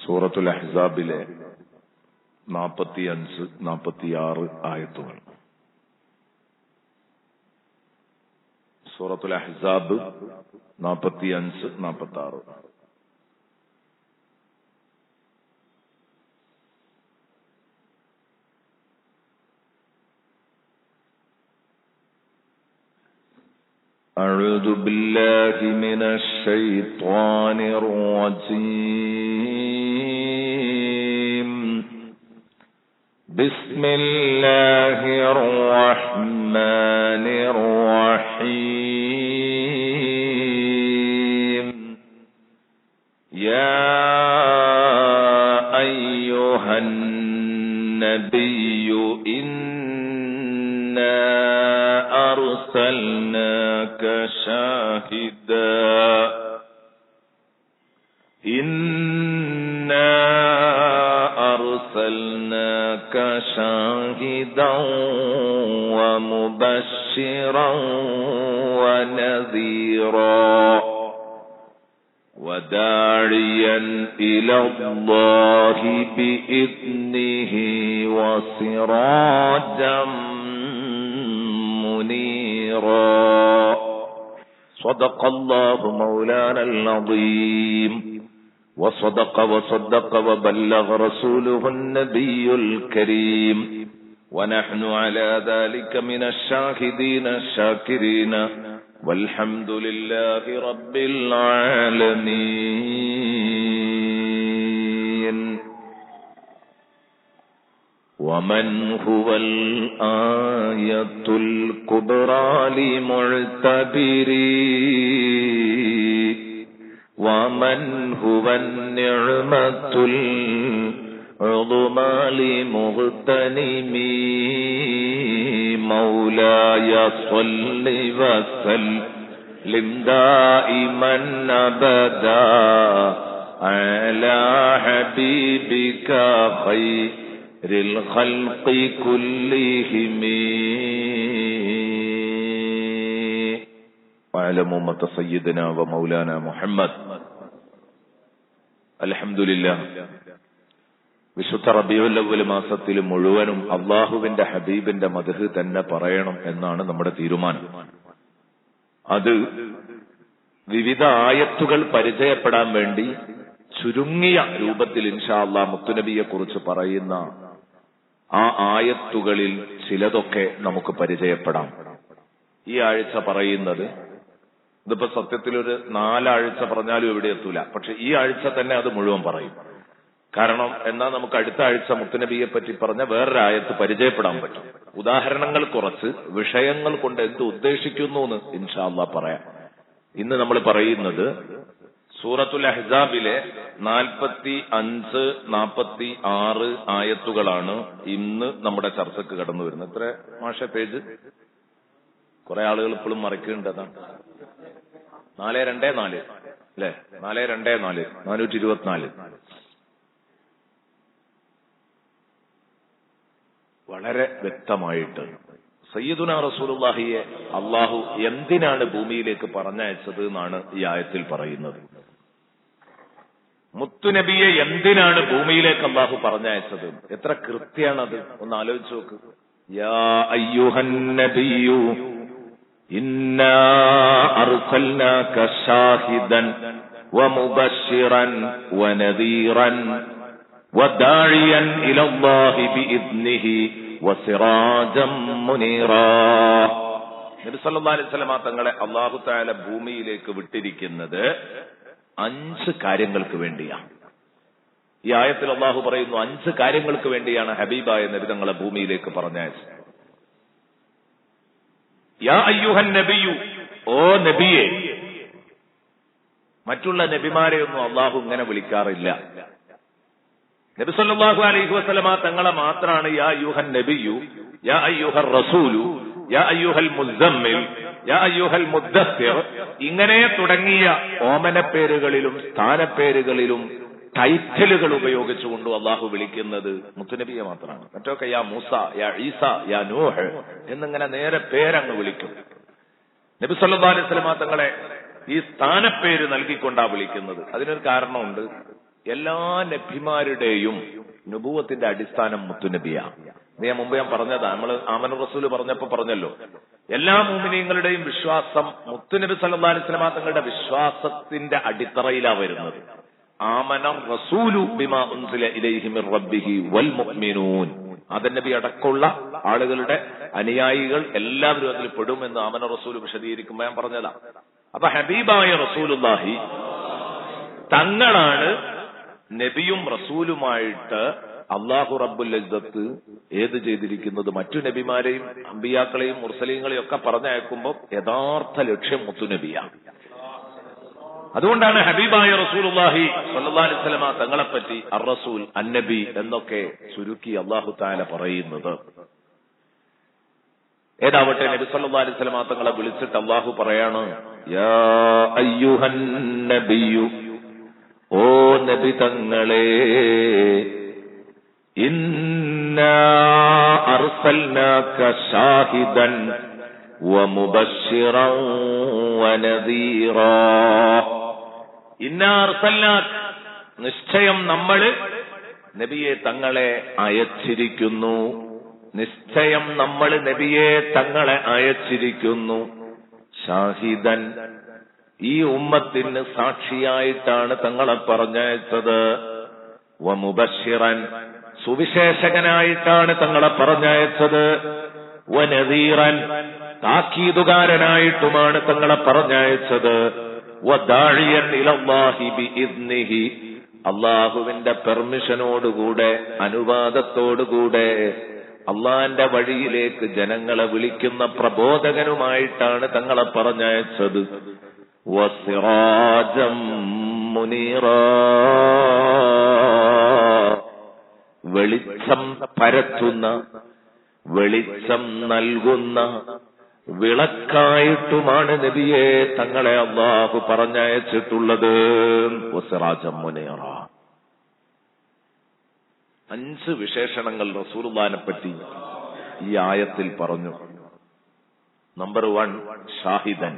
സൂറത്തുൽ അഹ്സാബിലെ 45, 46 ആയത്തുകൾ. സൂറത്തുൽ അഹ്സാബ് 45, 46. أعوذ بالله من الشيطان الرجيم. بسم الله الرحمن الرحيم. يا أيها النبي إنا أرسلناك شاهدا ومبشرا ونذيرا وداعيا إلى الله بإذنه وسراجا منيرا. صدق الله مولانا العظيم وصدق وبلغ رسوله النبي الكريم ونحن على ذلك من الشاهدين الشاكرين والحمد لله رب العالمين. ومن هو الآية الكبرى لمعتبري ومن هو النعمة العظمى لمغتنمي. مولاي صل وسلم دائما أبدا على حبيبك خير الخلق كلهم. وعلى أمة سيدنا ومولانا محمد. അൽഹംദുലില്ലാഹ്, വിശുദ്ധ റബീഉൽ അവ്വൽ മാസത്തിൽ മുഴുവനും അള്ളാഹുവിന്റെ ഹബീബിന്റെ മദ്ഹ് തന്നെ പറയണം എന്നാണ് നമ്മുടെ തീരുമാനം. അത് വിവിധ ആയത്തുകൾ പരിചയപ്പെടാൻ വേണ്ടി ചുരുങ്ങിയ രൂപത്തിൽ ഇൻഷാ അല്ലാഹ് മുത്തുനബിയെ കുറിച്ച് പറയുന്ന ആ ആയത്തുകളിൽ ചിലതൊക്കെ നമുക്ക് പരിചയപ്പെടാം. ഈ ആഴ്ച പറയുന്നത്, ഇതിപ്പോ സത്യത്തിലൊരു 4 ആഴ്ച പറഞ്ഞാലും എവിടെ എത്തൂല, പക്ഷെ ഈ ആഴ്ച തന്നെ അത് മുഴുവൻ പറയും. കാരണം എന്നാ നമുക്ക് അടുത്ത ആഴ്ച മുത്തുനബിയെ പറ്റി പറഞ്ഞ വേറൊരു ആയത്ത് പരിചയപ്പെടാൻ പറ്റും. ഉദാഹരണങ്ങൾ കുറച്ച് വിഷയങ്ങൾ കൊണ്ട് എന്ത് ഉദ്ദേശിക്കുന്നു എന്ന് ഇൻഷാ അല്ലാഹ് പറയാം. ഇന്ന് നമ്മൾ പറയുന്നത് സൂറത്തുൽ അഹ്സാബിലെ 45, 46 ആയത്തുകളാണ് ഇന്ന് നമ്മുടെ ചർച്ചക്ക് കടന്നു വരുന്നത്. എത്ര മാഷ പേജ്? കുറെ ആളുകൾ ഇപ്പോഴും മറക്കുന്നുണ്ട്. അതാണ് 424 അല്ലെ? 424 424. വളരെ വ്യക്തമായിട്ട് സയ്യിദുനാ റസൂലുള്ളാഹിയെ അള്ളാഹു എന്തിനാണ് ഭൂമിയിലേക്ക് പറഞ്ഞയച്ചത് എന്നാണ് ഈ ആയത്തിൽ പറയുന്നത്. മുത്തുനബിയെ എന്തിനാണ് ഭൂമിയിലേക്ക് അള്ളാഹു പറഞ്ഞയച്ചത്? എത്ര കൃത്യാണത്, ഒന്ന് ആലോചിച്ച് നോക്ക്. യാ അയ്യുഹൻ നബിയു ഇന്നാ അർസൽനാക ഷാഹിദൻ വമുബശ്ശിറൻ വനദീറൻ വദാഇയൻ ഇലല്ലാഹി ബിഇദ്നിഹി വസിറാജം മുനീറാ. നബി സല്ലല്ലാഹു അലൈഹി വസല്ലം തങ്ങളെ അല്ലാഹു തആല ഭൂമിയിലേക്ക് വിട്ടിരിക്കുന്നത് 5 കാര്യങ്ങൾക്ക് വേണ്ടിയാണ്. ഈ ആയത്തിൽ അല്ലാഹു പറയുന്നു 5 കാര്യങ്ങൾക്ക് വേണ്ടിയാണ് ഹബീബായ നബി തങ്ങളെ ഭൂമിയിലേക്ക് പറഞ്ഞയച്ചത്. യാ അയ്യുഹൻ നബിയു, ഓ നബിയെ. മറ്റുള്ള നബിമാരെയൊന്നും അല്ലാഹു ഇങ്ങനെ വിളിക്കാറില്ല. നബി സല്ലല്ലാഹു അലൈഹി വസല്ലമ തങ്ങളെ മാത്രാണ് യാ അയ്യുഹൻ നബിയു, യാ അയ്യുഹർ റസൂലു, യാ അയ്യുഹൽ മുസമ്മിൽ, യാ അയ്യുഹൽ മുദ്ദസ്സിർ, ഇങ്ങനെ തുടങ്ങിയ ഓമന പേരുകളിലും സ്ഥാനപ്പേരുകളിലും ടൈറ്റിലുകൾ ഉപയോഗിച്ചുകൊണ്ട് അള്ളാഹു വിളിക്കുന്നത് മുത്തുനബിയെ മാത്രമാണ്. മറ്റൊക്കെ യാ മൂസ, യാ ഈസ, യാ നൂഹ് എന്നിങ്ങനെ നേരെ പേരങ്ങ് വിളിക്കും. നബി സല്ലല്ലാഹു അലൈഹി വസല്ലമ തങ്ങളെ ഈ സ്ഥാനപ്പേര് നൽകിക്കൊണ്ടാ വിളിക്കുന്നത്. അതിനൊരു കാരണമുണ്ട്. എല്ലാ നബിമാരുടെയും നുബുവത്തിന്റെ അടിസ്ഥാനം മുത്തുനബിയാണ്. ഞാൻ മുമ്പ് പറഞ്ഞതാ, നമ്മൾ ആമന റസൂല് പറഞ്ഞപ്പോ പറഞ്ഞല്ലോ, എല്ലാ മുഅ്മിനീങ്ങളുടെയും വിശ്വാസം മുത്തുനബി സല്ലല്ലാഹു അലൈഹി വസല്ലം തങ്ങളുടെ വിശ്വാസത്തിന്റെ അടിത്തറയിലാ വരുന്നത്. ആമന റസൂലു ബിമാ ഉൻസില ഇലൈഹി മിർ റബ്ബിഹി വൽ മുഅ്മിനൂൻ. ആദം നബി അടക്കമുള്ള ആളുകളുടെ അനുയായികൾ എല്ലാവരും അതിൽ പെടുമെന്ന് ആമന റസൂല് വിശദീകരിക്കുമ്പോൾ ഞാൻ പറഞ്ഞതാ. അപ്പൊ ഹബീബായ റസൂലുള്ളാഹി തങ്ങളാണ് നബിയും റസൂലുമായിട്ട് അള്ളാഹു റബ്ബുൽ ഇസ്സത്ത് ഏത് ചെയ്തിരിക്കുന്നത്? മറ്റു നബിമാരെയും അമ്പിയാക്കളെയും മുർസലീങ്ങളെയും ഒക്കെ പറഞ്ഞയക്കുമ്പോൾ യഥാർത്ഥ ലക്ഷ്യം മുത്തുനബിയാണ്. അതുകൊണ്ടാണ് ഹബീബായ റസൂലുള്ളാഹി സ്വല്ലല്ലാഹു അലൈഹി വസല്ലമ തങ്ങളെപ്പറ്റി അർ-റസൂൽ, അന്നബി എന്നൊക്കെ ചുരുക്കി അള്ളാഹു തആല പറയുന്നത്. ഏതാവട്ടെ, നബി സല്ലല്ലാഹു അലൈഹി വസല്ലമ തങ്ങളെ വിളിച്ചിട്ട് അള്ളാഹു പറയാണ്, യാ അയ്യുഹൻ നബിയു, ഓ നബി തങ്ങളെ, ഇന്നാ അർസൽനാക ഷാഹിദൻ വമുബശ്ശിറൻ വനദീറാ. ഇന്നാ അർസൽനാക, നിശ്ചയം നമ്മൾ നബിയെ തങ്ങളെ അയച്ചിരിക്കുന്നു. നിശ്ചയം നമ്മൾ നബിയെ തങ്ങളെ അയച്ചിരിക്കുന്നു. ഷാഹിദൻ, ഈ ഉമ്മത്തിന് സാക്ഷിയായിട്ടാണ് തങ്ങളെ പറഞ്ഞയച്ചത്. വമുബശ്ശിറൻ, സുവിശേഷകനായിട്ടാണ് തങ്ങളെ പറഞ്ഞയച്ചത്. വനദീറൻ, താക്കീതുകാരനായിട്ടുമാണ് തങ്ങളെ പറഞ്ഞയച്ചത്. വദാഇയൻ ഇലല്ലാഹി ബിഇദ്നിഹി, അള്ളാഹുവിന്റെ പെർമിഷനോടുകൂടെ, അനുവാദത്തോടുകൂടെ അള്ളാന്റെ വഴിയിലേക്ക് ജനങ്ങളെ വിളിക്കുന്ന പ്രബോധകനുമായിട്ടാണ് തങ്ങളെ പറഞ്ഞയച്ചത്. വസിറാജം മുനീറാ, വെളിച്ചം പരത്തുന്ന, വെളിച്ചം നൽകുന്ന വിളക്കായിട്ടുമാണ് നബിയെ തങ്ങളെ അള്ളാഹു പറഞ്ഞയച്ചിട്ടുള്ളത്. വസിറാജം മുനീറ. 5 വിശേഷണങ്ങൾ റസൂലുള്ളാഹിനെ പറ്റി ഈ ആയത്തിൽ പറഞ്ഞു. നമ്പർ 1, ഷാഹിദൻ.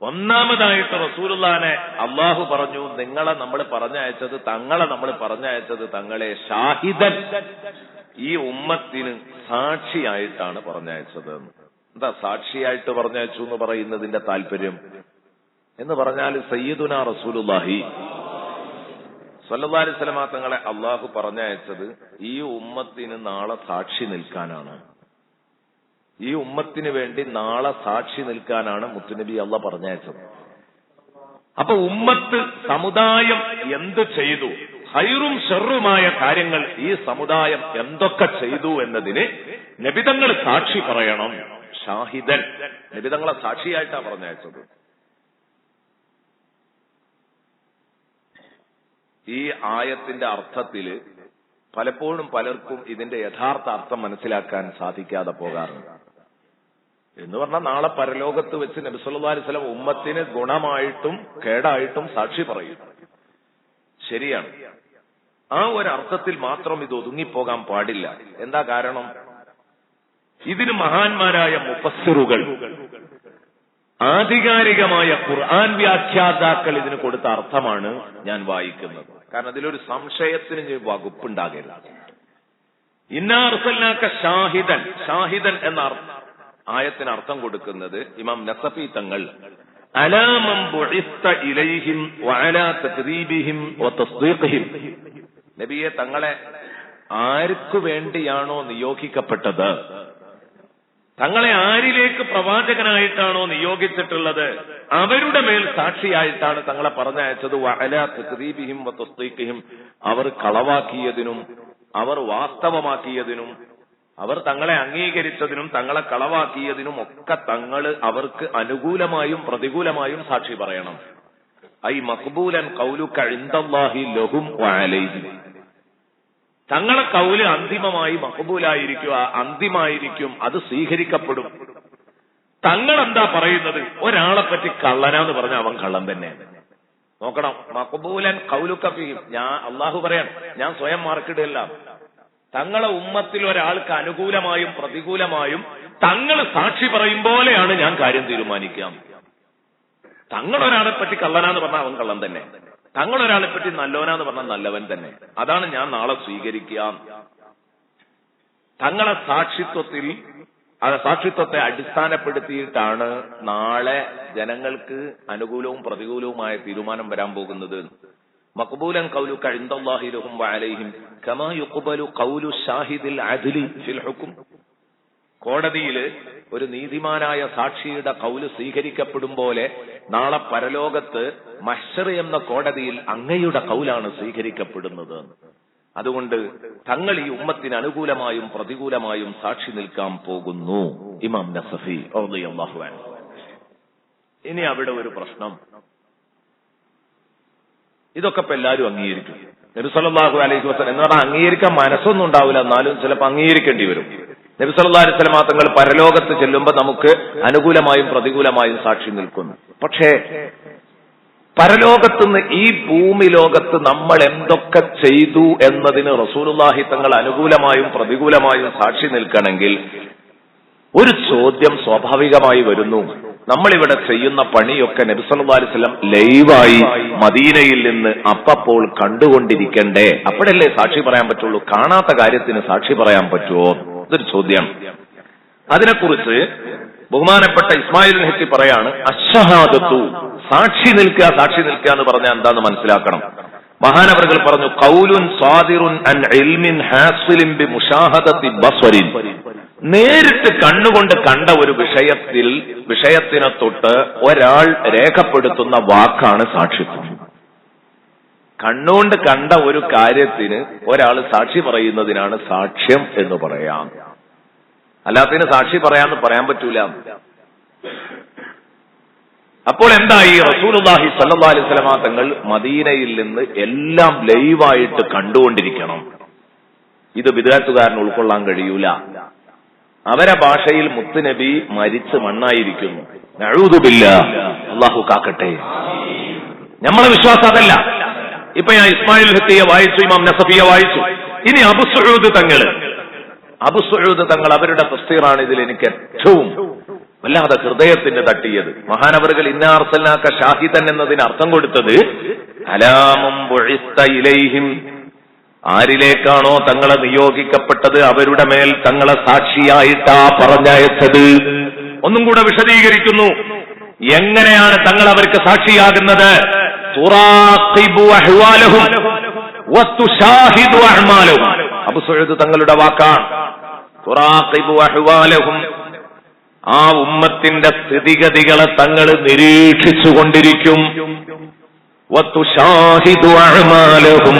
ഒന്നാമതായിട്ട് റസൂലുള്ളാഹിനെ അള്ളാഹു പറഞ്ഞു, നിങ്ങളെ നമ്മൾ പറഞ്ഞയച്ചത്, തങ്ങളെ നമ്മൾ പറഞ്ഞയച്ചത്, തങ്ങളെ ഷാഹിദൻ, ഈ ഉമ്മത്തിന് സാക്ഷിയായിട്ടാണ് പറഞ്ഞയച്ചത്. എന്താ സാക്ഷിയായിട്ട് പറഞ്ഞയച്ചു എന്ന് പറയുന്നതിന്റെ താല്പര്യം എന്ന് പറഞ്ഞാൽ, സയ്യിദുനാ റസൂലുള്ളാഹി സ്വല്ലല്ലാഹു അലൈഹി വസല്ലമ തങ്ങളെ അള്ളാഹു പറഞ്ഞയച്ചത് ഈ ഉമ്മത്തിന് നാളെ സാക്ഷി നിൽക്കാനാണ്. ഈ ഉമ്മത്തിന് വേണ്ടി നാളെ സാക്ഷി നിൽക്കാനാണ് മുത്തുനബി അള്ളാഹ് പറഞ്ഞയച്ചത്. അപ്പൊ ഉമ്മത്ത്, സമുദായം എന്ത് ചെയ്തു, ഹൈറും ഷെറുമായ കാര്യങ്ങൾ ഈ സമുദായം എന്തൊക്കെ ചെയ്തു എന്നതിന് നബിതങ്ങൾ സാക്ഷി പറയണം. ഷാഹിദൻ, നബിതങ്ങളെ സാക്ഷിയായിട്ടാണ് പറഞ്ഞയച്ചത്. ഈ ആയത്തിന്റെ അർത്ഥത്തില് പലപ്പോഴും പലർക്കും ഇതിന്റെ യഥാർത്ഥ അർത്ഥം മനസ്സിലാക്കാൻ സാധിക്കാതെ പോകാറുണ്ട്. എന്ന് പറഞ്ഞാൽ, നാളെ പരലോകത്ത് വെച്ച് നബി സല്ലല്ലാഹു അലൈഹി വസല്ലം ഉമ്മത്തിന് ഗുണമായിട്ടും കേടായിട്ടും സാക്ഷി പറയും. ശരിയാണ്. ആ ഒരു അർത്ഥത്തിൽ മാത്രം ഇത് ഒതുങ്ങിപ്പോകാൻ പാടില്ല. എന്താ കാരണം? ഇതിന് മഹാന്മാരായ മുഫസ്സിറുകൾ, ആധികാരികമായ ഖുർആൻ വ്യാഖ്യാതാക്കൾ ഇതിന് കൊടുത്ത അർത്ഥമാണ് ഞാൻ വായിക്കുന്നത്. കാരണം ഇതിലൊരു സംശയത്തിന് വകുപ്പുണ്ടാകില്ല. ഇന്നാ അർസൽനാക ഷാഹിദൻ, ഷാഹിദൻ എന്ന ആയത്തിന് അർത്ഥം കൊടുക്കുന്നത് ഇമാം നസഫി തങ്ങൾ, അലാ മൻ ബുഇസ്ത ഇലൈഹിം വഅലാ തക്ദീബിഹിം വതസ്ദീഖിഹിം, നബിയെ തങ്ങളെ ആർക്കു വേണ്ടിയാണോ നിയോഗിക്കപ്പെട്ടത്, തങ്ങളെ ആരിലേക്ക് പ്രവാചകനായിട്ടാണോ നിയോഗിച്ചിട്ടുള്ളത്, അവരുടെ മേൽ സാക്ഷിയായിട്ടാണ് തങ്ങളെ പറഞ്ഞയച്ചത്. വഅലാ തക്ദീബിഹിം വതസ്ദീഖിഹിം, അവർ കളവാക്കിയതിനും അവർ വാസ്തവമാക്കിയതിനും അവർ തങ്ങളെ അംഗീകരിച്ചതിനും തങ്ങളെ കളവാക്കിയതിനും ഒക്കെ തങ്ങൾ അവർക്ക് അനുകൂലമായും പ്രതികൂലമായും സാക്ഷി പറയണം. ഐ മഖ്ബൂലൻ ഖൗലുക ഇൻദല്ലാഹി ലഹും വഅലൈഹിം, തങ്ങളെ കൗല് അന്തിമമായി മഖ്ബൂലായിരിക്കുക, അന്തിമായിരിക്കും, അത് സ്വീകരിക്കപ്പെടും. തങ്ങൾ എന്താ പറയുന്നത്? ഒരാളെ പറ്റി കള്ളനാന്ന് പറഞ്ഞാൽ അവൻ കള്ളൻ തന്നെ. നോക്കണം, മഖ്ബൂലൻ ഖൗലുക ഫീഹിം, ഞാൻ അള്ളാഹു പറയാൻ, ഞാൻ സ്വയം മാർക്കിടല്ല. തങ്ങളെ ഉമ്മത്തിൽ ഒരാൾക്ക് അനുകൂലമായും പ്രതികൂലമായും തങ്ങൾ സാക്ഷി പറയും പോലെയാണ് ഞാൻ കാര്യം തീരുമാനിക്കാം. തങ്ങൾ ഒരാളെ പറ്റി കള്ളനാന്ന് പറഞ്ഞാൽ അവൻ കള്ളൻ തന്നെ. തങ്ങളൊരാളെ പറ്റി നല്ലവനാന്ന് പറഞ്ഞാൽ നല്ലവൻ തന്നെ, അതാണ് ഞാൻ നാളെ സ്വീകരിക്കുക. തങ്ങളെ സാക്ഷിത്വത്തെ അടിസ്ഥാനപ്പെടുത്തിയിട്ടാണ് നാളെ ജനങ്ങൾക്ക് അനുകൂലവും പ്രതികൂലവുമായ തീരുമാനം വരാൻ പോകുന്നത്. മഖ്ബൂലൻ ഖൗലുക ഇൻദല്ലാഹി ലഹും വഅലൈഹിം കമാ യുഖ്ബലു ഖൗലു ഷാഹിദിൽ അദ്ലി ഫിൽ ഹുക്ം. കോടതിയിൽ ഒരു നീതിമാനായ സാക്ഷിയുടെ കൗല് സ്വീകരിക്കപ്പെടും പോലെ നാളെ പരലോകത്ത് മഹ്ശർ എന്ന കോടതിയിൽ അങ്ങയുടെ കൗലാണ് സ്വീകരിക്കപ്പെടുന്നത്. അതുകൊണ്ട് തങ്ങൾ ഈ ഉമ്മത്തിന് അനുകൂലമായും പ്രതികൂലമായും സാക്ഷി നിൽക്കാൻ പോകുന്നു. ഇമാം നസഫി റളിയല്ലാഹു അൻഹു. ഇനി അവിടെ ഒരു പ്രശ്നം, ഇതൊക്കെ ഇപ്പൊ എല്ലാവരും അംഗീകരിക്കും. നബി സല്ലല്ലാഹു അലൈഹി വസല്ലം എന്ന് പറഞ്ഞാൽ അംഗീകരിക്കാൻ മനസ്സൊന്നും ഉണ്ടാവില്ല, എന്നാലും ചിലപ്പോൾ അംഗീകരിക്കേണ്ടി വരും. നബി സല്ലല്ലാഹു അലൈഹി വസല്ലം തങ്ങൾ പരലോകത്ത് ചെല്ലുമ്പോൾ നമുക്ക് അനുകൂലമായും പ്രതികൂലമായും സാക്ഷി നിൽക്കുന്നു. പക്ഷേ പരലോകത്തുനിന്ന് ഈ ഭൂമി ലോകത്ത് നമ്മൾ എന്തൊക്കെ ചെയ്തു എന്നതിന് റസൂലുള്ളാഹി തങ്ങൾ അനുകൂലമായും പ്രതികൂലമായും സാക്ഷി നിൽക്കണമെങ്കിൽ ഒരു ചോദ്യം സ്വാഭാവികമായി വരുന്നു. നമ്മളിവിടെ ചെയ്യുന്ന പണിയൊക്കെ നബി സല്ലല്ലാഹു അലൈഹി വസല്ലം ലൈവായി മദീനയിൽ നിന്ന് അപ്പോൾ കണ്ടുകൊണ്ടിരിക്കണ്ടേ? അപ്പോഴല്ലേ സാക്ഷി പറയാൻ പറ്റുള്ളൂ. കാണാത്ത കാര്യത്തിന് സാക്ഷി പറയാൻ പറ്റുമോ? ഇതൊരു ചോദ്യം. അതിനെക്കുറിച്ച് ബഹുമാനപ്പെട്ട ഇസ്മായിൽ ഹക്കി പറയാണ്, അശ്ശഹാദത്തു, സാക്ഷി നിൽക്കുക എന്ന് പറഞ്ഞാൽ എന്താന്ന് മനസ്സിലാക്കണം. മഹാനവറുകൾ പറഞ്ഞു, ഖൗലുൻ സാദിറുൻ അൻ ഇൽമിൻ ഹാസിലിൻ ബി മുശാഹദത്തി ബസ്വരിൻ. നേരിട്ട് കണ്ണുകൊണ്ട് കണ്ട ഒരു വിഷയത്തിനെ തൊട്ട് ഒരാൾ രേഖപ്പെടുത്തുന്ന വാക്കാണ് സാക്ഷിത്വം. കണ്ണുകൊണ്ട് കണ്ട ഒരു കാര്യത്തിന് ഒരാൾ സാക്ഷി പറയുന്നതിനാണ് സാക്ഷ്യം എന്ന് പറയാം. അല്ലാത്തതിന് സാക്ഷി പറയാന്ന് പറയാൻ പറ്റൂല. അപ്പോൾ എന്തായി? റസൂലുള്ളാഹി സ്വല്ലല്ലാഹു അലൈഹി വസല്ലം തങ്ങൾ മദീനയിൽ നിന്ന് എല്ലാം ലൈവായിട്ട് കണ്ടുകൊണ്ടിരിക്കണം. ഇത് ബിദ്അത്തുകാരന് ഉൾക്കൊള്ളാൻ കഴിയൂല. അവരെ ഭാഷയിൽ മുത്തുനബി മരിച്ച് മണ്ണായിരിക്കുന്നു. നഊദു ബില്ലാഹ്, അല്ലാഹു കാക്കട്ടെ. നമ്മളെ വിശ്വാസം അതല്ല. ഇപ്പൊ ഞാൻ ഇസ്മായിൽ ഹക്കിയെ വായിച്ചു, ഇമാം നസഫിയെ വായിച്ചു. ഇനി അബു സഊദ് തങ്ങൾ അവരുടെ തഫ്സീറാണ് ഇതിൽ എനിക്ക് ഏറ്റവും വല്ലാതെ ഹൃദയത്തിന് തട്ടിയത്. മഹാനവറുകൾ ഇന്നാ അർസൽനാക ഷാഹിദൻ എന്നതിന് അർത്ഥം കൊടുത്തത് അലാമും ബുഇസ്ത ഇലൈഹിം, ആരിലേക്കാണോ തങ്ങളെ നിയോഗിക്കപ്പെട്ടത് അവരുടെ മേൽ തങ്ങളെ സാക്ഷിയായിട്ടാ പറഞ്ഞയച്ചത്. ഒന്നും കൂടെ വിശദീകരിക്കുന്നു. എങ്ങനെയാണ് തങ്ങൾ അവർക്ക് സാക്ഷിയാകുന്നത്? തുറാഖിബു അഹ്വാലഹും വതുശാഹിദു അഅ്മാലഹും. അബൂ സഈദ് തങ്ങളുടെ വാക്കാണ്. തുറാഖിബു അഹ്വാലഹും, ആ ഉമ്മത്തിന്റെ സ്ഥിതിഗതികളെ തങ്ങൾ നിരീക്ഷിച്ചുകൊണ്ടിരിക്കും. വതുശാഹിദു അഅ്മാലഹും,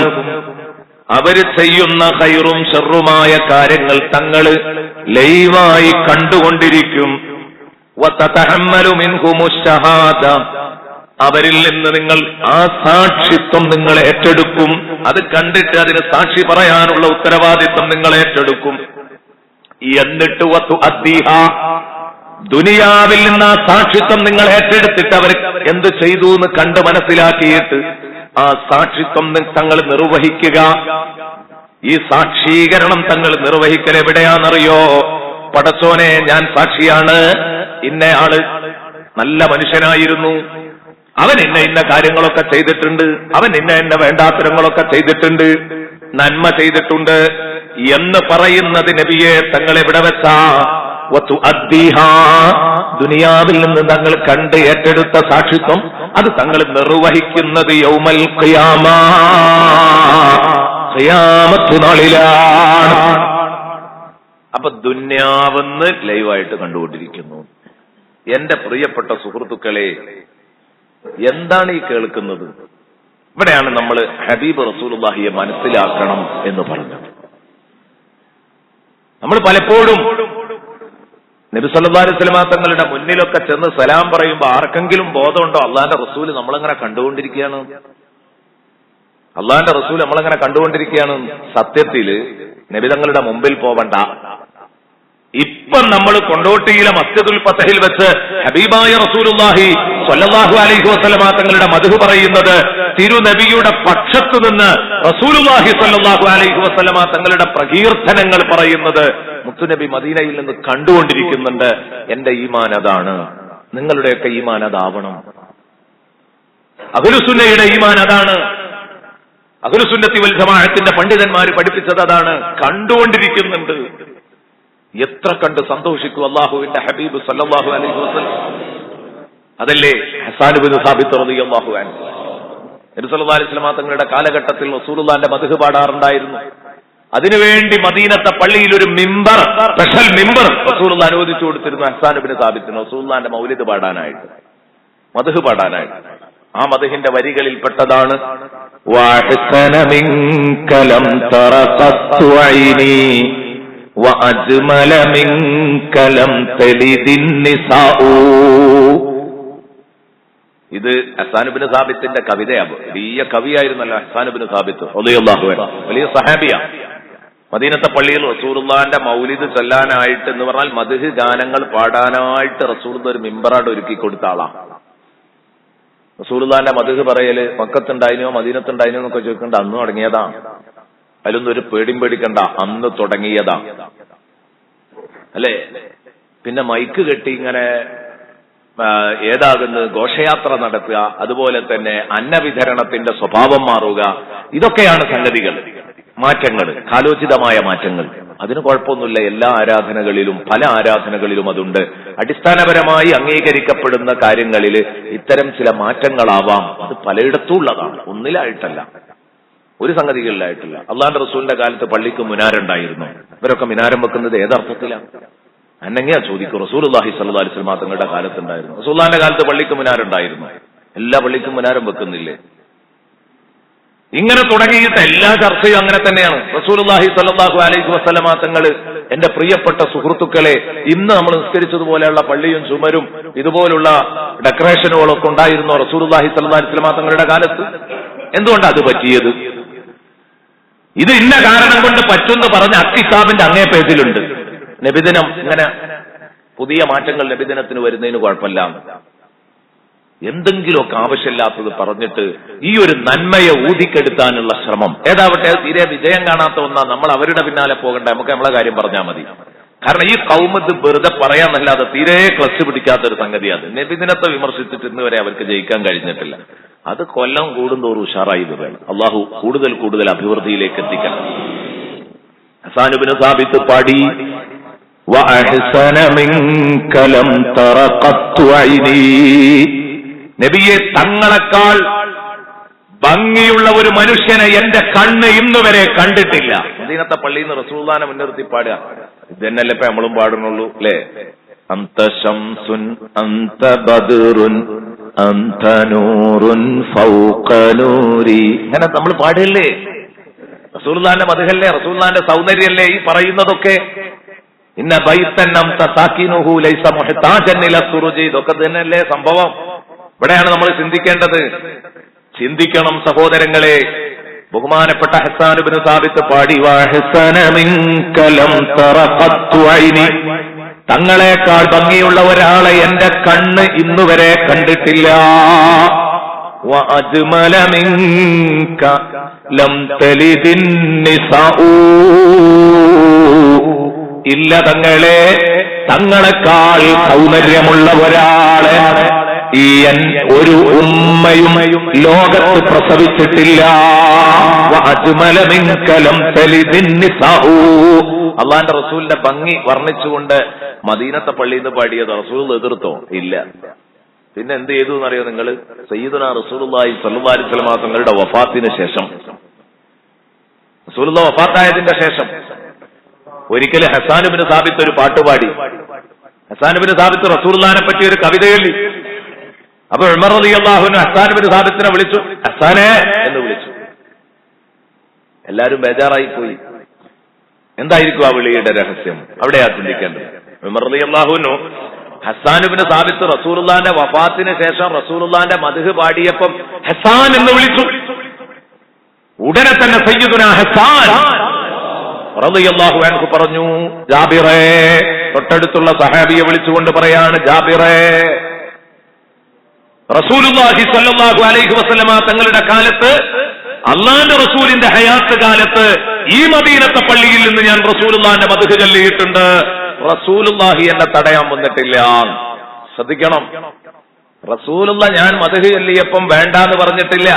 അവര് ചെയ്യുന്ന ഖൈറും ശർറുമായ കാര്യങ്ങൾ തങ്ങൾ ലൈവായി കണ്ടുകൊണ്ടിരിക്കും. വതതഹമ്മലു മിൻഹുമുശ് ശഹാദ, അവരിൽ നിന്ന് നിങ്ങൾ ആ സാക്ഷിത്വം നിങ്ങൾ ഏറ്റെടുക്കും. അത് കണ്ടിട്ട് അതിന് സാക്ഷി പറയാനുള്ള ഉത്തരവാദിത്വം നിങ്ങൾ ഏറ്റെടുക്കും. എന്നിട്ട് വതുഅദ്ദിഹ, ദുനിയാവിൽ നിന്ന് ആ സാക്ഷിത്വം നിങ്ങൾ ഏറ്റെടുത്തിട്ട് അവർ എന്ത് ചെയ്തു എന്ന് കണ്ട് മനസ്സിലാക്കിയിട്ട് ആ സാക്ഷിത്വം തങ്ങൾ നിർവഹിക്കുക. ഈ സാക്ഷീകരണം തങ്ങൾ നിർവഹിക്കൽ എവിടെയാണെന്നറിയോ? പടച്ചോനെ, ഞാൻ സാക്ഷിയാണ്, ഇന്നയാള് നല്ല മനുഷ്യനായിരുന്നു, അവൻ ഇന്ന കാര്യങ്ങളൊക്കെ ചെയ്തിട്ടുണ്ട്, അവൻ ഇന്ന വേണ്ടാത്തരങ്ങളൊക്കെ ചെയ്തിട്ടുണ്ട്, നന്മ ചെയ്തിട്ടുണ്ട് എന്ന് പറയുന്നത് നബിയെ തങ്ങൾ എവിടെ വെച്ചാ? ദുനിയാവിൽ നിന്ന് തങ്ങൾ കണ്ട് ഏറ്റെടുത്ത സാക്ഷിത്വം അത് തങ്ങൾ നിർവഹിക്കുന്നത് യൗമൽ ഖിയാമ, ഖിയാമത്ത് നാളിലാണ്. അപ്പൊ ദുന്യാവെന്ന് ലൈവായിട്ട് കണ്ടുകൊണ്ടിരിക്കുന്നു. എന്റെ പ്രിയപ്പെട്ട സുഹൃത്തുക്കളെ, എന്താണ് ഈ കേൾക്കുന്നത്? ഇവിടെയാണ് നമ്മൾ ഹബീബ് റസൂലുള്ളാഹിയെ മനസ്സിലാക്കണം എന്ന് പറഞ്ഞത്. നമ്മൾ പലപ്പോഴും നബി സല്ലല്ലാഹു അലൈഹി വസല്ലം തങ്ങളുടെ മുന്നിലൊക്കെ ചെന്ന് സലാം പറയുമ്പോൾ ആർക്കെങ്കിലും ബോധമുണ്ടോ അള്ളാന്റെ റസൂല് നമ്മളെങ്ങനെ കണ്ടുകൊണ്ടിരിക്കുകയാണ്? അള്ളാന്റെ റസൂൽ നമ്മളെങ്ങനെ കണ്ടുകൊണ്ടിരിക്കുകയാണ്? സത്യത്തില് നബി തങ്ങളുടെ മുമ്പിൽ പോവണ്ട. ഇപ്പം നമ്മൾ കൊണ്ടോട്ടിയിലെ മസ്ജിദുൽ ഫതഹിൽ വെച്ച് ഹബീബായ റസൂലുള്ളാഹി സ്വല്ലല്ലാഹു അലൈഹി വസല്ലം തങ്ങളുടെ മദ്ഹ് പറയുന്നത്, തിരുനബിയുടെ പക്ഷത്തു നിന്ന് റസൂലുള്ളാഹി സ്വല്ലല്ലാഹു അലൈഹി വസല്ലം തങ്ങളുടെ പ്രകീർത്തനങ്ങൾ പറയുന്നത് മുത്തുനബി മദീനയിൽ നിന്ന് കണ്ടുകൊണ്ടിരിക്കുന്നുണ്ട്. എന്റെ ഈമാൻ അതാണ്, നിങ്ങളുടെയൊക്കെ ഈമാൻ അതാവണം. അഹ്ലുസുന്നയുടെ ഈമാൻ അതാണ്. അഹ്ലുസുന്നത്തി വൽ ജമാഅത്തിന്റെ പണ്ഡിതന്മാർ പഠിപ്പിച്ചത് അതാണ്. കണ്ടുകൊണ്ടിരിക്കുന്നുണ്ട്. എത്ര കണ്ട് സന്തോഷിക്കും അല്ലാഹുവിന്റെ ഹബീബ് സല്ലല്ലാഹു അലൈഹി വസല്ലം. അതല്ലേ ഹസ്സാൻ ഇബ്നു സാബിത്ത് റളിയല്ലാഹു അൻഹു നബി സല്ലല്ലാഹു അലൈഹി വസല്ലം തങ്ങളുടെ കാലഘട്ടത്തിൽ റസൂലുള്ളാഹിന്റെ മദ്ഹ് പാടാറുണ്ടായിരുന്നു. അതിനുവേണ്ടി മദീനത്തെ പള്ളിയിൽ ഒരു മിമ്പർ, സ്പെഷ്യൽ മിമ്പർ റസൂലുള്ളാഹി അനുവദിച്ചു കൊടുത്തിരുന്നു ഹസ്സാൻ ഇബ്നു സാബിത്തിന് റസൂലുള്ളാഹിന്റെ മൗലിദ് പാടാനായിട്ട്, മദ്ഹ് പാടാനായിട്ട്. ആ മദ്ഹിന്റെ വരികളിൽപ്പെട്ടതാണ് വഅഹ്സന മിൻകലം തറഖത്തു ഐനി വഅജ്മല മിൻകലം തലിദിൻ നിസാഉ. ഇത് ഹസ്സാൻ ഇബ്നു സാബിത്തിന്റെ കവിതയാണ്. വലിയ കവിയായിരുന്നല്ലോ ഹസ്സാൻ ഇബ്നു സാബിത്ത് റളിയല്ലാഹു അൻഹു, വലിയ സഹാബിയാണ്. മദീനത്തെ പള്ളിയിൽ റസൂലുള്ളാഹിന്റെ മൗലിദ് ചൊല്ലാനായിട്ട് എന്ന് പറഞ്ഞാൽ മദ്ഹ് ഗാനങ്ങൾ പാടാനായിട്ട് റസൂലുള്ളാഹി ഒരു മിമ്പറാട് ഒരുക്കി കൊടുത്ത ആളാണ്. റസൂലുള്ളാഹിന്റെ മദ്ഹ് പറയല് മക്കത്തുണ്ടായിനോ മദീനത്തുണ്ടായിനോ എന്നൊക്കെ ചോദിക്കണ്ട, അന്ന് തുടങ്ങിയതാണ്. അതിലൊന്നും ഒരു പേടിയും പേടിക്കണ്ട, അന്ന് തുടങ്ങിയതാ അല്ലേ. പിന്നെ മൈക്ക് കെട്ടി ഇങ്ങനെ ഏതാകുന്ന ഘോഷയാത്ര നടത്തുക, അതുപോലെ തന്നെ അന്നവിതരണത്തിന്റെ സ്വഭാവം മാറുക, ഇതൊക്കെയാണ് സംഗതികൾ, മാറ്റങ്ങൾ, കാലോചിതമായ മാറ്റങ്ങൾ. അതിന് കുഴപ്പമൊന്നുമില്ല. എല്ലാ ആരാധനകളിലും പല ആരാധനകളിലും അതുണ്ട്. അടിസ്ഥാനപരമായി അംഗീകരിക്കപ്പെടുന്ന കാര്യങ്ങളിൽ ഇത്തരം ചില മാറ്റങ്ങളാവാം. അത് പലയിടത്തും ഉള്ളതാണ്, ഒന്നിലായിട്ടല്ല, ഒരു സംഗതികളിലായിട്ടില്ല. അള്ളാഹുവിന്റെ റസൂലിന്റെ കാലത്ത് പള്ളിക്ക് മിനാരുണ്ടായിരുന്നു. ഇവരൊക്കെ മിനാരം വെക്കുന്നത് ഏതർത്ഥത്തിലാണ്? അന്നെങ്ങനെയാ ചോദിക്കും. റസൂലുള്ളാഹി സ്വല്ലല്ലാഹു അലൈഹി വസല്ലം തങ്ങളുടെ കാലത്തുണ്ടായിരുന്നു. റസൂലുള്ളാഹിന്റെ കാലത്ത് പള്ളിക്ക് മിനാരുണ്ടായിരുന്നു. എല്ലാ പള്ളിക്കും മിനാരം വെക്കുന്നില്ലേ? ഇങ്ങനെ തുടങ്ങിയിട്ട് എല്ലാ ചർച്ചയും അങ്ങനെ തന്നെയാണ്. റസൂലുള്ളാഹി സ്വല്ലല്ലാഹു അലൈഹി വസല്ലം തങ്ങൾ, എന്റെ പ്രിയപ്പെട്ട സുഹൃത്തുക്കളെ, ഇന്ന് നമ്മൾ നിസ്കരിച്ചതുപോലെയുള്ള പള്ളിയും ചുമരും ഇതുപോലുള്ള ഡെക്കറേഷനുകളൊക്കെ ഉണ്ടായിരുന്നോ റസൂലുള്ളാഹി സ്വല്ലല്ലാഹു അലൈഹി വസല്ലം തങ്ങളുടെ കാലത്ത്? എന്തുകൊണ്ടാണ് അത് പറ്റിയത്? ഇത് ഇന്ന കാരണം കൊണ്ട് പറ്റുമെന്ന് പറഞ്ഞ അക്കിതാബിന്റെ അങ്ങേ പേജിലുണ്ട്. നബിദിനം ഇങ്ങനെ പുതിയ മാറ്റങ്ങൾ നബിദിനത്തിന് വരുന്നതിന് കുഴപ്പമില്ല. എന്തെങ്കിലുമൊക്കെ ആവശ്യമില്ലാത്തത് പറഞ്ഞിട്ട് ഈ ഒരു നന്മയെ ഊതിക്കെടുത്താനുള്ള ശ്രമം ഏതാവട്ടെ തീരെ വിജയം കാണാത്ത ഒന്നാ. നമ്മൾ അവരുടെ പിന്നാലെ പോകണ്ട, നമുക്ക് നമ്മളെ കാര്യം പറഞ്ഞാൽ മതി. കാരണം ഈ കൗമത്ത് വെറുതെ പറയാന്നല്ലാതെ തീരെ ക്ലച്ച് പിടിക്കാത്തൊരു സംഗതിയാണ്. നബിദിനത്തെ വിമർശിച്ചിട്ട് ഇന്ന് വരെ അവർക്ക് ജയിക്കാൻ കഴിഞ്ഞിട്ടില്ല. അത് കൊല്ലം കൂടുന്തോറും ഉഷാറായി വരികയാണ്. അള്ളാഹു കൂടുതൽ കൂടുതൽ അഭിവൃദ്ധിയിലേക്ക് എത്തിക്കണം. ഹസ്സാൻ ഇബ്നു സാബിത്ത് പാടി വഅഹ്സന മിൻകലം തറഖത്തു ഐനി. നബിയെ, തങ്ങളെക്കാൾ ഭംഗിയുള്ള ഒരു മനുഷ്യനെ എന്റെ കണ്ണ് ഇന്നുവരെ കണ്ടിട്ടില്ല. മദീനത്തെ പള്ളിയിൽ നിന്ന് റസൂലുള്ളാഹിനെ മുൻനിർത്തി പാടുക. ഇതന്നെയല്ലേ ഇപ്പൊ നമ്മളും പാടുന്നുള്ളൂ അല്ലേ? അന്ത ശംസുൻ അന്ത ബദ്റുൻ അന്ത നൂറുൻ ഫൗഖ നൂരി. ഇങ്ങനെ നമ്മൾ പാടില്ലേ? റസൂലുള്ളാഹിന്റെ മദ്ഹല്ലേ, റസൂലുള്ളാഹിന്റെ സൗന്ദര്യമല്ലേ ഈ പറയുന്നതൊക്കെ? ഇന്ന ബൈത്തൻ അംത സാകിനുഹു ലൈസ മുഹ്താജൻ ഇല സുറുജി. ഇതൊക്കെ തന്നെയല്ലേ സംഭവം? ഇവിടെയാണ് നമ്മൾ ചിന്തിക്കേണ്ടത്. ചിന്തിക്കണം സഹോദരങ്ങളെ. ബഹുമാനപ്പെട്ട ഹസ്സാൻ ഇബ്നു സാബിത്ത് പാടി വഅഹ്സന മിൻകലം തറഖത്തു ഐനി. തങ്ങളെക്കാൾ ഭംഗിയുള്ള ഒരാളെ എന്റെ കണ്ണ് ഇന്നുവരെ കണ്ടിട്ടില്ല. വഅജ്മല മിൻക ലം തലിദിൻ നിസാഉ. ഇല്ല തങ്ങളെ, തങ്ങളെക്കാൾ സൗന്ദര്യമുള്ള ഒരാളെ ഈ ഒരു ഉമ്മയും ലോകത്ത് പ്രസവിച്ചിട്ടില്ല. വഅജ്മല മിൻകലം തലിദിൻ നിസാഉ. അള്ളാന്റെ റസൂലിന്റെ ഭംഗി വർണ്ണിച്ചുകൊണ്ട് മദീനത്തെ പള്ളിയിൽ നിന്ന് പാടിയത് റസൂൽ എതിർത്തോ? ഇല്ല. പിന്നെ എന്ത് ചെയ്തു എന്നറിയോ നിങ്ങൾ? സയ്യിദുനാ റസൂലുള്ളാഹി സ്വല്ലല്ലാഹു അലൈഹി വസല്ലം തങ്ങളുടെ വഫാത്തിന് ശേഷം, റസൂലുള്ളാഹി വഫാത്തായതിന്റെ ശേഷം ഒരിക്കൽ ഹസ്സാൻ ഇബ്നു സാബിത്ത് ഒരു പാട്ടുപാടി. ഹസ്സാൻ ഇബ്നു സാബിത്ത് റസൂലുള്ളാഹിനെ പറ്റി ഒരു കവിത എഴുതി. അപ്പൊ ഉമർ റളിയല്ലാഹു അൻഹു ഹസ്സാൻ ഇബ്നു സാബിത്തിനെ വിളിച്ചു, ഹസ്സാനെ എന്ന് വിളിച്ചു. എല്ലാരും ബേജാറായി പോയി. എന്തായിരിക്കും ആ വിളിയുടെ രഹസ്യം? അവിടെയാ ചിന്തിക്കേണ്ടത്. ഉമർ റളിയല്ലാഹു അൻഹു ഹസ്സാൻ ഇബ്നു സാബിത്ത് റസൂലുള്ളാഹിന്റെ വഫാത്തിന് ശേഷം റസൂലുള്ളാഹിന്റെ മദ്ഹ് പാടിയപ്പം ഹസ്സാൻ എന്ന് വിളിച്ചു. ഉടനെ തന്നെ സയ്യിദുനാ ഹസ്സാൻ റളിയല്ലാഹു അൻഹു പറഞ്ഞു, ജാബിറേ. തൊട്ടടുത്തുള്ള സഹാബിയെ വിളിച്ചുകൊണ്ട് പറയാണ്, ജാബിറേ, റസൂലുള്ളാഹി സ്വല്ലല്ലാഹു അലൈഹി വസല്ലമ തങ്ങളുടെ കാലത്ത്, അള്ളാന്റെ റസൂലിന്റെ ഹയാത്ത് കാലത്ത് ഈ മദീനത്തെ പള്ളിയിൽ നിന്ന് ഞാൻ റസൂലുള്ളാഹിന്റെ മദ്ഹ് ചൊല്ലിയിട്ടുണ്ട്. റസൂലുള്ളാഹി എന്നെ തടയാൻ വന്നിട്ടില്ല. ശ്രദ്ധിക്കണം. റസൂലുള്ള ഞാൻ മദ്ഹ് ചൊല്ലിയപ്പം വേണ്ടാന്ന് പറഞ്ഞിട്ടില്ല.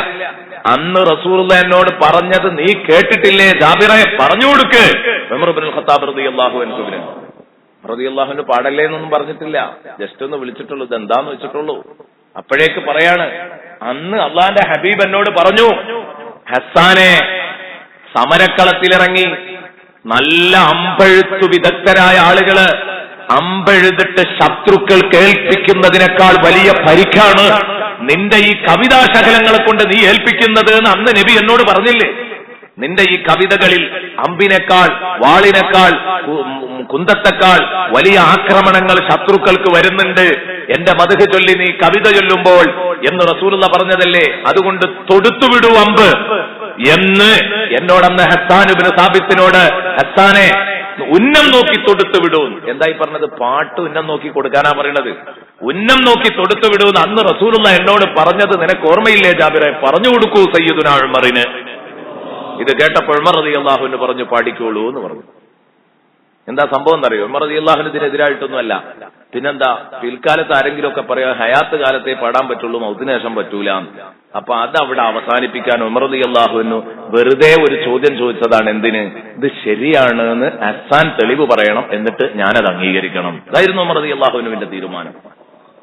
അന്ന് റസൂലുള്ള എന്നോട് പറഞ്ഞത് നീ കേട്ടിട്ടില്ലേ ജാബിറെ, പറഞ്ഞു കൊടുക്ക്. ഉമർ ഇബ്നുൽ ഖത്താബ് റളിയല്ലാഹു അൻഹു പാടല്ലേ എന്നൊന്നും പറഞ്ഞിട്ടില്ല, ജസ്റ്റ് ഒന്ന് വിളിച്ചിട്ടുള്ളൂ, ഇത് എന്താന്ന് വെച്ചിട്ടുള്ളൂ. അപ്പോഴേക്ക് പറയാണ്, അന്ന് അള്ളാന്റെ ഹബീബ് എന്നോട് പറഞ്ഞു, ഹസ്സാനെ സമരക്കളത്തിലിറങ്ങി നല്ല അമ്പെഴുത്തു വിദഗ്ധരായ ആളുകള് അമ്പെഴുതിട്ട് ശത്രുക്കൾ കേൾപ്പിക്കുന്നതിനേക്കാൾ വലിയ പരിക്കാണ് നിന്റെ ഈ കവിതാശകലങ്ങളെ കൊണ്ട് നീ ഏൽപ്പിക്കുന്നത് എന്ന് അന്ന് നബി എന്നോട് പറഞ്ഞില്ലേ. നിന്റെ ഈ കവിതകളിൽ അമ്പിനേക്കാൾ വാളിനേക്കാൾ കുന്തത്തെക്കാൾ വലിയ ആക്രമണങ്ങൾ ശത്രുക്കൾക്ക് വരുന്നുണ്ട്, എന്റെ മദ്ഹ് ചൊല്ലി നീ കവിത ചൊല്ലുമ്പോൾ എന്ന് റസൂലുള്ള പറഞ്ഞതല്ലേ. അതുകൊണ്ട് തൊടുത്തുവിടൂ അമ്പ് എന്ന് എന്നോടന്ന് ഹസ്സാൻ ഇബ്നു സാബിത്തിനോട്, ഹസ്സാനെ ഉന്നം നോക്കി തൊടുത്തു വിടൂ. എന്തായി പറഞ്ഞത്? പാട്ട് ഉന്നം നോക്കി കൊടുക്കാനാ പറയണത്. ഉന്നം നോക്കി തൊടുത്തു വിടൂന്ന് അന്ന് റസൂലുള്ള എന്നോട് പറഞ്ഞത് നിനക്ക് ഓർമ്മയില്ലേ ജാബിറെ? പറഞ്ഞു കൊടുക്കൂ സയ്യിദുനാ ഉമറിന്. ഇത് കേട്ടപ്പോൾ ഉമർ റളിയല്ലാഹു അൻഹു പറഞ്ഞു, പാടിക്കോളൂ എന്ന് പറഞ്ഞു. എന്താ സംഭവം എന്നറിയോ? ഉമർ റളിയല്ലാഹു അൻഹു ഇതിനെതിരായിട്ടൊന്നുമല്ല. പിന്നെന്താ, പിൽക്കാലത്ത് ആരെങ്കിലും ഒക്കെ പറയാ ഹയാത്ത് കാലത്തെ പാടാൻ പറ്റുള്ളൂ, മൗത്തിന് ശേഷം പറ്റൂല. അപ്പൊ അതവിടെ അവസാനിപ്പിക്കാൻ ഉമർ റളിയല്ലാഹു അൻഹു വെറുതെ ഒരു ചോദ്യം ചോദിച്ചതാണ്. എന്തിന്? ഇത് ശരിയാണ് എന്ന് ഹസ്സാൻ തെളിവ് പറയണം, എന്നിട്ട് ഞാനത് അംഗീകരിക്കണം. അതായിരുന്നു ഉമർ റളിയല്ലാഹു അൻഹുവിന്റെ തീരുമാനം.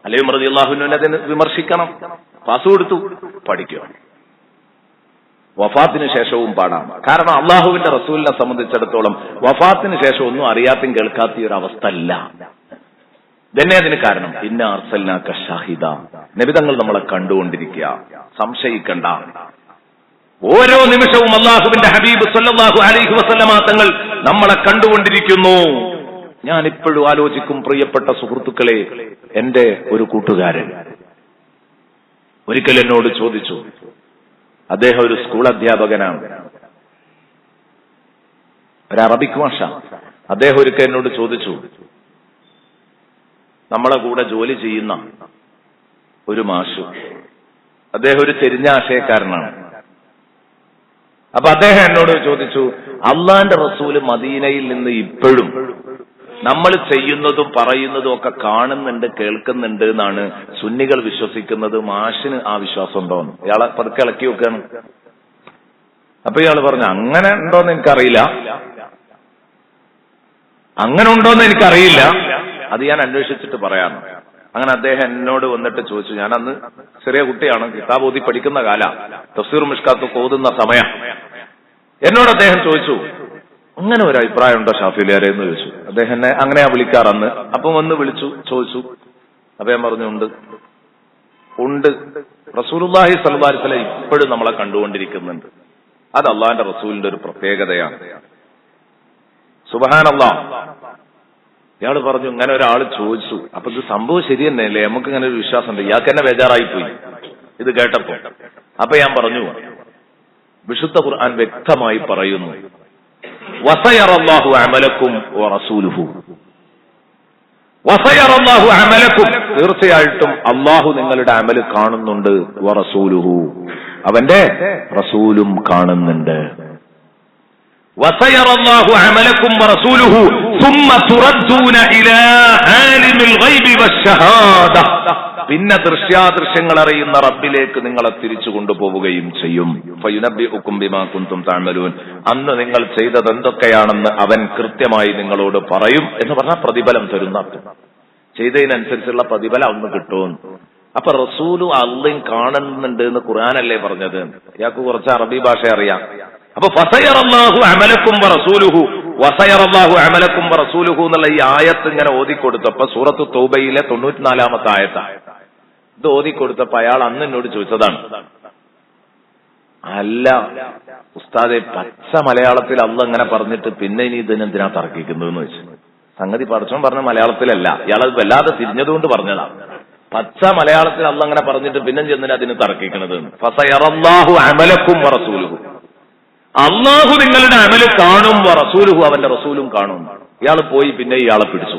അല്ലെങ്കിൽ ഉമർ റളിയല്ലാഹു അൻഹു അതിനെ വിമർശിക്കണം. പാസ് കൊടുത്തു, പഠിക്കുക. വഫാത്തിന് ശേഷവും പാടാം. കാരണം അള്ളാഹുവിന്റെ റസൂലിനെ സംബന്ധിച്ചിടത്തോളം വഫാത്തിന് ശേഷം ഒന്നും അറിയാത്തും കേൾക്കാത്ത ഒരു അവസ്ഥ അല്ല. തന്നെ അതിന് കാരണം ഇന്ന അർസൽനാക ഷാഹിദ, നബിതങ്ങൾ നമ്മളെ കണ്ടുകൊണ്ടിരിക്കുക, സംശയിക്കണ്ട. ഓരോ നിമിഷവും അള്ളാഹുവിന്റെ ഹബീബ് സല്ലല്ലാഹു അലൈഹി വസല്ലമ തങ്ങൾ നമ്മളെ കണ്ടുകൊണ്ടിരിക്കുന്നു. ഞാൻ ഇപ്പോഴും ആലോചിക്കും, പ്രിയപ്പെട്ട സുഹൃത്തുക്കളെ, എന്റെ ഒരു കൂട്ടുകാരൻ ഒരിക്കൽ എന്നോട് ചോദിച്ചു. അദ്ദേഹം ഒരു സ്കൂൾ അധ്യാപകനാണ്, ഒരു അറബിക് ഭാഷ. അദ്ദേഹം ഒരിക്കൽ എന്നോട് ചോദിച്ചു, നമ്മളെ കൂടെ ജോലി ചെയ്യുന്ന ഒരു മാഷ്, അദ്ദേഹം ഒരു ചെരിഞ്ഞ ആശയക്കാരനാണ്. അപ്പൊ അദ്ദേഹം എന്നോട് ചോദിച്ചു, അള്ളാന്റെ റസൂല് മദീനയിൽ നിന്ന് ഇപ്പോഴും നമ്മൾ ചെയ്യുന്നതും പറയുന്നതും ഒക്കെ കാണുന്നുണ്ട്, കേൾക്കുന്നുണ്ട് എന്നാണ് സുന്നികൾ വിശ്വസിക്കുന്നത്. മാഷിന് ആ വിശ്വാസം ഉണ്ടോന്ന് ഇയാളെ പതുക്കെ ഇളക്കി വെക്കാണ്. അപ്പൊ ഇയാള് പറഞ്ഞു, അങ്ങനെ ഉണ്ടോന്ന് എനിക്കറിയില്ല, അങ്ങനെ ഉണ്ടോന്ന് എനിക്കറിയില്ല, അത് ഞാൻ അന്വേഷിച്ചിട്ട് പറയാന്ന്. അങ്ങനെ അദ്ദേഹം എന്നോട് വന്നിട്ട് ചോദിച്ചു. ഞാൻ അന്ന് ചെറിയ കുട്ടിയാണ്, കിതാബ് ഓതി പഠിക്കുന്ന കാല, തഫ്സീർ മിഷ്കാത്ത് ഓതുന്ന സമയം. എന്നോട് അദ്ദേഹം ചോദിച്ചു, അങ്ങനെ ഒരു അഭിപ്രായം ഉണ്ടോ ഷാഫിലിയാരെ എന്ന് ചോദിച്ചു. അദ്ദേഹം എന്നെ അങ്ങനെയാ വിളിക്കാറന്ന്. അപ്പം വന്ന് വിളിച്ചു, ചോദിച്ചു. അപ്പൊ ഞാൻ പറഞ്ഞു, ഉണ്ട്, റസൂലുള്ളാഹി സ്വല്ലല്ലാഹു അലൈഹി വസല്ലം ഇപ്പോഴും നമ്മളെ കണ്ടുകൊണ്ടിരിക്കുന്നുണ്ട്. അത് അള്ളാഹിന്റെ റസൂലിന്റെ ഒരു പ്രത്യേകതയാണ്. സുബ്ഹാനല്ലാഹ്. ഇയാള് പറഞ്ഞു, ഇങ്ങനെ ഒരാൾ ചോദിച്ചു, അപ്പൊ ഇത് സംഭവം ശരി തന്നെയല്ലേ, നമുക്ക് ഇങ്ങനെ ഒരു വിശ്വാസമുണ്ട്. ഇയാൾക്ക് എന്നെ ബേജാറായിപ്പോയി ഇത് കേട്ടപ്പോ. അപ്പൊ ഞാൻ പറഞ്ഞു, വിശുദ്ധ ഖുർആൻ വ്യക്തമായി പറയുന്നു, വസയറല്ലാഹു അമലക്കും വറസൂലുഹു. വസയറല്ലാഹു അമലക്കും, തീർച്ചയായിട്ടും അള്ളാഹു നിങ്ങളുടെ അമല് കാണുന്നുണ്ട്. വറസൂലുഹു, അവന്റെ റസൂലും കാണുന്നുണ്ട്. വസയറല്ലാഹു അമലക്കും വറസൂലുഹു സുമ്മ തുറദ്ദൂന ഇലാ ആലിമിൽ ഗൈബി വശ്ശഹാദ, പിന്നെ ദൃശ്യാദൃശ്യങ്ങൾ അറിയുന്ന റബ്ബിലേക്ക് നിങ്ങളെ തിരിച്ചു കൊണ്ടുപോവുകയും ചെയ്യും. ഫയുനബ്ബിഉകും ബിമാ കുൻതും തഅമലൂൻ, അന്ന് നിങ്ങൾ ചെയ്തത് എന്തൊക്കെയാണെന്ന് അവൻ കൃത്യമായി നിങ്ങളോട് പറയും എന്ന് പറഞ്ഞാൽ പ്രതിഫലം തരുന്ന അർത്ഥം. ചെയ്തതിനനുസരിച്ചുള്ള പ്രതിഫലം അന്ന് കിട്ടും. അപ്പൊ റസൂലും അള്ളയും കാണുന്നുണ്ട് എന്ന് ഖുർആനല്ലേ പറഞ്ഞത്. ഇയാൾക്ക് കുറച്ച് അറബി ഭാഷ അറിയാം. അപ്പൊ ഫസയറല്ലാഹു അമലക്കും വറസൂലുഹു, വസയറല്ലാഹു അമലക്കും വറസൂലുഹു എന്നുള്ള ഈ ആയത്ത് ഇങ്ങനെ ഓതിക്കൊടുത്തപ്പോ സൂറത്ത് തൗബയിലെ 94-ാമത്തെ ആയത്താണ്. ഇത് ഓതിക്കൊടുത്തപ്പോ അയാൾ അന്ന് എന്നോട് ചോദിച്ചതാണ്, അല്ല ഉസ്താദെ, പച്ച മലയാളത്തിൽ അള്ളാഹ് ഇങ്ങനെ പറഞ്ഞിട്ട് പിന്നെ ഇനി ഇതിനെന്തിനാ തർക്കിക്കുന്നതെന്ന് വെച്ചു. സംഗതി പടച്ചോൻ പറഞ്ഞ മലയാളത്തിലല്ല, ഇയാളത് വല്ലാതെ തിരിഞ്ഞതുകൊണ്ട് പറഞ്ഞതാ. പച്ച മലയാളത്തിൽ അള്ളാഹ് അങ്ങനെ പറഞ്ഞിട്ട് പിന്നെ ചെന്നിട്ട് അതിന് തർക്കിക്കുന്നത്. ഫസയറല്ലാഹു അമലക്കും വറസൂലുഹു, അള്ളാഹു നിങ്ങളുടെ അമല് കാണും, റസൂലുഹു, അവന്റെ റസൂലും കാണും. ഇയാൾ പോയി പിന്നെ ഇയാളെ പിടിച്ചു.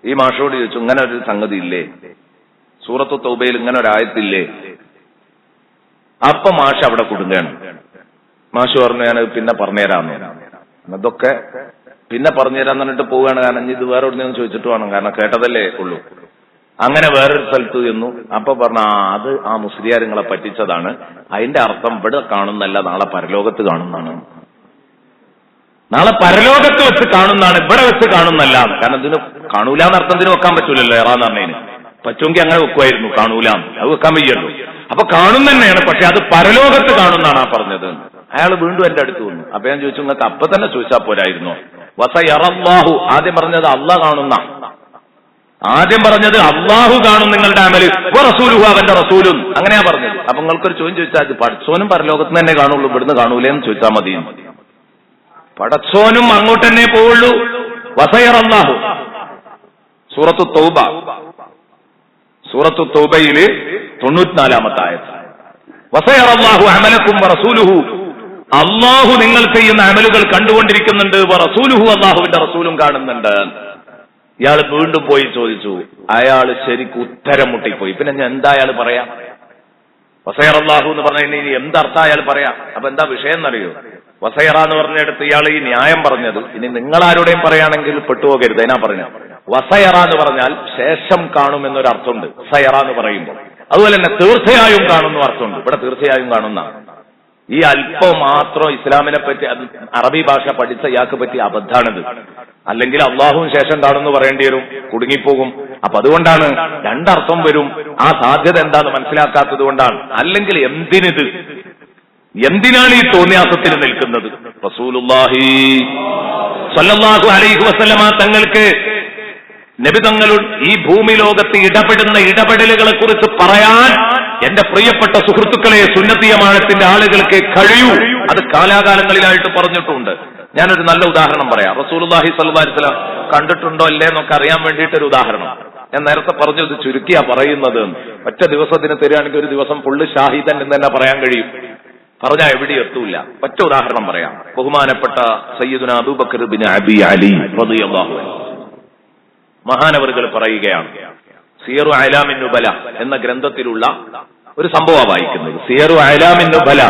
ഈ മാഷോട് ചോദിച്ചു, ഇങ്ങനെ ഒരു സംഗതി ഇല്ലേ, സൂറത്ത് തൗബയിൽ ഇങ്ങനെ ഒരു ആയത്തില്ലേ? അപ്പൊ മാഷ് അവിടെ കുടുങ്ങാണ്. മാഷ് പറഞ്ഞു, ഞാനത് പിന്നെ പറഞ്ഞുതരാന്ന്. അതൊക്കെ പിന്നെ പറഞ്ഞുതരാന്ന് പറഞ്ഞിട്ട് പോവുകയാണ്. കാരണം ഇത് വേറെ എവിടുന്ന് ചോദിച്ചിട്ട് വേണം, കാരണം കേട്ടതല്ലേ ഉള്ളൂ. അങ്ങനെ വേറൊരു സ്ഥലത്ത് ചെന്നു. അപ്പൊ പറഞ്ഞ അത് ആ മുസ്ലിയാരുങ്ങളെ പറ്റിച്ചതാണ്, അതിന്റെ അർത്ഥം ഇവിടെ കാണുന്നല്ല, നാളെ പരലോകത്ത് കാണുന്നതാണ്. നാളെ പരലോകത്ത് വെച്ച് കാണുന്നതാണ്, ഇവിടെ വെച്ച് കാണുന്നല്ല. കാരണം ഇതിന് കാണൂലെന്ന് അർത്ഥം ഇതിന് വെക്കാൻ പറ്റൂലല്ലോ. ഏറാന്ന് പറഞ്ഞതിന് പറ്റുമെങ്കിൽ അങ്ങനെ വെക്കുമായിരുന്നു, കാണൂലാന്ന് അത് വെക്കാൻ വയ്യല്ലോ. അപ്പൊ കാണുന്ന തന്നെയാണ്, പക്ഷെ അത് പരലോകത്ത് കാണുന്നാണ് ആ പറഞ്ഞത്. അയാൾ വീണ്ടും എന്റെ അടുത്ത് വന്നു. അപ്പൊ ഞാൻ ചോദിച്ചു, നിങ്ങൾക്ക് അപ്പൊ തന്നെ ചോദിച്ചാൽ പോരായിരുന്നു? വസയറല്ലാഹു, ആദ്യം പറഞ്ഞത് അള്ളാഹ് കാണുന്ന, ആദ്യം പറഞ്ഞത് അള്ളാഹു കാണും നിങ്ങളുടെ അമല്, റസൂലുഹു അവന്റെ റസൂലും, അങ്ങനെയാ പറഞ്ഞത്. അപ്പൊ നിങ്ങൾക്കൊരു ചോദ്യം ചോദിച്ചാൽ പടച്ചോനും പരലോകത്ത് തന്നെ കാണുള്ളൂ, ഇവിടുന്ന് കാണൂലേന്ന് ചോദിച്ചാൽ മതി. പടച്ചോനും അങ്ങോട്ട് തന്നെ പോവുള്ളൂ. വസയറല്ലാഹു, സൂറത്തു തൗബ, സൂറത്തു തൗബയില് 94-ാമത്തെ ആയത്ത്. വസയറല്ലാഹു അമലക്കും വറസൂലുഹു, അള്ളാഹു നിങ്ങൾ ചെയ്യുന്ന അമലുകൾ കണ്ടുകൊണ്ടിരിക്കുന്നുണ്ട്, വറസൂലുഹു അള്ളാഹുവിന്റെ റസൂലും കാണുന്നുണ്ട്. ഇയാൾ വീണ്ടും പോയി ചോദിച്ചു. അയാൾ ശരിക്കും ഉത്തരം മുട്ടിപ്പോയി. പിന്നെ ഞാൻ എന്താ അയാൾ പറയാം? വസയറല്ലാഹു എന്ന് പറഞ്ഞാൽ ഇനി എന്തർത്ഥം അയാൾ പറയാം? അപ്പൊ എന്താ വിഷയം എന്നറിയോ? വസയറ എന്ന് പറഞ്ഞെടുത്ത് ഇയാൾ ഈ ന്യായം പറഞ്ഞത്, ഇനി നിങ്ങളാരുടെയും പറയുകയാണെങ്കിൽ പെട്ടുപോകരുത്. അതിനാ പറഞ്ഞത് വസയറ എന്ന് പറഞ്ഞാൽ ശേഷം കാണുമെന്നൊരു അർത്ഥമുണ്ട് സയറ എന്ന് പറയുമ്പോൾ. അതുപോലെ തന്നെ തീർച്ചയായും കാണുന്ന അർത്ഥമുണ്ട്. ഇവിടെ തീർച്ചയായും കാണുന്ന ഈ അല്പം മാത്രം ഇസ്ലാമിനെ പറ്റി, അത് അറബി ഭാഷ പഠിച്ച ഇയാൾക്ക് പറ്റിയ അബദ്ധാണിത്. അല്ലെങ്കിൽ അള്ളാഹുവും ശേഷം കാണുന്നു പറയേണ്ടി വരും, കുടുങ്ങിപ്പോകും. അപ്പൊ അതുകൊണ്ടാണ് രണ്ടർത്ഥം വരും. ആ സാധ്യത എന്താന്ന് മനസ്സിലാക്കാത്തത് കൊണ്ടാണ്. അല്ലെങ്കിൽ എന്തിനിത്, എന്തിനാണ് ഈ തോന്നിയാസത്തിന് നിൽക്കുന്നത്? റസൂലുള്ളാഹി സ്വല്ലല്ലാഹു അലൈഹി വസല്ലമ തങ്ങൾക്ക്, നബി തങ്ങളുടെ ഈ ഭൂമി ലോകത്ത് ഇടപെടുന്ന ഇടപെടലുകളെ കുറിച്ച് പറയാൻ എന്റെ പ്രിയപ്പെട്ട സുഹൃത്തുക്കളെ, സുന്നത്തി ജമാഅത്തിന്റെ ആളുകൾക്ക് കഴിയൂ. അത് കാലാകാലങ്ങളിലായിട്ട് പറഞ്ഞിട്ടുണ്ട്. ഞാനൊരു നല്ല ഉദാഹരണം പറയാം. റസൂലുള്ളാഹി സ്വല്ലല്ലാഹു അലൈഹി വസല്ലം കണ്ടിട്ടുണ്ടോ അല്ലേ എന്നൊക്കെ അറിയാൻ വേണ്ടിയിട്ടൊരു ഉദാഹരണം ഞാൻ നേരത്തെ പറഞ്ഞത് ചുരുക്കിയാ പറയുന്നത്. ഒറ്റ ദിവസത്തിന് തരികയാണെങ്കിൽ ഒരു ദിവസം ഫുള്ള് ഷാഹിദൻ എന്ന് തന്നെ പറയാൻ കഴിയും. പറഞ്ഞാൽ എവിടെ എത്തൂല. ഒറ്റ ഉദാഹരണം പറയാം. ബഹുമാനപ്പെട്ട സയ്യിദുനാ അബൂബക്കർ ബിൻ അബി അലി റളിയല്ലാഹു അൻഹു മഹാനവറുകൾ പറയുകയാണ്, സിയറു അലാമിൻ നുബല എന്ന ഗ്രന്ഥത്തിലുള്ള ഒരു സംഭവം വായിക്കുന്നത്. സിയറു അലാമിൻ നുബല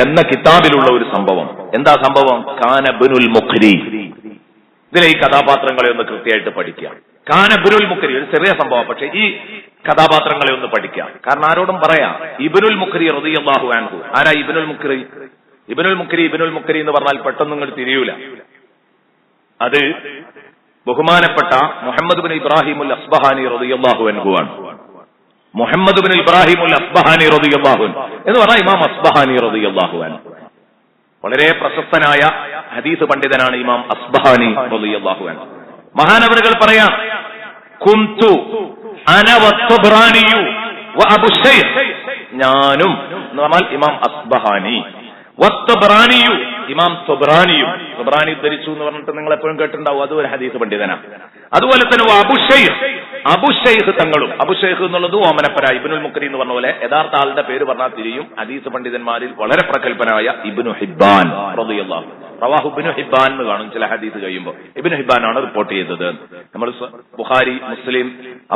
എന്ന കിതാബിലുള്ള ഒരു സംഭവം. എന്താ സംഭവം? കാന ഇബ്നുൽ മുഖ്രി. ഇതിലെ ഈ കഥാപാത്രങ്ങളെ ഒന്ന് കൃത്യമായിട്ട് പഠിക്കുക. കാന ഇബ്നുൽ മുഖ്രി ഒരു ചെറിയ സംഭവം, പക്ഷെ ഈ കഥാപാത്രങ്ങളെ ഒന്ന് പഠിക്കാം. കാരണം ആരോടും പറയാം. ഇബ്നുൽ മുഖ്രി റളിയല്ലാഹു അൻഹു. ആരാ ഇബ്നുൽ മുഖ്രി? ഇബ്നുൽ മുഖ്രി എന്ന് പറഞ്ഞാൽ പെട്ടെന്ന് ഇങ്ങോട്ട് തിരിയൂല. അത് ബഹുമാനപ്പെട്ട മുഹമ്മദ് ബിൻ ഇബ്രാഹിമുൽ അസ്ബഹാനി റളിയല്ലാഹു അൻഹു ആണ്. മുഹമ്മദ് ബിൻ ഇബ്രാഹിമുൽ അസ്ബഹാനി റളിയല്ലാഹു അൻഹു എന്ന് പറഞ്ഞാൽ ഇമാം അസ്ബഹാനി റളിയല്ലാഹു അൻഹു വളരെ പ്രശസ്തനായ ഹദീസ് പണ്ഡിതനാണ് ഇമാം അസ്ബഹാനി റളിയല്ലാഹു അൻഹു. മഹാനവറുകൾ പറയാം, കുന്തു അന വത്തബ്റാനിയു വഅബു ശൈഖ്, ഞാനും എന്ന് പറഞ്ഞാൽ ഇമാം അസ്ബഹാനി, വത്തബ്റാനിയു ഇമാം തൊബ്രാനിയും. തൊബ്രാനി ധരിച്ചു എന്ന് പറഞ്ഞിട്ട് നിങ്ങൾ എപ്പോഴും കേട്ടിട്ടുണ്ടാവും, അതും ഒരു ഹദീസ് പണ്ഡിതനാണ്. അതുപോലെ തന്നെ അബു ശൈഖ് തങ്ങളും. അബു ശൈഖ് എന്നുള്ളത് ഓമനപ്പര. ഇബ്നുൽ മുഖ്രി എന്ന് പറഞ്ഞ പോലെ യഥാർത്ഥ ആളുടെ പേര് പറഞ്ഞാൽ തിരിയും. ഹദീസ് പണ്ഡിതന്മാരിൽ വളരെ പ്രഗൽഭനായ ഇബ്നു ഹിബ്ബാൻ റളിയല്ലാഹു റവാഹു ഇബ്നു ഹിബ്ബാൻ എന്ന് കാണും ചില ഹദീസ് കഴിയുമ്പോൾ. ഇബ്നു ഹിബ്ബാൻ ആണ് റിപ്പോർട്ട് ചെയ്തത്. നമ്മൾ ബുഖാരി, മുസ്ലിം,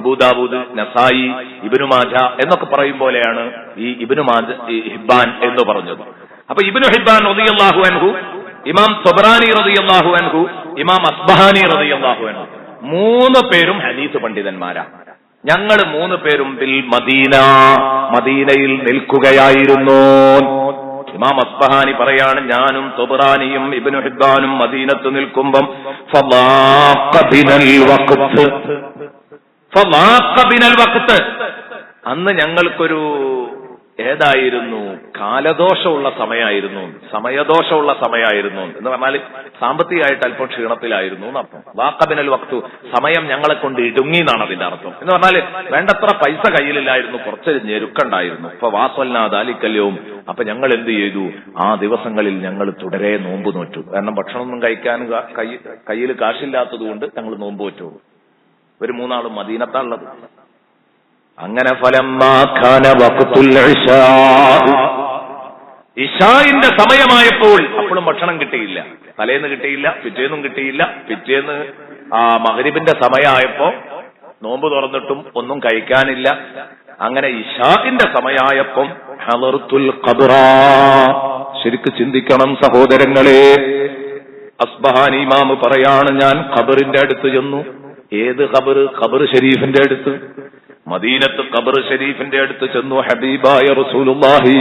അബൂദാവൂദ്, നസായി, ഇബ്നു മാജ എന്നൊക്കെ പറയും പോലെയാണ് ഈ ഇബ്നു മാജ ഹിബ്ബാൻ എന്ന് പറഞ്ഞത്. അപ്പൊ ഇബ്നു ഹിബ്ബാൻ റളിയല്ലാഹു അൻഹു, ഇമാം തൊബ്രാനി റളിയല്ലാഹു അൻഹു, ഇമാം അസ്ബഹാനി റളിയല്ലാഹു അൻഹു, മൂന്ന് പേരും ഹദീസ് പണ്ഡിതന്മാരാണ്. ഞങ്ങൾ മൂന്ന് പേരും ബിൽ മദീന, മദീനയിൽ നിൽക്കുകയായിരുന്നു. ഇമാം അസ്ബഹാനി പറയാണ്, ഞാനും തൊബ്രാനിയും ഇബ്നു ഹിബ്ബാനും മദീനത്ത് നിൽക്കുമ്പം അന്ന് ഞങ്ങൾക്കൊരു ഏതായിരുന്നു കാലദോഷമുള്ള സമയമായിരുന്നു, സമയദോഷമുള്ള സമയമായിരുന്നു എന്ന് പറഞ്ഞാൽ സാമ്പത്തികമായിട്ട് അല്പം ക്ഷീണത്തിലായിരുന്നു എന്നർത്ഥം. വാക്കബിനൽ വക്തു, സമയം ഞങ്ങളെ കൊണ്ട് ഇടുങ്ങി എന്നാണ് അതിന്റെ അർത്ഥം. എന്ന് പറഞ്ഞാൽ വേണ്ടത്ര പൈസ കയ്യിലില്ലായിരുന്നു, കുറച്ച് ഞെരുക്കുണ്ടായിരുന്നു. ഇപ്പൊ വാസൽനാദാലിക്കല്യവും. അപ്പൊ ഞങ്ങൾ എന്ത് ചെയ്തു? ആ ദിവസങ്ങളിൽ ഞങ്ങൾ തുടരെ നോമ്പ് നോറ്റു. കാരണം ഭക്ഷണമൊന്നും കഴിക്കാൻ കയ്യിൽ കാശില്ലാത്തത് കൊണ്ട് ഞങ്ങൾ നോമ്പ് നോറ്റു. ഒരു മൂന്നാളും മദീനത്താണുള്ളത്. അങ്ങനെ ഇശാഇന്റെ സമയമായപ്പോൾ അപ്പോഴും ഭക്ഷണം കിട്ടിയില്ല. തലേന്ന് കിട്ടിയില്ല, പിറ്റേന്നും കിട്ടിയില്ല. പിറ്റേന്ന് മഗ്രിബിന്റെ സമയമായപ്പോ നോമ്പ് തുറന്നിട്ടും ഒന്നും കഴിക്കാനില്ല. അങ്ങനെ ഇശാഇന്റെ സമയമായപ്പം ഹളർത്തുൽ ഖബ്റ. ശരിക്ക് ചിന്തിക്കണം സഹോദരങ്ങളെ. അസ്ബഹാനി ഇമാം പറയാണ്, ഞാൻ ഖബറിന്റെ അടുത്ത് ചെന്നു. ഏത് ഖബർ? ഖബർ ഷരീഫിന്റെ അടുത്ത്. മദീനത്ത് ഖബർ ഷരീഫിന്റെ അടുത്ത് ചെന്നു. ഹബീബായ റസൂലുള്ളാഹി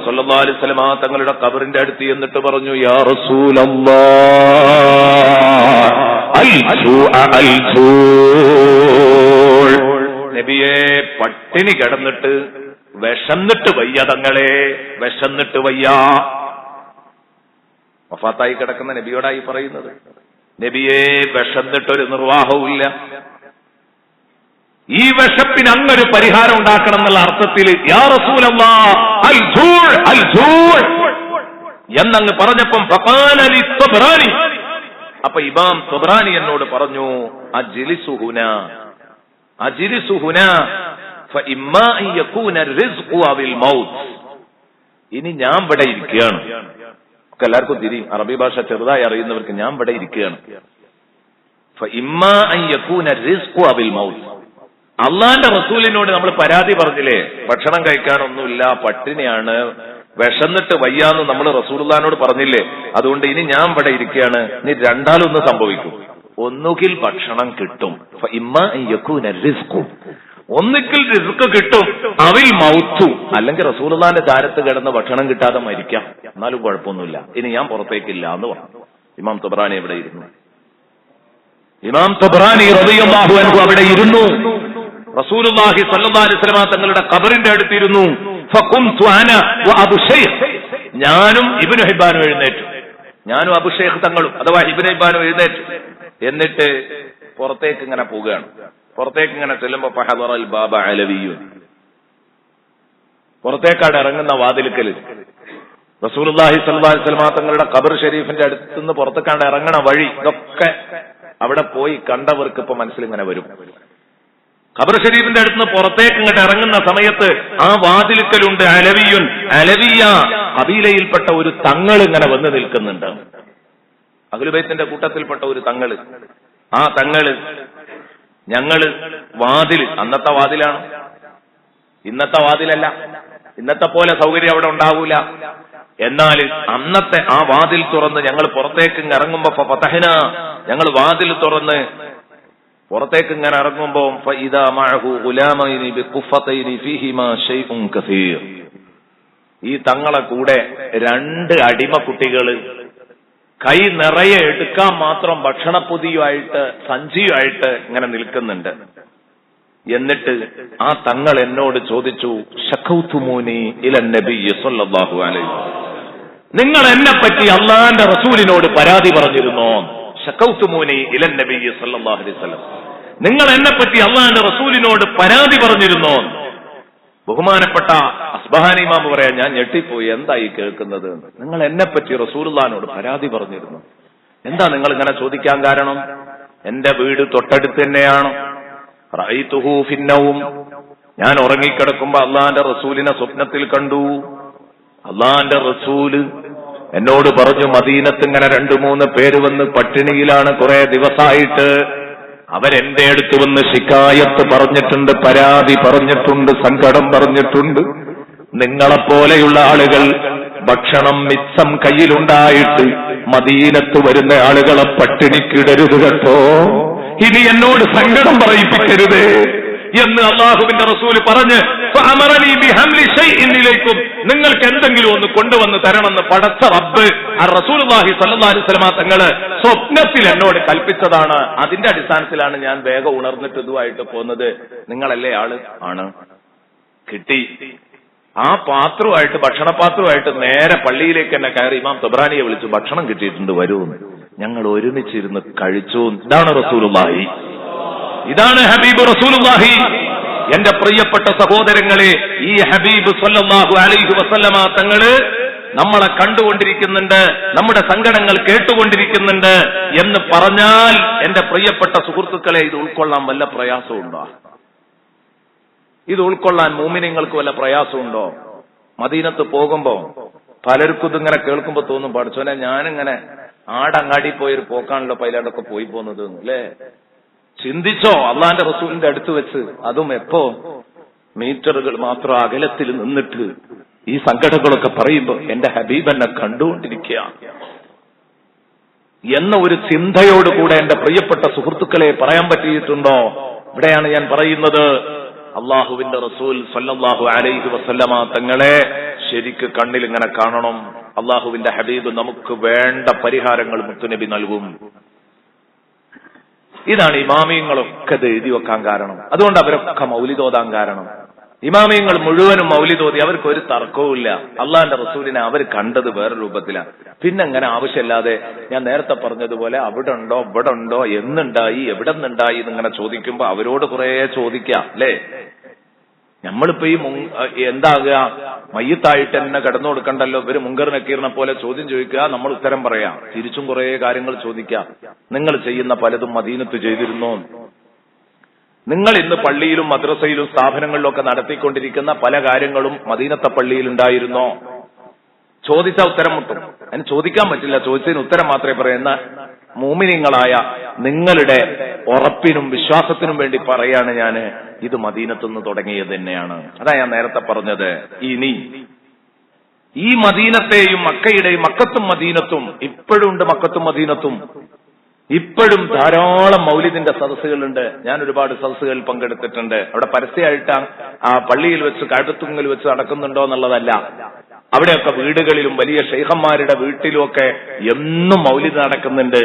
സ്വല്ലല്ലാഹു അലൈഹി വസല്ലം തങ്ങളുടെ ഖബറിന്റെ അടുത്ത് എന്നിട്ട് പറഞ്ഞു, യാ റസൂലല്ലാഹ് നബിയെ, പട്ടിണി കിടന്നിട്ട് വിശന്നിട്ട് വയ്യ തങ്ങളെ, വിശന്നിട്ട് വയ്യ. വഫാത്തായി കിടക്കുന്ന നബിയോടായി പറയുന്നത്, നബിയെ വിശന്നിട്ടൊരു നിർവാഹവുമില്ല, ഈ വിശപ്പിന് അങ്ങൊരു പരിഹാരം ഉണ്ടാക്കണം എന്നുള്ള അർത്ഥത്തിൽ യാ റസൂലല്ലാഹ് അൽ ജൂഅ് അൽ ജൂഅ് എന്നങ്ങ് പറഞ്ഞപ്പം ഫഖാല ലി ത്വബ്റാനി, അപ്പൊ ഇമാം ത്വബ്റാനി എന്നോട് പറഞ്ഞു, അജ്ലിസു ഹുനാ അജ്ലിസു ഹുനാ ഫഇമ്മാ അൻ യകൂന റിസ്ഖു അവിൽ മൗത്ത്. ഇനി ഞാൻ ഇവിടെ ഇരിക്കുകയാണ്. എല്ലാവർക്കും തിരി അറബി ഭാഷ ചെറുതായി അറിയുന്നവർക്ക് ഞാൻ ഇവിടെ ഇരിക്കുകയാണ്. ഫഇമ്മാ അൻ യകൂന റിസ്ഖു അവിൽ മൗത്ത്. അള്ളാന്റെ റസൂലിനോട് നമ്മൾ പരാതി പറഞ്ഞില്ലേ, ഭക്ഷണം കഴിക്കാനൊന്നുമില്ല, പട്ടിണിയാണ്, വിശന്നിട്ട് വയ്യാന്ന് നമ്മൾ റസൂലുള്ളാഹിനോട് പറഞ്ഞില്ലേ, അതുകൊണ്ട് ഇനി ഞാൻ ഇവിടെ ഇരിക്കുകയാണ്. ഇനി രണ്ടാലൊന്ന് സംഭവിക്കും, ഒന്നുകിൽ ഭക്ഷണം കിട്ടും, ഒന്നുകിൽ റിസ്ക് കിട്ടും, അവിൽ മൗത്തു, അല്ലെങ്കിൽ റസൂലുള്ളാഹിന്റെ ചാരത്ത് കിടന്ന് ഭക്ഷണം കിട്ടാതെ മരിക്കാം, എന്നാലും കുഴപ്പമൊന്നുമില്ല, ഇനി ഞാൻ പുറത്തേക്കില്ല എന്ന് പറഞ്ഞു. ഇമാം ത്വബ്റാനി എവിടെ ഇരുന്നു? ഇമാം ത്വബ്റാനി റളിയല്ലാഹു അൻഹു അവിടെ ഇരുന്നു. റസൂലുള്ളാഹി സ്വല്ലല്ലാഹു അലൈഹി വസല്ലം തങ്ങളുടെ ഖബറിന്റെ അടുത്തിരുന്നു. ഫഖുംതു അന വ അബു ശൈഖ്, ഞാനും ഇബ്നു ഹിബ്ബാനും എഴുന്നേറ്റു. ഞാനും അബു ശൈഖ് തങ്ങളും അഥവാ ഇബ്നു ഹിബ്ബാനും എഴുന്നേറ്റു. എന്നിട്ട് പുറത്തേക്ക് ഇങ്ങനെ പോവുകയാണ്. പുറത്തേക്ക് ഇങ്ങനെ ചെല്ലുമ്പോ ഫഹദറൽ ബാബ അലവിയ്യുൻ, പുറത്തേക്കാട് ഇറങ്ങുന്ന വാതിൽക്കൽ റസൂലുള്ളാഹി സ്വല്ലല്ലാഹു അലൈഹി വസല്ലം തങ്ങളുടെ ഖബർ ഷരീഫിന്റെ അടുത്തുനിന്ന് പുറത്തേക്കാണ്ട് ഇറങ്ങണ വഴി ഇതൊക്കെ അവിടെ പോയി കണ്ടവർക്ക് ഇപ്പൊ മനസ്സിലിങ്ങനെ വരും. ഖബർ ഷരീഫിന്റെ അടുത്ത് പുറത്തേക്ക് ഇങ്ങോട്ട് ഇറങ്ങുന്ന സമയത്ത് ആ വാതിൽക്കലുണ്ട് അലവിയുൻ, അലവിയ കബീലയിൽപ്പെട്ട ഒരു തങ്ങൾ ഇങ്ങനെ വന്ന് നിൽക്കുന്നുണ്ട്. അഹ്ലുബൈത്തിന്റെ കൂട്ടത്തിൽപ്പെട്ട ഒരു തങ്ങള്. ആ തങ്ങള് ഞങ്ങള് വാതിൽ, അന്നത്തെ വാതിലാണ്, ഇന്നത്തെ വാതിലല്ല, ഇന്നത്തെ പോലെ സൗകര്യം അവിടെ ഉണ്ടാവൂല. എന്നാൽ അന്നത്തെ ആ വാതിൽ തുറന്ന് ഞങ്ങൾ പുറത്തേക്ക് ഇറങ്ങുമ്പോ ഫതഹ്നാ, ഞങ്ങൾ വാതിൽ തുറന്ന് പുറത്തേക്ക് ഇങ്ങനെ ഇറങ്ങുമ്പോ ഫഇദാ മഅഹു ഗുലാമൈനി ബിഖുഫതൈനി ഫീഹിമാ ശൈഉൻ കസീർ, ഈ തങ്ങളെ കൂടെ രണ്ട് അടിമക്കുട്ടികള് കൈ നിറയെ എടുക്കാൻ മാത്രം ഭക്ഷണപ്പൊതിയുമായിട്ട് സഞ്ചിയുമായിട്ട് ഇങ്ങനെ നിൽക്കുന്നുണ്ട്. എന്നിട്ട് ആ തങ്ങൾ എന്നോട് ചോദിച്ചു, ശഖൗതുമൂനി ഇലൻ നബിയ്യി സ്വല്ലല്ലാഹു അലൈഹി വസല്ലം, നിങ്ങൾ എന്നെ പറ്റി അള്ളാന്റെ റസൂലിനോട് പരാതി പറഞ്ഞിരുന്നോ? ശഖൗതുമൂനി ഇലൻ നബിയ്യി സ്വല്ലല്ലാഹു അലൈഹി വസല്ലം, നിങ്ങൾ എന്നെ പറ്റി അള്ളാന്റെ റസൂലിനോട് പരാതി പറഞ്ഞിരുന്നോ? ബഹുമാനപ്പെട്ട അസ്ബഹാനി ഇമാം പറയാ, ഞാൻ ഞെട്ടിപ്പോയി, എന്തായി കേൾക്കുന്നത്? നിങ്ങൾ എന്നെ പറ്റി റസൂലുള്ളാഹിനോട് പരാതി പറഞ്ഞിരുന്നു. എന്താ നിങ്ങൾ ഇങ്ങനെ ചോദിക്കാൻ കാരണം? എന്റെ വീട് തൊട്ടടുത്ത് തന്നെയാണ്. റഅയ്തുഹു ഫിന്നൗം, ഞാൻ ഉറങ്ങിക്കിടക്കുമ്പോ അള്ളാന്റെ റസൂലിനെ സ്വപ്നത്തിൽ കണ്ടു. അള്ളാന്റെ റസൂല് എന്നോട് പറഞ്ഞു, മദീനത്ത് ഇങ്ങനെ 2-3 പേര് വന്ന് പട്ടിണിയിലാണ് കുറെ ദിവസമായിട്ട്. അവരെന്റെ അടുത്ത് വന്ന് ശിക്കായത്ത് പറഞ്ഞിട്ടുണ്ട്, പരാതി പറഞ്ഞിട്ടുണ്ട്, സങ്കടം പറഞ്ഞിട്ടുണ്ട്. നിങ്ങളെപ്പോലെയുള്ള ആളുകൾ ഭക്ഷണം മിച്ചം കയ്യിലുണ്ടായിട്ട് മദീനത്ത് വരുന്ന ആളുകളെ പട്ടിണിക്കിടരുത് കേട്ടോ, ഇനി എന്നോട് സങ്കടം പറയിപ്പിക്കരുത് എന്ന് അള്ളാഹുവിന്റെ റസൂല് പറഞ്ഞ് ഫഅമറനി ബിഹംലി ശൈഇൻ ഇലൈക്കും, നിങ്ങൾക്ക് എന്തെങ്കിലും ഒന്ന് കൊണ്ടുവന്ന് തരണമെന്ന് പടച്ച റബ്ബ് റസൂലുള്ളാഹി സ്വല്ലല്ലാഹു അലൈഹി വസല്ലം തങ്ങള് സ്വപ്നത്തിൽ എന്നോട് കൽപ്പിച്ചതാണ്. അതിന്റെ അടിസ്ഥാനത്തിലാണ് ഞാൻ വേഗം ഉണർന്നിട്ട് ഇതുമായിട്ട് പോകുന്നത്. നിങ്ങളല്ലേ ആള്? ആണ്. കിട്ടി. ആ പാത്രമായിട്ട്, ഭക്ഷണപാത്രമായിട്ട് നേരെ പള്ളിയിലേക്ക് തന്നെ കയറി ഇമാം ത്വബ്റാനിയെ വിളിച്ചു, ഭക്ഷണം കിട്ടിയിട്ടുണ്ട്, വരൂ. ഞങ്ങൾ ഒരുമിച്ചിരുന്ന് കഴിച്ചു. ഇതാണ് റസൂലുള്ളാഹി, ഇതാണ് ഹബീബ് റസൂലുള്ളാഹി. എന്റെ പ്രിയപ്പെട്ട സഹോദരങ്ങളെ, ഈ ഹബീബ് സ്വല്ലല്ലാഹു അലൈഹി വസല്ലമ തങ്ങള് നമ്മളെ കണ്ടുകൊണ്ടിരിക്കുന്നുണ്ട്, നമ്മുടെ സങ്കടങ്ങൾ കേട്ടുകൊണ്ടിരിക്കുന്നുണ്ട് എന്ന് പറഞ്ഞാൽ എന്റെ പ്രിയപ്പെട്ട സുഹൃത്തുക്കളെ, ഇത് ഉൾക്കൊള്ളാൻ വല്ല പ്രയാസമുണ്ടോ? ഇത് ഉൾക്കൊള്ളാൻ മുഅ്മിനീങ്ങൾക്ക് വല്ല പ്രയാസമുണ്ടോ? മദീനത്ത് പോകുമ്പോ പലർക്കും ഇതിങ്ങനെ കേൾക്കുമ്പോ തോന്നും, പഠിച്ചോനെ ഞാനിങ്ങനെ ആടങ്ങാടി പോയൊരു പോക്കാണല്ലോ പൈലാണ്ടൊക്കെ പോയി പോകുന്നത് അല്ലേ? ചിന്തിച്ചോ? അള്ളാന്റെ റസൂലിന്റെ അടുത്ത് വെച്ച്, അതും എപ്പോ മീറ്ററുകൾ മാത്രം അകലത്തിൽ നിന്നിട്ട് ഈ സങ്കടങ്ങളൊക്കെ പറയുമ്പോ എന്റെ ഹബീബ് എന്നെ കണ്ടുകൊണ്ടിരിക്കുക എന്ന ഒരു ചിന്തയോടുകൂടെ എന്റെ പ്രിയപ്പെട്ട സുഹൃത്തുക്കളെ പറയാൻ പറ്റിയിട്ടുണ്ടോ? ഇവിടെയാണ് ഞാൻ പറയുന്നത്, അള്ളാഹുവിന്റെ റസൂൽ സല്ലല്ലാഹു അലൈഹി വസല്ലമ തങ്ങളെ ശരിക്ക് കണ്ണിൽ ഇങ്ങനെ കാണണം. അള്ളാഹുവിന്റെ ഹബീബ് നമുക്ക് വേണ്ട പരിഹാരങ്ങൾ മുത്തുനബി നൽകും. ഇതാണ് ഇമാമിയങ്ങളൊക്കെ എഴുതി വെക്കാൻ കാരണം. അതുകൊണ്ട് അവരൊക്കെ മൗലിദ് ഓതാൻ കാരണം. ഇമാമിയങ്ങൾ മുഴുവനും മൗലിദ് ഓതി, അവർക്ക് ഒരു തർക്കവുമില്ല. അള്ളാഹിന്റെ റസൂലിനെ അവർ കണ്ടത് വേറെ രൂപത്തിലാണ്. പിന്നെ അങ്ങനെ ആവശ്യമില്ലാതെ ഞാൻ നേരത്തെ പറഞ്ഞതുപോലെ അവിടെ ഉണ്ടോ ഇവിടെ ഉണ്ടോ എന്നുണ്ടായി എവിടെ നിന്നുണ്ടായി എന്നിങ്ങനെ ചോദിക്കുമ്പോ അവരോട് കുറെ ചോദിക്കാം അല്ലേ. നമ്മളിപ്പോ ഈ എന്താകുക, മയ്യത്തായിട്ട് തന്നെ കിടന്നു കൊടുക്കണ്ടല്ലോ. ഇവര് മുങ്കർ നക്കീറിനെ പോലെ ചോദ്യം ചോദിക്കുക, നമ്മൾ ഉത്തരം പറയാം. തിരിച്ചും കുറെ കാര്യങ്ങൾ ചോദിക്കാം. നിങ്ങൾ ചെയ്യുന്ന പലതും മദീനത്ത് ചെയ്തിരുന്നോ? നിങ്ങൾ ഇന്ന് പള്ളിയിലും മദ്രസയിലും സ്ഥാപനങ്ങളിലും ഒക്കെ നടത്തിക്കൊണ്ടിരിക്കുന്ന പല കാര്യങ്ങളും മദീനത്തെ പള്ളിയിൽ ഉണ്ടായിരുന്നോ? ചോദിച്ചാൽ ഉത്തരം മുട്ടും. അതിന് ചോദിക്കാൻ പറ്റില്ല, ചോദിച്ചതിന് ഉത്തരം മാത്രമേ പറയുന്ന മൂമിനീങ്ങളായ നിങ്ങളുടെ ഉറപ്പിനും വിശ്വാസത്തിനും വേണ്ടി പറയാണ് ഞാൻ, ഇത് മദീനത്തുനിന്ന് തുടങ്ങിയത് തന്നെയാണ്. അതാ ഞാൻ നേരത്തെ പറഞ്ഞത്. ഇനി ഈ മദീനത്തെയും മക്കയുടെയും, മക്കത്തും മദീനത്തും ഇപ്പോഴും ഉണ്ട്. മക്കത്തും മദീനത്തും ഇപ്പോഴും ധാരാളം മൗലിദിന്റെ സദസ്സുകളുണ്ട്. ഞാൻ ഒരുപാട് സദസ്സുകളിൽ പങ്കെടുത്തിട്ടുണ്ട്. അവിടെ പരസ്യമായിട്ട് ആ പള്ളിയിൽ വെച്ച് കഴുത്തുങ്ങൽ വെച്ച് നടക്കുന്നുണ്ടോ എന്നുള്ളതല്ല. അവിടെയൊക്കെ വീടുകളിലും വലിയ ഷെയ്ഖന്മാരുടെ വീട്ടിലുമൊക്കെ എന്നും മൗലിദ് നടക്കുന്നുണ്ട്.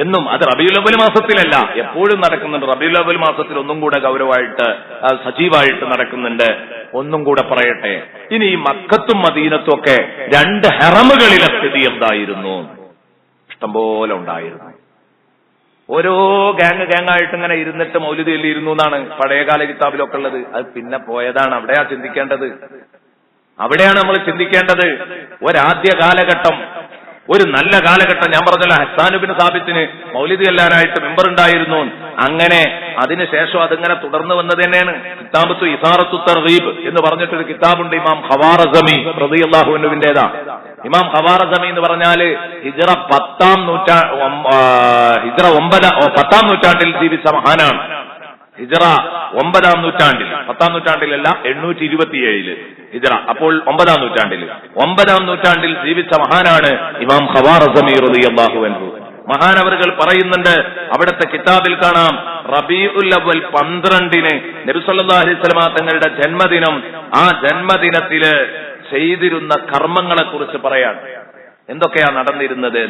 എന്നും. അത് റബീഉൽ അവ്വൽ മാസത്തിലല്ല, എപ്പോഴും നടക്കുന്നുണ്ട്. റബീഉൽ അവ്വൽ മാസത്തിൽ ഒന്നും കൂടെ ഗൗരവമായിട്ട് സജീവമായിട്ട് നടക്കുന്നുണ്ട്. ഒന്നും കൂടെ പറയട്ടെ, ഇനി ഈ മക്കത്തും മദീനത്തും ഒക്കെ രണ്ട് ഹറമുകളിലെ സ്ഥിതി എന്തായിരുന്നു? ഇഷ്ടംപോലെ ഉണ്ടായിരുന്നു. ഓരോ ഗാങ്ങായിട്ട് ഇങ്ങനെ ഇരുന്നിട്ട് മൗലിദ് ചൊല്ലിയിരുന്നു എന്നാണ് പഴയകാല കിതാബിലൊക്കെ ഉള്ളത്. അത് പിന്നെ പോയതാണ്. അവിടെയാ ചിന്തിക്കേണ്ടത്. അവിടെയാണ് നമ്മൾ ചിന്തിക്കേണ്ടത്. ഒരാദ്യ കാലഘട്ടം, ഒരു നല്ല കാലഘട്ടം. ഞാൻ പറഞ്ഞല്ലോ, ഹസ്സാൻ ഇബ്നു സാബിത്തിന് മൗലിദ് ചൊല്ലാനായിട്ട് മെമ്പർ ഉണ്ടായിരുന്നു. അങ്ങനെ അതിനുശേഷം അതിങ്ങനെ തുടർന്ന് വന്നത് തന്നെയാണ്. കിതാബത്തു ഇസാറത്തു തർഗീബ് എന്ന് പറഞ്ഞിട്ടൊരു കിതാബുണ്ട്, ഇമാം ഖവാറസമി റളിയല്ലാഹു അൻഹുവിന്റേതാ. ഇമാം ഖവാറസമി എന്ന് പറഞ്ഞാല് ഹിജ്റ 10ാം നൂറ്റാണ്ടിൽ ജീവിച്ച മഹാനാണ്. ഹിജ്റ 9ാം നൂറ്റാണ്ടിൽ, 10ാം നൂറ്റാണ്ടിലല്ല, 827 ഹിജ്റ. അപ്പോൾ 9ാം നൂറ്റാണ്ടിൽ ജീവിച്ച മഹാനാണ് ഇമാം ഖവാറസമി റളിയല്ലാഹു അൻഹു. മഹാനവറുകൾ പറയുന്നുണ്ട്, അവിടുത്തെ കിതാബിൽ കാണാം, റബീഉൽ അവ്വൽ 12-ന് നബി സല്ലല്ലാഹു അലൈഹി വസല്ലമ തങ്ങളുടെ ജന്മദിനം. ആ ജന്മദിനത്തില് ചെയ്തിരുന്ന കർമ്മങ്ങളെ കുറിച്ച് പറയാൻ. എന്തൊക്കെയാ നടന്നിരുന്നത്?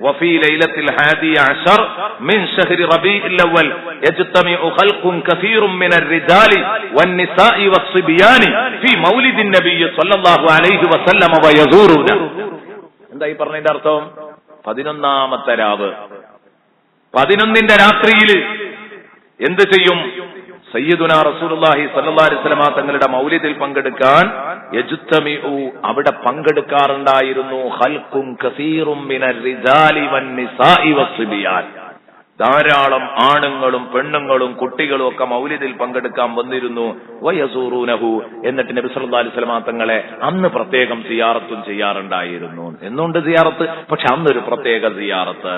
വഫീ ലൈലത്തിൽ 11 മിൻ ശഹ്രി റബീഉൽ അവ്വൽ യജ്തമിഉ ഖൽഖുൻ കസീറുൻ മിനർ റിജാലി വന്നിസാഇ വസ്സിബിയാനി ഫീ മൗലിദിൻ നബിയ്യി സ്വല്ലല്ലാഹു അലൈഹി വസല്ലമ വയസൂറുന. എന്താ ഈ പറഞ്ഞതിന്റെ അർത്ഥം? 11ാമത്തെ രാവ്, 11ന്റെ രാത്രിയിൽ എന്ത് ചെയ്യും? സയ്യിദുനാ റസൂലുള്ളാഹി സ്വല്ലല്ലാഹു അലൈഹി വസല്ലമ തങ്ങളുടെ മൗലിദിൽ പങ്കെടുക്കാൻ യജ്തമിഉ, അവിടെ പങ്കെടുക്കാറുണ്ടായിരുന്നു. ഖൽഖുൻ കസീറുൻ മിനർ റിജാലി വന്നിസാഇ വസ്സിബിയാൻ, ധാരാളം ആണുങ്ങളും പെണ്ണുങ്ങളും കുട്ടികളും ഒക്കെ മൗലിദിൽ പങ്കെടുക്കാൻ വന്നിരുന്നു. വയസൂറൂനഹു, എന്നിട്ട് നബി സല്ലല്ലാഹു അലൈഹി വസല്ലമ തങ്ങളെ അന്ന് പ്രത്യേകം സിയാറത്തും ചെയ്യാറുണ്ടായിരുന്നു. എന്നുണ്ട് സിയാറത്ത്, പക്ഷെ അന്നൊരു പ്രത്യേക സിയാറത്ത്.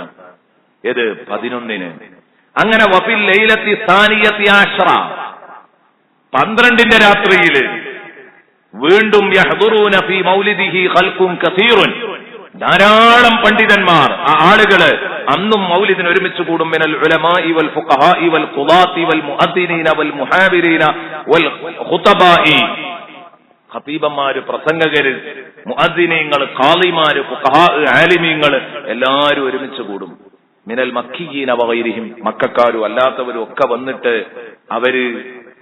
ഏത്? 11-ന്. അങ്ങനെ വഫിൽ ലൈലത്തി സാനിയത്തി ആശറ, 12ന്റെ രാത്രിയിൽ വീണ്ടും യഹ്ദുറൂന ഫീ മൗലിദിഹി ഖൽഖുൻ കസീറുൻ, ധാരാളം പണ്ഡിതന്മാർ, ആ ആളുകള് അന്നും മൗലിദിന് ഒരുമിച്ച് കൂടും. മിനൽ ഉലമാഇ വൽ ഫുഖഹാഇ വൽ ഖുദാത്തി വൽ മുഅദ്ദിനീന വൽ മുഹാബിരീന വൽ ഖുതബാഇ, ഖതീബന്മാര്, പ്രസംഗകര്, മുഅദ്ദിനീങ്ങൾ, ഖാളിമാര്, ഫുഖഹാ, ആലിമീങ്ങൾ എല്ലാവരും ഒരുമിച്ച് കൂടും. മിനൽ മക്കിയീന വഗൈരിഹിം, മക്കക്കാരും അല്ലാത്തവരും ഒക്കെ വന്നിട്ട് അവര്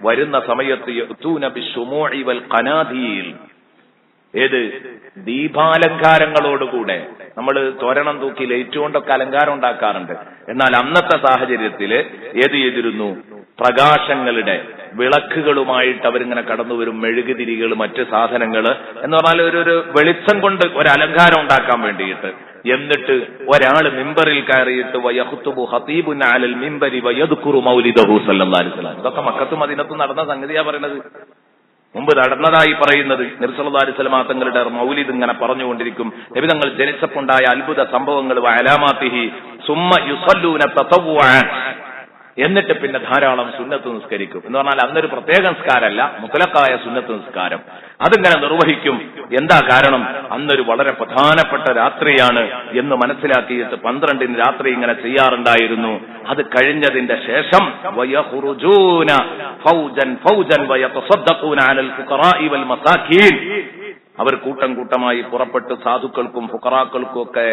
വരുന്ന സമയത്ത് യഅ്തൂന ബിശ്ശുമൂഇ വൽ ഖനാദീൽ, ഏത്? ദീപാലങ്കാരങ്ങളോടുകൂടെ. നമ്മൾ തോരണം തൂക്കി ലൈറ്റ് കൊണ്ടൊക്കെ അലങ്കാരം ഉണ്ടാക്കാറുണ്ട്. എന്നാൽ അന്നത്തെ സാഹചര്യത്തില് ഏത് ചെയ്തിരുന്നു? പ്രകാശങ്ങളുടെ വിളക്കുകളുമായിട്ട് അവരിങ്ങനെ കടന്നു വരും. മെഴുകുതിരികൾ, മറ്റ് സാധനങ്ങള് എന്ന് പറഞ്ഞാൽ ഒരു വെളിച്ചം കൊണ്ട് ഒരു അലങ്കാരം ഉണ്ടാക്കാൻ വേണ്ടിയിട്ട്. എന്നിട്ട് ഒരാള് മിമ്പറിൽ കയറിയിട്ട് വയഖ്തുബു ഖതീബുൻ അലൽ മിമ്പരി വയദ്കുറു മൗലിദഹു സല്ലല്ലാഹു അലൈഹി വസല്ലം. ഇതൊക്കെ മക്കത്തും മദീനത്തും നടന്ന സംഗതിയാ പറയുന്നത്, മുമ്പ് നടന്നതായി പറയുന്നത്. നബി സല്ലല്ലാഹു അലൈഹി വസല്ലം തങ്ങളുടെ മൗലിദ് ഇങ്ങനെ പറഞ്ഞുകൊണ്ടിരിക്കും. നബി തങ്ങൾ ജനിച്ചപ്പോണ്ടായ അത്ഭുത സംഭവങ്ങൾ, വഅലാമാതിഹി സുമ്മ യുസല്ലൂന തതവ്വുഅൻ, എന്നിട്ട് പിന്നെ ധാരാളം സുന്നത്ത് നിസ്കരിക്കും. എന്ന് പറഞ്ഞാൽ അന്നൊരു പ്രത്യേക നിസ്കാരമല്ല, മുത്തലക്കായ സുന്നത്ത് നിസ്കാരം അതിങ്ങനെ നിർവഹിക്കും. എന്താ കാരണം? അന്നൊരു വളരെ പ്രധാനപ്പെട്ട രാത്രിയാണ് എന്ന് മനസ്സിലാക്കിയിട്ട് 12 രാത്രി ഇങ്ങനെ ചെയ്യാറുണ്ടായിരുന്നു. അത് കഴിഞ്ഞതിന്റെ ശേഷം വയഖുറുജൂന ഫൗജൻ ഫൗജൻ വയതസദ്ദഖൂന അലൽ ഫുഖറാഇ വൽ മസാകീൻ, അവർ കൂട്ടം കൂട്ടമായി പുറപ്പെട്ട് സാധുക്കൾക്കും ഫുഖറാക്കൾക്കും ഒക്കെ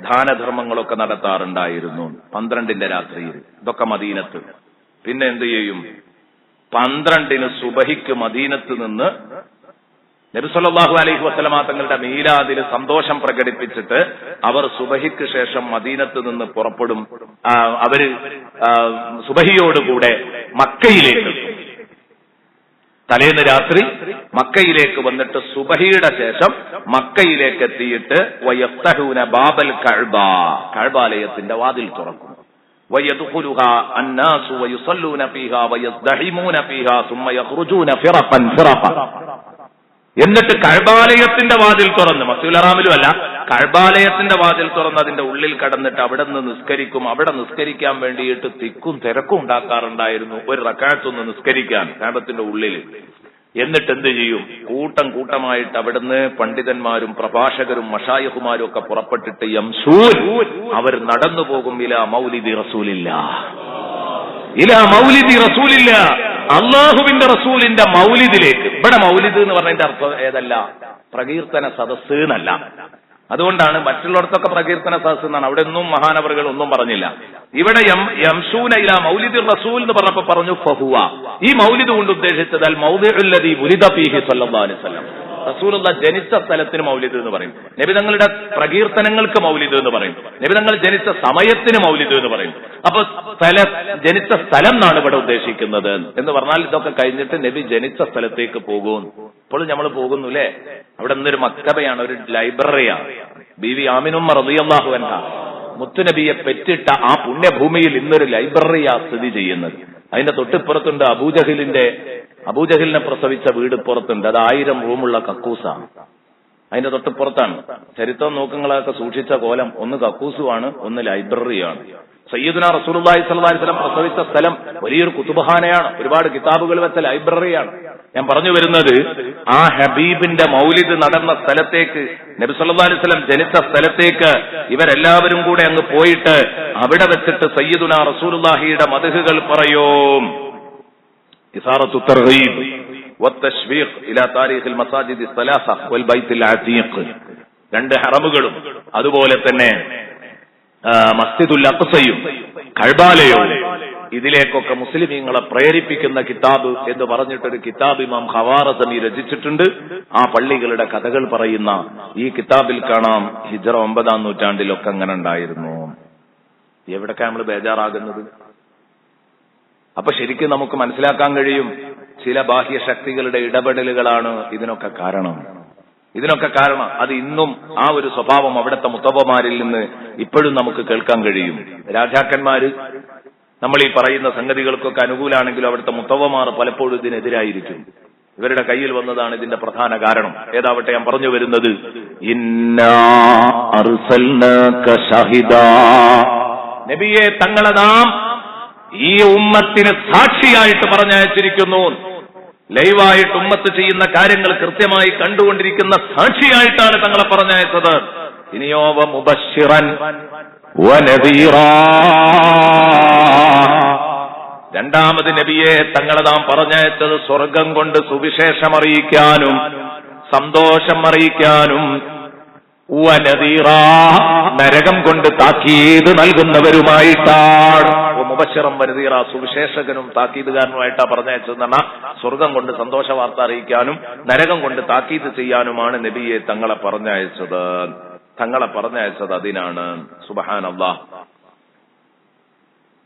ദാനധർമ്മങ്ങളൊക്കെ നടത്താറുണ്ടായിരുന്നു 12 രാത്രിയിൽ. ഇതൊക്കെ മദീനത്ത്. പിന്നെ എന്ത് ചെയ്യും? 12 സുബഹിക്ക് മദീനത്ത് നിന്ന് നബി സല്ലല്ലാഹു അലൈഹി വസല്ലമ തങ്ങളുടെ മീലാദിൽ സന്തോഷം പ്രകടിപ്പിച്ചിട്ട് അവർ സുബഹിക്ക് ശേഷം മദീനത്ത് നിന്ന് പുറപ്പെടും. അവര് സുബഹിയോടുകൂടെ മക്കയിലേക്ക്, തലേന്ന് രാത്രി മക്കയിലേക്ക് വന്നിട്ട് സുബഹിയുടെ ശേഷം മക്കയിലേക്ക് എത്തിയിട്ട് വയഫ്തഹൂന ബാബൽ കഅബ, കഅബാലയത്തിന്റെ വാതിൽ തുറക്കും. വയദ്ഖുലുഹാ അന്നാസു വയുസല്ലൂന ഫീഹാ വയസ്ദഹിമൂന ഫീഹാ സുമ്മ യഖ്റുജൂന ഫിറഖൻ ഫിറഖ. എന്നിട്ട് കഅബാലയത്തിന്റെ വാതിൽ തുറന്ന്, മസ്ജിദുൽ ഹറാമിലും അല്ല, കഅബാലയത്തിന്റെ വാതിൽ തുറന്ന് അതിന്റെ ഉള്ളിൽ കടന്നിട്ട് അവിടെ നിന്ന് നിസ്കരിക്കും. അവിടെ നിസ്കരിക്കാൻ വേണ്ടിയിട്ട് തിക്കും തിരക്കും ഉണ്ടാക്കാറുണ്ടായിരുന്നു, ഒരു റക്അത്തൊന്ന് നിസ്കരിക്കാൻ കഅബത്തിന്റെ ഉള്ളിൽ. എന്നിട്ട് എന്ത് ചെയ്യും? കൂട്ടം കൂട്ടമായിട്ട് അവിടുന്ന് പണ്ഡിതന്മാരും പ്രഭാഷകരും മശായിഖുമാരും ഒക്കെ പുറപ്പെട്ടിട്ട് യംശൂൻ, അവർ നടന്നു പോകും ഇലാ മൗലിദി റസൂലില്ലാഹ്, ഇലാ മൗലിദി റസൂലില്ലാഹ്, അള്ളാഹുവിന്റെ റസൂലിന്റെ മൗലിദിലേക്ക്. ഇവിടെ മൗലിദ് എന്ന് പറഞ്ഞതിന്റെ അർത്ഥം ഏതല്ല? പ്രകീർത്തന സദസ്സ് എന്നല്ല. അതുകൊണ്ടാണ് മറ്റുള്ളിടത്തൊക്കെ പ്രകീർത്തന സദസ്സ് എന്നാണ്, അവിടെ ഒന്നും മഹാനവറുകൾ ഒന്നും പറഞ്ഞില്ല. ഇവിടെ യംശൂന ഇലാ മൗലിദി റസൂൽ എന്ന് പറഞ്ഞപ്പോ പറഞ്ഞു ഫഹുവ. ഈ മൗലിദ് കൊണ്ട് ഉദ്ദേശിച്ചത് അൽ മൗദിഉല്ലദീ വുലിദ ഫീഹി സല്ലല്ലാഹു അലൈഹി വസല്ലം, റസൂലുള്ള ജനിച്ച സ്ഥലത്തിന് മൗലിദ് എന്ന് പറയും. നബി തങ്ങളുടെ പ്രകീർത്തനങ്ങൾക്ക് മൗലിദ് എന്ന് പറയും. നബി തങ്ങൾ ജനിച്ച സമയത്തിന് മൗലിദ് എന്ന് പറയും. അപ്പൊ ജനിച്ച സ്ഥലം എന്നാണ് ഇവിടെ ഉദ്ദേശിക്കുന്നത് എന്ന് പറഞ്ഞാൽ ഇതൊക്കെ കഴിഞ്ഞിട്ട് നബി ജനിച്ച സ്ഥലത്തേക്ക് പോകും. ഇപ്പോഴും നമ്മൾ പോകുന്നു അല്ലേ? അവിടെ നിന്നൊരു മക്തബയാണ്, ഒരു ലൈബ്രറിയാണ്. ബീവി ആമിനുമ്മ റളിയല്ലാഹു അൻഹ മുത്തുനബിയെ പെറ്റിട്ട ആ പുണ്യഭൂമിയിൽ ഇന്നൊരു ലൈബ്രറിയാ സ്ഥിതി ചെയ്യുന്നത്. അതിന്റെ തൊട്ടിപ്പുറത്തുണ്ട് അബൂജഹലിനെ പ്രസവിച്ച വീട് പുറത്തുണ്ട്. അത് 1000 റൂമുള്ള കക്കൂസാണ്. അതിന്റെ തൊട്ടിപ്പുറത്താണ്. ചരിത്രം നോക്കങ്ങളൊക്കെ സൂക്ഷിച്ച കോലം ഒന്ന് കക്കൂസുമാണ്, ഒന്ന് ലൈബ്രറിയാണ്. സയ്യിദുന റസൂലുള്ളാഹി സ്വല്ലല്ലാഹു അലൈഹി വസല്ലം പ്രസവിച്ച സ്ഥലം വലിയൊരു കുതുബഖാനയാണ്, ഒരുപാട് കിതാബുകൾ വെച്ച ലൈബ്രറിയാണ്. ഞാൻ പറഞ്ഞു വരുന്നത്, ആ ഹബീബിന്റെ മൗലിദ് നടന്ന സ്ഥലത്തേക്ക്, നബി സല്ലല്ലാഹു അലൈഹി വസല്ലം ജനിച്ച സ്ഥലത്തേക്ക് ഇവരെല്ലാവരും കൂടെ അങ്ങ് പോയിട്ട് അവിടെ വെച്ചിട്ട് സയ്യിദുന റസൂലുള്ളാഹിയുടെ മദ്ഹുകൾ പറയും. ഇസാറത്തു തർഗീബ് വത്തശ്വീഖ് ഇലാ താരീഖിൽ മസാജിദി സലാസ വൽ ബൈത്തുൽ അതീഖ്, 2 ഹറമുകളും അതുപോലെ തന്നെ മസ്ജിദുൽ അഖ്സയും കഅബാലയവും, ഇതിലേക്കൊക്കെ മുസ്ലിമീങ്ങളെ പ്രേരിപ്പിക്കുന്ന കിതാബ് എന്ന് പറഞ്ഞിട്ടൊരു കിതാബ് ഇമാം ഖവാറസമി രചിച്ചിട്ടുണ്ട്. ആ പള്ളികളുടെ കഥകൾ പറയുന്ന ഈ കിതാബിൽ കാണാം ഹിജ്റ 9-ാം നൂറ്റാണ്ടിലൊക്കെ അങ്ങനെ ഉണ്ടായിരുന്നു. എവിടൊക്കെ നമ്മൾ ബേജാറാകുന്നത്? അപ്പൊ ശരിക്കും നമുക്ക് മനസ്സിലാക്കാൻ കഴിയും, ചില ബാഹ്യശക്തികളുടെ ഇടപെടലുകളാണ് ഇതിനൊക്കെ കാരണം. അത് ഇന്നും ആ ഒരു സ്വഭാവം അവിടുത്തെ മുത്തവ്വമാരിൽ നിന്ന് ഇപ്പോഴും നമുക്ക് കേൾക്കാൻ കഴിയും. രാജാക്കന്മാര് നമ്മൾ ഈ പറയുന്ന സംഗതികൾക്കൊക്കെ അനുകൂലാണെങ്കിലും അവിടുത്തെ മുത്തവ്വമാർ പലപ്പോഴും ഇതിനെതിരായിരിക്കും. ഇവരുടെ കയ്യിൽ വന്നതാണ് ഇതിന്റെ പ്രധാന കാരണം. ഏതാവട്ടെ, ഞാൻ പറഞ്ഞു വരുന്നത്, ഇന്നാ അർസൽനാക ഷഹിദാ, നബിയെ തങ്ങളെ നാം ഈ ഉമ്മത്തിന് സാക്ഷിയായിട്ട് പറഞ്ഞയച്ചിരിക്കുന്നു. ലൈവായിട്ട് ഉമ്മത്ത് ചെയ്യുന്ന കാര്യങ്ങൾ കൃത്യമായി കണ്ടുകൊണ്ടിരിക്കുന്ന സാക്ഷിയായിട്ടാണ് തങ്ങളെ പറഞ്ഞയച്ചത്. ഇനിയോ മുബശ്ശിറൻ വനദീറാ, രണ്ടാമത് നബിയെ തങ്ങളെ നാം പറഞ്ഞയച്ചത് സ്വർഗം കൊണ്ട് സുവിശേഷം അറിയിക്കാനും സന്തോഷം അറിയിക്കാനും, വനദീറാ നരകം കൊണ്ട് താക്കീത് നൽകുന്നവരുമായിട്ടാണ്. മുബശ്ശിറൻ വനദീറ, സുവിശേഷകനും താക്കീതുകാരനുമായിട്ടാ പറഞ്ഞയച്ചതെന്ന് പറഞ്ഞാൽ സ്വർഗം കൊണ്ട് സന്തോഷ വാർത്ത അറിയിക്കാനും നരകം കൊണ്ട് താക്കീത് ചെയ്യാനുമാണ് നബിയെ തങ്ങളെ പറഞ്ഞയച്ചത് അതിനാണ്. സുബ്ഹാനല്ലാഹ്.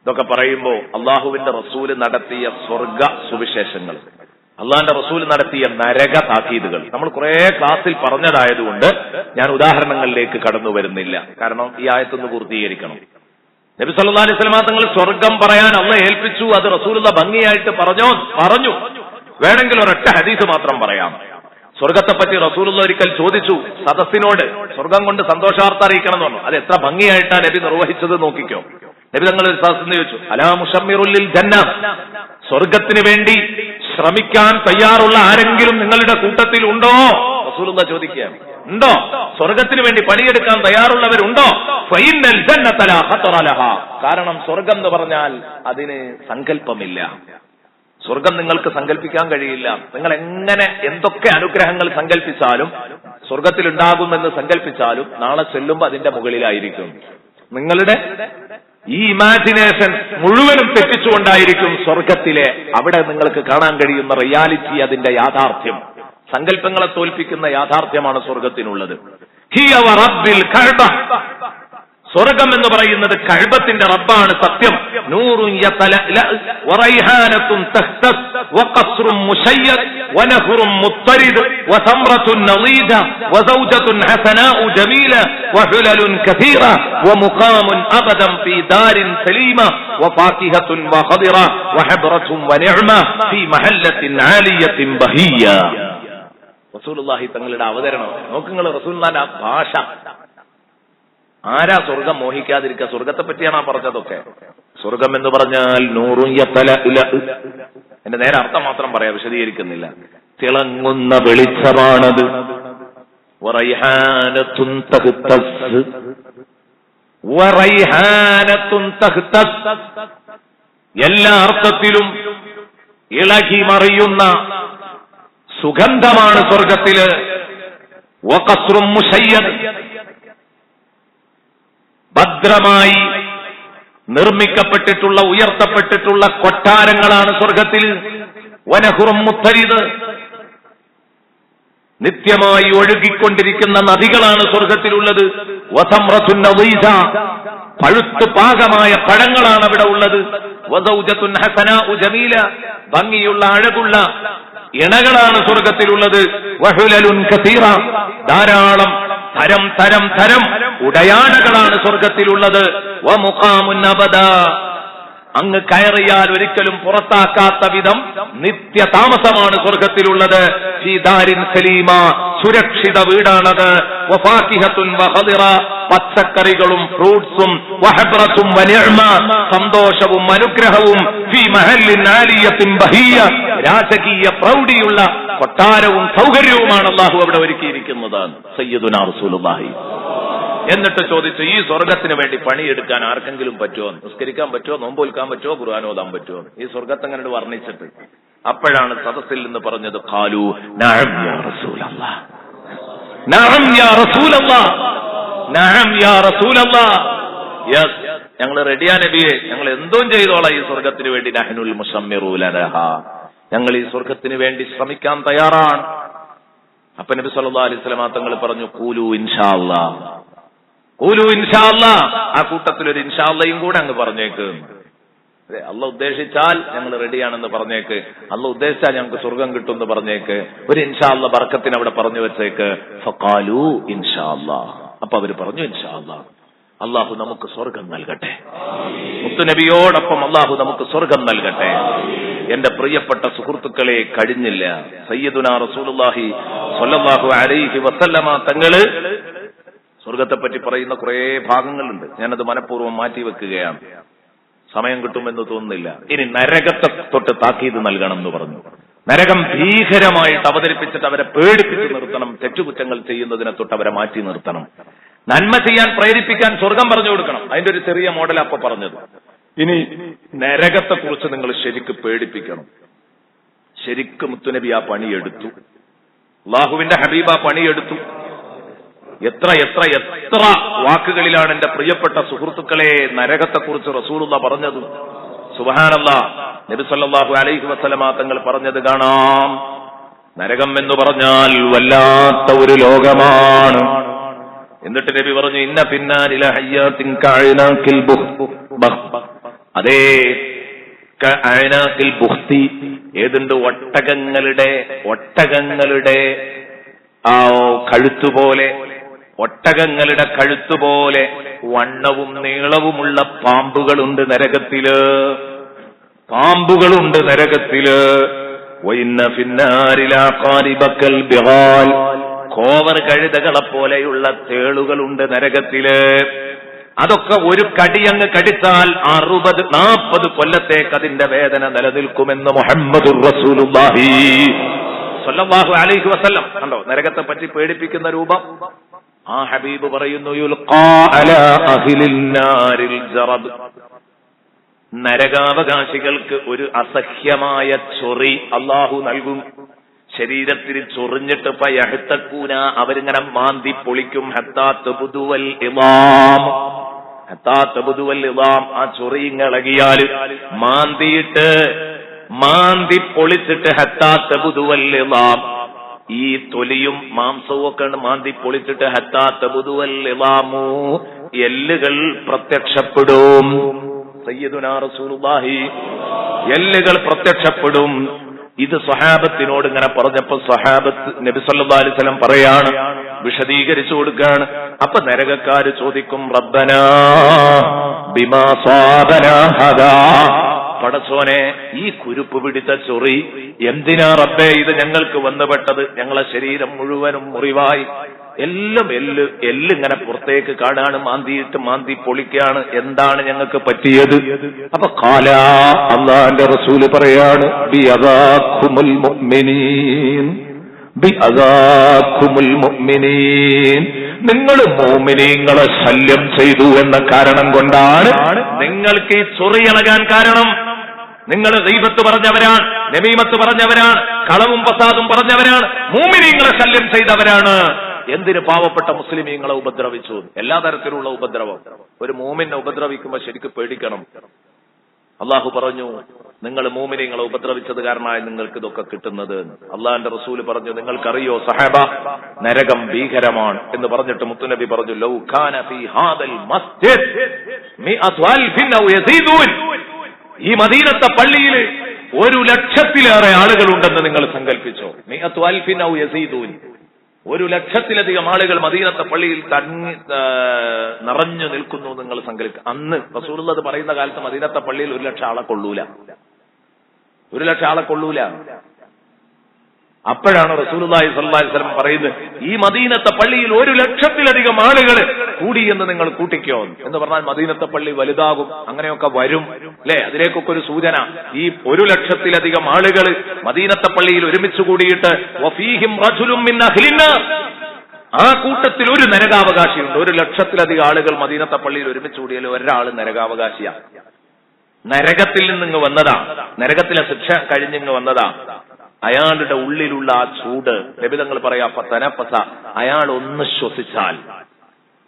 ഇതൊക്കെ പറയുമ്പോ അള്ളാഹുവിന്റെ റസൂല് നടത്തിയ സ്വർഗ സുവിശേഷങ്ങൾ, അള്ളാഹിന്റെ റസൂൽ നടത്തിയ നരക താക്കീതുകൾ നമ്മൾ കുറെ ക്ലാസ്സിൽ പറഞ്ഞതായതുകൊണ്ട് ഞാൻ ഉദാഹരണങ്ങളിലേക്ക് കടന്നു വരുന്നില്ല. കാരണം ഈ ആയത്തൊന്ന് പൂർത്തീകരിക്കണം. നബി സല്ലല്ലാഹു അലൈഹി വസല്ലം തങ്ങൾ സ്വർഗം പറയാൻ അള്ളാഹ് ഏൽപ്പിച്ചു. അത് റസൂലുള്ള ഭംഗിയായിട്ട് പറഞ്ഞു. വേണമെങ്കിൽ ഒരൊറ്റ ഹദീസ് മാത്രം പറയാം. സ്വർഗത്തെപ്പറ്റി റസൂലുള്ള ഒരിക്കൽ ചോദിച്ചു സദസ്സിനോട്, സ്വർഗം കൊണ്ട് സന്തോഷാർത്ത അറിയിക്കണം എന്ന് പറഞ്ഞു. അത് എത്ര ഭംഗിയായിട്ടാണ് നബി നിർവഹിച്ചത് നോക്കിക്കോ. നബി തങ്ങൾ ഒരു സദസ്സിന് ചോദിച്ചു, അലാ മുശമ്മിറുൽ ലിൽ ജന്ന, സ്വർഗത്തിന് വേണ്ടി ശ്രമിക്കാൻ തയ്യാറുള്ള ആരെങ്കിലും നിങ്ങളുടെ കൂട്ടത്തിൽ ഉണ്ടോ? റസൂലുള്ളാഹി ചോദിക്കുകയാണ്, ഉണ്ടോ? സ്വർഗത്തിന് വേണ്ടി പണിയെടുക്കാൻ തയ്യാറുള്ളവരുണ്ടോ? ഫഇന്നൽ ജന്നത ലാ ഖതറ ലഹാ, കാരണം സ്വർഗം എന്ന് പറഞ്ഞാൽ അതിന് സങ്കല്പമില്ല. സ്വർഗം നിങ്ങൾക്ക് സങ്കല്പിക്കാൻ കഴിയില്ല. നിങ്ങൾ എങ്ങനെ എന്തൊക്കെ അനുഗ്രഹങ്ങൾ സങ്കല്പിച്ചാലും, സ്വർഗത്തിൽ ഉണ്ടാകുമെന്ന് സങ്കല്പിച്ചാലും, നാളെ ചെല്ലുമ്പോൾ അതിന്റെ മുകളിലായിരിക്കും. നിങ്ങളുടെ ഈ ഇമാജിനേഷൻ മുഴുവനും തെറ്റിച്ചുകൊണ്ടായിരിക്കും സ്വർഗത്തിലെ അവിടെ നിങ്ങൾക്ക് കാണാൻ കഴിയുന്ന റിയാലിറ്റി, അതിന്റെ യാഥാർത്ഥ്യം. സങ്കല്പങ്ങളെ തോൽപ്പിക്കുന്ന യാഥാർത്ഥ്യമാണ് സ്വർഗത്തിനുള്ളത്. ഹിയ വറബ്ബിൽ കഅബ, സ്വർഗം എന്ന് പറയുന്നത് കഅബത്തിന്റെ റബ്ബാണ്, സത്യം. നൂറുൻ യതലഅല വറൈഹാനത്തുൻ തഖ്തസ് വഖസ്റുൻ മുശയ്യദ് വനഹറുൻ മുത്തരിദ് വസംറത്തുൻ നളീജ വസൗജത്തുൻ ഹസനാഉ ജമീല വഹുലലുൻ കസീറ വമുഖാമുൻ അബദൻ ഫീ ദാരിൻ സലീമ വഫാകിഹത്തുൻ വഖദിറ വഹബ്റത്തുൻ വനിഅമ ഫീ മഹല്ലത്തിൻ ആലിയത്തിൻ ബഹിയ. റസൂലുള്ളാഹി തങ്ങളുടെ അവതരണം നോക്കുങ്ങൾ, റസൂലുള്ളാഹിന്റെ ഭാഷ. ആരാ സ്വർഗം മോഹിക്കാതിരിക്കുക? സ്വർഗത്തെ പറ്റിയാണ് ആ പറഞ്ഞതൊക്കെ. സ്വർഗം എന്ന് പറഞ്ഞാൽ നൂറുൻ യതലഅല, എന്റെ നേരെ അർത്ഥം മാത്രം പറയാം, വിശദീകരിക്കുന്നില്ല. തിളങ്ങുന്ന വെളിച്ചമാണത്. വറൈഹാനത്തുൻ തഖ്തസ്, വറൈഹാനത്തുൻ തഖ്തസ്, എല്ലാ അർത്ഥത്തിലും ഇളകി മറിയുന്ന സുഗന്ധമാണ് സ്വർഗത്തില്. വഖസ്റുൻ മുശയ്യദ്, ഭദ്രമായി നിർമ്മിക്കപ്പെട്ടിട്ടുള്ള ഉയർത്തപ്പെട്ടിട്ടുള്ള കൊട്ടാരങ്ങളാണ് സ്വർഗത്തിൽ. വനഹുറും മുത്തരിദ്, നിത്യമായി ഒഴുകിക്കൊണ്ടിരിക്കുന്ന നദികളാണ് സ്വർഗത്തിലുള്ളത്. വസംറത്തുൻ നളീജ, പഴുത്തു പാകമായ പഴങ്ങളാണ് അവിടെ ഉള്ളത്. വസൗജത്തുൻ ഹസനാഉ ജമീല, ഭംഗിയുള്ള അഴകുള്ള ഇണകളാണ് സ്വർഗത്തിലുള്ളത്. വഹുലലുൻ കസീറ, ധാരാളം തരം തരം തരം ഉടയാടകളാണ് സ്വർഗത്തിലുള്ളത്. വമുഖാമുൻ അബദ, അങ്ങ് കയറിയാൽ ഒരിക്കലും പുറത്താക്കാത്ത വിധം നിത്യ താമസമാണ് സ്വർഗത്തിലുള്ളത്. ഫീ ദാരിൻ സലീമ, സുരക്ഷിത വീടാണത്. വഫാകിഹത്തുൻ വഖദിറ, പച്ചക്കറികളും ഫ്രൂട്ട്സും. വഹബ്റത്തും വനിഅമ, സന്തോഷവും അനുഗ്രഹവും. ഫീ മഹല്ലിൻ ആലിയത്തിൻ ബഹിയ, രാജകീയ പ്രൗഢിയുള്ള കൊട്ടാരവും സൗകര്യവുമാണ് അല്ലാഹു അവിടെ ഒരുക്കിയിരിക്കുന്നത്. സയ്യിദുനാ റസൂലുള്ളാഹി. എന്നിട്ട് ചോദിച്ചു, ഈ സ്വർഗത്തിന് വേണ്ടി പണിയെടുക്കാൻ ആർക്കെങ്കിലും പറ്റുമോ? നിസ്കരിക്കാൻ പറ്റുമോ? നോമ്പൊൽക്കാൻ പറ്റുമോ? ഖുർആൻ ഓതാൻ പറ്റുമോ? ഈ സ്വർഗത്തെ അങ്ങനെ വർണ്ണിച്ചിട്ട് അപ്പോഴാണ് സദസ്സിൽ നിന്ന് പറഞ്ഞത്, ഖാലു നഅം യാ റസൂലല്ലാഹ്, നഅം യാ റസൂലല്ലാഹ്, നഅം യാ റസൂലല്ലാഹ്. യെസ്, ഞങ്ങൾ റെഡിയാ നബിയെ, ഞങ്ങൾ എന്തും ചെയ്തോളാം ഈ സ്വർഗത്തിന് വേണ്ടി. നഹ്നുൽ മുസമ്മിറൂന ലഹാ, ഞങ്ങൾ ഈ സ്വർഗത്തിന് വേണ്ടി ശ്രമിക്കാൻ തയ്യാറാണ്. അപ്പൊ നബി സല്ലല്ലാഹു അലൈഹി വസല്ലം തങ്ങൾ പറഞ്ഞു, ഖൂലു ഇൻഷാ അല്ലാഹ്, ഖൂലു ഇൻഷാ അല്ലാഹ്. ആ കൂട്ടത്തിൽ ഒരു ഇൻഷാ അല്ലാഹയും കൂടെ അങ്ങ് പറഞ്ഞേക്ക്. അള്ളാഹ് ഉദ്ദേശിച്ചാൽ ഞങ്ങൾ റെഡിയാണെന്ന് പറഞ്ഞേക്ക്, അള്ളാഹ് ഉദ്ദേശിച്ചാൽ ഞങ്ങൾക്ക് സ്വർഗം കിട്ടുമെന്ന് പറഞ്ഞേക്ക്. ഒരു ഇൻഷാ അല്ലാഹ് ബർക്കത്തിന് അവിടെ പറഞ്ഞു വെച്ചേക്ക്. ഫഖാലു ഇൻഷാ അല്ലാഹ്. അപ്പൊ അവര് പറഞ്ഞു ഇൻഷാ അല്ലാഹ്. അള്ളാഹു നമുക്ക് സ്വർഗം നൽകട്ടെ. മുത്തുനബിയോടൊപ്പം അള്ളാഹു നമുക്ക് സ്വർഗം നൽകട്ടെ. എന്റെ പ്രിയപ്പെട്ട സുഹൃത്തുക്കളെ, കഴിഞ്ഞില്ല. സയ്യിദുനാ റസൂലുള്ളാഹി സ്വല്ലല്ലാഹു അലൈഹി വസല്ലമ തങ്ങള് സ്വർഗത്തെപ്പറ്റി പറയുന്ന കുറെ ഭാഗങ്ങളുണ്ട്. ഞാനത് മനഃപൂർവ്വം മാറ്റിവെക്കുകയാണ്, സമയം കിട്ടുമെന്ന് തോന്നുന്നില്ല. ഇനി നരകത്തെ തൊട്ട് താക്കീത് നൽകണം എന്ന് പറഞ്ഞു. നരകം ഭീകരമായിട്ട് അവതരിപ്പിച്ചിട്ട് അവരെ പേടിപ്പിച്ച് നിർത്തണം. തെറ്റുകുറ്റങ്ങൾ ചെയ്യുന്നതിനെ തൊട്ട് അവരെ മാറ്റി നിർത്തണം. നന്മ ചെയ്യാൻ പ്രേരിപ്പിക്കാൻ സ്വർഗം പറഞ്ഞു കൊടുക്കണം. അതിന്റെ ഒരു ചെറിയ മോഡൽ അപ്പൊ പറഞ്ഞത്. ഇനി നരകത്തെക്കുറിച്ച് നിങ്ങൾ ശരിക്ക് പേടിപ്പിക്കണം. ശരിക്ക് മുത്തുനബി ആ പണിയെടുത്തു. അല്ലാഹുവിന്റെ ഹബീബ് ആ പണിയെടുത്തു. എത്ര എത്ര എത്ര വാക്കുകളിലാണ് എന്റെ പ്രിയപ്പെട്ട സുഹൃത്തുക്കളെ നരകത്തെക്കുറിച്ച് റസൂലുള്ളാഹി പറഞ്ഞത്. സുബ്ഹാനല്ലാഹ്. നബി സല്ലല്ലാഹു അലൈഹി വസല്ലമ തങ്ങൾ പറഞ്ഞത് കാണാം. നരകം എന്ന് പറഞ്ഞാൽ വല്ലാത്ത ഒരു ലോകമാണ്. എന്നിട്ട് നബി പറഞ്ഞു, ഇന്ന ഫിന്നാരില ഹയ്യാത്തിൻ കഅനാകിൽ ബുഖ്. അതേ, കഅനാകിൽ ബുഖ്തി, ഏതുണ്ട്? ഒട്ടകങ്ങളുടെ ആ കഴുത്തുപോലെ, ഒട്ടകങ്ങളുടെ കഴുത്തുപോലെ വണ്ണവും നീളവുമുള്ള പാമ്പുകളുണ്ട് നരകത്തില്. പാമ്പുകളുണ്ട് നരകത്തില്. വഇന്ന ഫിന്നാരില ഖാരിബക്കൽ ബിഗാൽ, കോവർ കഴുതകളെ പോലെയുള്ള തേളുകളുണ്ട് നരകത്തില്. അതൊക്കെ ഒരു കടിയങ്ങ് കടിച്ചാൽ 40 കൊല്ലത്തേക്ക് അതിന്റെ വേദന നിലനിൽക്കുമെന്ന് മുഹമ്മദുർ റസൂലുള്ളാഹി സ്വല്ലല്ലാഹു അലൈഹി വസല്ലം. കണ്ടോ നരകത്തെ പറ്റി പേടിപ്പിക്കുന്ന രൂപം. ആ ഹബീബ് പറയുന്നു, യുൽഖാ അലാ അഹ്ലിൻ നാരിൽ ജറബ്, നരകാവകാശികൾക്ക് ഒരു അസഹ്യമായ ചൊറി അല്ലാഹു നൽകും. ശരീരത്തിൽ ചൊറിഞ്ഞിട്ട് ഫയഹ്തകൂന, അവരിങ്ങനെ മാന്തി പൊളിക്കും. ഹത്താ തബ്ദുവൽ ഇളാം, ഹത്താ തബ്ദുവൽ ഇളാം, ആ ചൊറി ഇളകിയാൽ മാന്തി പൊളിച്ചിട്ട് ഹത്താ തബ്ദുവൽ ഇളാം, ഈ തൊലിയും മാംസവും ഒക്കെ മാന്തി പൊളിച്ചിട്ട് ഹത്താ തബ്ദുവൽ ഇളാമു, എല്ലുകൾ പ്രത്യക്ഷപ്പെടും. സയ്യിദുനാ റസൂലുള്ളാഹി, എല്ലുകൾ പ്രത്യക്ഷപ്പെടും. ഇത് സ്വഹാബത്തിനോട് ഇങ്ങനെ പറഞ്ഞപ്പോ സ്വഹാബത്ത് നബി സല്ലല്ലാഹു അലൈഹി വസല്ലം പറയാണ്, വിശദീകരിച്ചു കൊടുക്കുകയാണ്. അപ്പൊ നരകക്കാര് ചോദിക്കും, റബ്ബനാ ബിമാ സാബനാ ഹദാ, പടച്ചോനെ ഈ കുരുപ്പ് പിടിച്ച ചൊറി എന്തിനാ റബ്ബേ ഇത് ഞങ്ങൾക്ക് വന്നുപെട്ടത്? ഞങ്ങളെ ശരീരം മുഴുവനും മുറിവായി, എല്ലാം എല്ലിങ്ങനെ പുറത്തേക്ക് കാണാണ്, മാന്തി പൊളിക്കാണ്, എന്താണ് ഞങ്ങൾക്ക് പറ്റിയത്? അപ്പൊ ഖാലാ, അല്ലാഹുവിന്റെ റസൂല് പറയാണ്, ബിഅദാഖുമുൽ മുഅ്മിനീൻ, ബിഅദാഖുമുൽ മുഅ്മിനീൻ, നിങ്ങൾ മുഅ്മിനീങ്ങളെ ശല്യം ചെയ്തു എന്ന കാരണം കൊണ്ടാണ് നിങ്ങൾക്ക് ഈ ചൊറി ഇളകാൻ കാരണം. നിങ്ങൾ ഗീബത്ത് പറഞ്ഞവരാണ്, നമീമത്ത് പറഞ്ഞവരാണ്, കളവും ഫസാദും പറഞ്ഞവരാണ്, മുഅ്മിനീങ്ങളെ ശല്യം ചെയ്തവരാണ്. എന്തിന് പാവപ്പെട്ട മുസ്ലിമീങ്ങളെ ഉപദ്രവിച്ചു? എല്ലാ തരത്തിലുള്ള ഉപദ്രവം. ഒരു മുഅ്മിനെ ഉപദ്രവിക്കുമ്പോൾ ശരിക്കും പേടിക്കണം. അള്ളാഹു പറഞ്ഞു, നിങ്ങൾ മുഅ്മിനീങ്ങളെ ഉപദ്രവിച്ചത് കാരണമായി നിങ്ങൾക്ക് ഇതൊക്കെ കിട്ടുന്നത്. അള്ളാഹിന്റെ റസൂല് പറഞ്ഞു, നിങ്ങൾക്കറിയോ സഹാബ, നരകം ഭീകരമാണ് എന്ന് പറഞ്ഞിട്ട് മുത്തുനബി പറഞ്ഞു, ലൗ കാന ഫീ ഹാദൽ മസ്ജിദ് മിഅതു അൽഫിൻ ഔ യസീദൂൻ, ഈ മദീനത്തെ പള്ളിയിൽ 1,00,000-ലേറെ ആളുകളുണ്ടെന്ന് നിങ്ങൾ സങ്കല്പിച്ചോ. മിഅതു അൽഫിൻ ഔ യസീദൂൻ, 1,00,000-ലധികം ആളുകൾ മദീനത്തെ പള്ളിയിൽ നിറഞ്ഞു നിൽക്കുന്നു നിങ്ങൾ സങ്കല്പിക്കുക. അന്ന് റസൂലുള്ളാഹി പറയുന്ന കാലത്ത് മദീനത്തെ പള്ളിയിൽ 1,00,000 ആളെ കൊള്ളൂല, 1,00,000 ആളെ കൊള്ളൂല. അപ്പോഴാണ് റസൂലുള്ളാഹി സ്വല്ലല്ലാഹു അലൈഹി വസല്ലം പറയുന്നത്, ഈ മദീനത്തെ പള്ളിയിൽ 1,00,000-ലധികം ആളുകൾ കൂടി എന്ന് നിങ്ങൾ കൂട്ടിക്കോ എന്ന് പറഞ്ഞാൽ മദീനത്തെ പള്ളി വലുതാകും, അങ്ങനെയൊക്കെ വരും അല്ലെ? അതിലേക്കൊക്കെ ഒരു സൂചന. ഈ 1,00,000-ലധികം ആളുകൾ മദീനത്തെ പള്ളിയിൽ ഒരുമിച്ച് കൂടിയിട്ട് വഫീഹിം റജുലുൻ മിൻ അഹ്ലിന്നാർ, ആ കൂട്ടത്തിൽ ഒരു നരകാവകാശിയുണ്ട്. 1,00,000-ലധികം ആളുകൾ മദീനത്തെ പള്ളിയിൽ ഒരുമിച്ച് കൂടിയാൽ ഒരാൾ നരകാവകാശിയാ. നരകത്തിൽ നിന്നിങ്ങ് വന്നതാ, നരകത്തിലെ ശിക്ഷ കഴിഞ്ഞിങ്ങ് വന്നതാ. അയാളുടെ ഉള്ളിലുള്ള ആ ചൂട്, നബിതങ്ങൾ പറയാ ഫതനഫസ, അയാൾ ഒന്ന് ശ്വസിച്ചാൽ,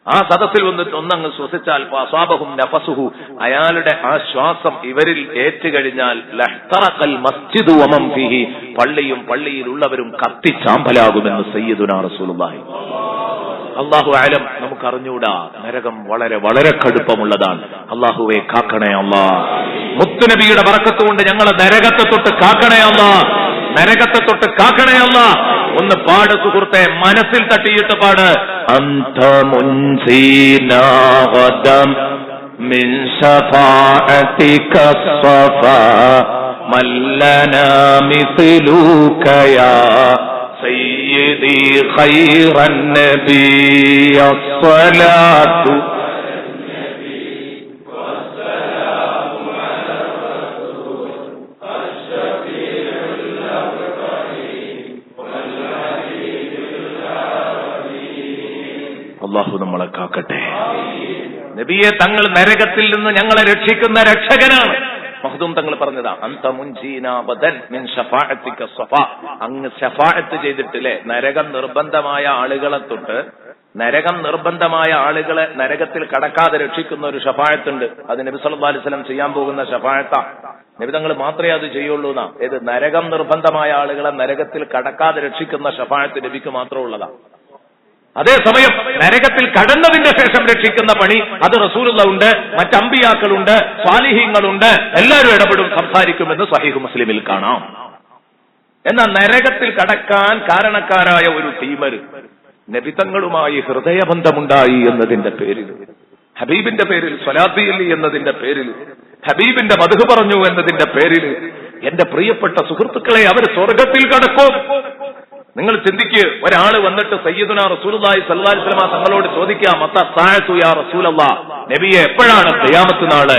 ആ സദസ്സിൽ ഒന്നങ്ങ് ശ്വസിച്ചാൽ, ഫഅസാബഹും നഫസുഹു, അയാളുടെ ആ ശ്വാസം ഇവരിൽ ഏറ്റുകഴിഞ്ഞാൽ, ലഹ്തറഖൽ മസ്ജിദു വമൻ ഫീഹി, പള്ളിയും പള്ളിയിലുള്ളവരും കത്തിച്ചാമ്പലാകുമെന്ന് സയ്യിദുനാ റസൂലുള്ളാഹി. അല്ലാഹു അലം, നമുക്ക് അറിഞ്ഞൂടാ. നരകം വളരെ വളരെ കടുപ്പമുള്ളതാണ്. അല്ലാഹുവേ കാക്കണേ അല്ലാഹ്. മുത്തുനബിയുടെ ബറക്കത്ത് കൊണ്ട് ഞങ്ങളെ നരകത്തെ തൊട്ട് കാക്കണേ അല്ലാഹ്, നരകത്തെ തൊട്ട് കാക്കണേ അല്ലാഹ്. ഒന്ന് പാട് സുഹൃത്തെ, മനസ്സിൽ തട്ടിയിട്ട് പാട്. അന്ത മുൻസീനാ ഗദം മിൻ ശഫാഅതിക സഫാ മല്ലനാ മിസ്ലുക യാ സയ്യിദി ഖൈറൻ നബി അസ്സലാത്തു അല്ലാഹു നമ്മളെ കാക്കട്ടെ. നബിയെ, തങ്ങൾ നരകത്തിൽ നിന്ന് ഞങ്ങളെ രക്ഷിക്കുന്ന രക്ഷകനാണ്. മഖ്ദൂം തങ്ങൾ പറഞ്ഞതാ, അന്ത മുൻജീനാ ബദൻ മിൻ ശഫാഅതിക സഫാ, അങ്ങ് ശഫാഅത്ത് ചെയ്തിട്ടില്ലേ നരകം നിർബന്ധമായ ആളുകളെ തൊട്ട്, നരകം നിർബന്ധമായ ആളുകളെ നരകത്തിൽ കടക്കാതെ രക്ഷിക്കുന്ന ഒരു ശഫാഅത്തുണ്ട്. അത് നബി സല്ലല്ലാഹു അലൈഹി വസല്ലം ചെയ്യാൻ പോകുന്ന ശഫാഅത്താ. നബി തങ്ങൾ മാത്രമേ അത് ചെയ്യുള്ളൂ എന്നാ. ഏത് നരകം നിർബന്ധമായ ആളുകളെ നരകത്തിൽ കടക്കാതെ രക്ഷിക്കുന്ന ശഫാഅത്ത് നബിക്ക് മാത്രമുള്ളതാ. അതേസമയം നരകത്തിൽ കടന്നതിന്റെ ശേഷം രക്ഷിക്കുന്ന പണി അത് റസൂലുള്ളാഹി ഉണ്ട്, മറ്റമ്പിയാക്കളുണ്ട്, സ്വാലിഹീങ്ങളുണ്ട്, എല്ലാവരും ഇടപെടും, സംസാരിക്കുമെന്ന് സ്വഹീഹ് മുസ്ലിമിൽ കാണാം. എന്നാൽ നരകത്തിൽ കടക്കാൻ കാരണക്കാരായ ഒരു ടീമർ നബിതങ്ങളുമായി ഹൃദയബന്ധമുണ്ടായി എന്നതിന്റെ പേരിൽ, ഹബീബിന്റെ പേരിൽ സ്വലാത്ത് ചൊല്ലി എന്നതിന്റെ പേരിൽ, ഹബീബിന്റെ മദ്ഹ് പറഞ്ഞു എന്നതിന്റെ പേരിൽ, എന്റെ പ്രിയപ്പെട്ട സുഹൃത്തുക്കളെ, അവർ സ്വർഗത്തിൽ കടക്കും. നിങ്ങൾ ചിന്തിക്ക്, ഒരാള് വന്നിട്ട് സയ്യിദുനാ റസൂലുള്ളാഹി സ്വല്ലല്ലാഹു അലൈഹി വസല്ലം തങ്ങളോട് ചോദിക്കാം, മത്താ സാഅതു യാ റസൂലല്ലാഹ്, നബിയെ എപ്പോഴാണ് ഖിയാമത്ത് നാള്?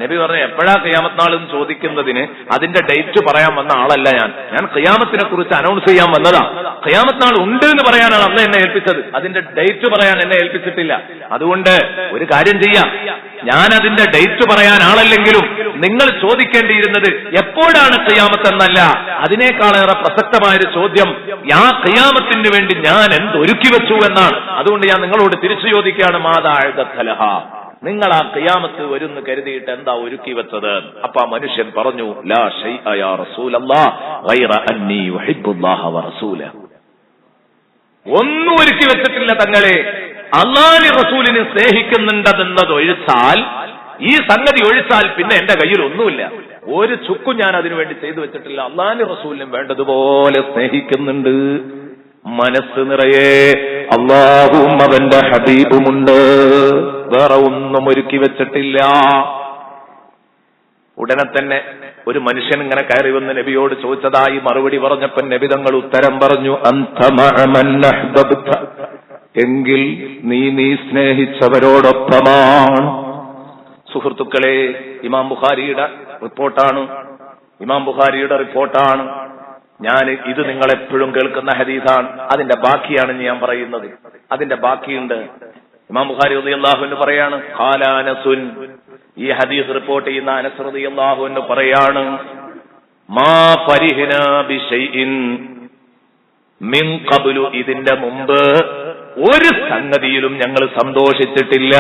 നബി പറഞ്ഞു, എപ്പോഴാ ഖിയാമത്ത് നാൾ എന്ന് ചോദിക്കുന്നതിന് അതിന്റെ ഡേറ്റ് പറയാൻ വന്ന ആളല്ല ഞാൻ ഖിയാമത്തിനെ കുറിച്ച് അനൗൺസ് ചെയ്യാൻ വന്നതാ. ഖിയാമത്ത് നാൾ ഉണ്ട് എന്ന് പറയാനാണ് അള്ളാഹ് എന്നെ ഏൽപ്പിച്ചത്, അതിന്റെ ഡേറ്റ് പറയാൻ എന്നെ ഏൽപ്പിച്ചിട്ടില്ല. അതുകൊണ്ട് ഒരു കാര്യം ചെയ്യാം, ഞാൻ അതിന്റെ ഡേറ്റ് പറയാൻ ആളല്ലെങ്കിലും നിങ്ങൾ ചോദിക്കേണ്ടിയിരുന്നത് എപ്പോഴാണ് ഖിയാമത്ത് എന്നല്ല, അതിനേക്കാളേറെ പ്രസക്തമായൊരു ചോദ്യം, ആ ഖിയാമത്തിന് വേണ്ടി ഞാൻ എന്തൊരുക്കി വെച്ചു എന്നാണ്. അതുകൊണ്ട് ഞാൻ നിങ്ങളോട് തിരിച്ചു ചോദിക്കുകയാണ്, മാദാ അഅദത്തലഹ, നിങ്ങൾ ആ ഖിയാമത്ത് വരുന്ന് കരുതിയിട്ട് എന്താ ഒരുക്കി വെച്ചത്? അപ്പൊ ആ മനുഷ്യൻ പറഞ്ഞു, ലാ ശൈഅ യാ റസൂലല്ലാഹ് ഗൈറ അന്നീ ഉഹിബ്ബുല്ലാഹ വറസൂലഹു, ഒന്നും ഒരുക്കി വെച്ചിട്ടില്ല തങ്ങളെ, അല്ലാഹുവിനെ റസൂലിനെ സ്നേഹിക്കുന്നുണ്ടെന്നത് ഒഴിച്ചാൽ, ഈ സംഗതി ഒഴിച്ചാൽ പിന്നെ എന്റെ കയ്യിൽ ഒന്നുമില്ല, ഒരു ചുക്കും ഞാൻ അതിനു വേണ്ടി ചെയ്തു വെച്ചിട്ടില്ല. അല്ലാഹുവിനെ റസൂലിനും വേണ്ടതുപോലെ സ്നേഹിക്കുന്നുണ്ട്, മനസ്സ് നിറയെ അല്ലാഹുവും അവന്റെ ഹബീബുമുണ്ട്, വേറെ ഒന്നും ഒരുക്കി വെച്ചിട്ടില്ല. ഉടനെ തന്നെ ഒരു മനുഷ്യൻ ഇങ്ങനെ കയറി വന്ന് നബിയോട് ചോദിച്ചതായി മറുപടി പറഞ്ഞപ്പോൾ നബി തങ്ങൾ ഉത്തരം പറഞ്ഞു, അൻത മഅ മൻ അഹ്ബബ്ത, എങ്കിൽ നീ സ്നേഹിച്ചവരോടൊപ്പമാണ്. സുഹൃത്തുക്കളെ, ഇമാം ബുഖാരിയുടെ റിപ്പോർട്ടാണ്. ഞാൻ ഇത് നിങ്ങളെപ്പോഴും കേൾക്കുന്ന ഹദീസാണ്, അതിന്റെ ബാക്കിയാണ് ഞാൻ പറയുന്നത്. അതിന്റെ ബാക്കിയുണ്ട്. ഇമാം ബുഖാരി റളിയല്ലാഹു അൻഹു പറയാണ്, ഖാല അനസുൻ, ഈ ഹദീസ് റിപ്പോർട്ട് ചെയ്യുന്ന അനസ് റളിയല്ലാഹു അൻഹു പറയാണ്, മാ ഫരിഹ്നാ ബിശൈഇൻ മിൻ ഖബ്ലു, ഇതിന്റെ മുമ്പ് ഒരു സംഗതിയിലും ഞങ്ങൾ സന്തോഷിച്ചിട്ടില്ല.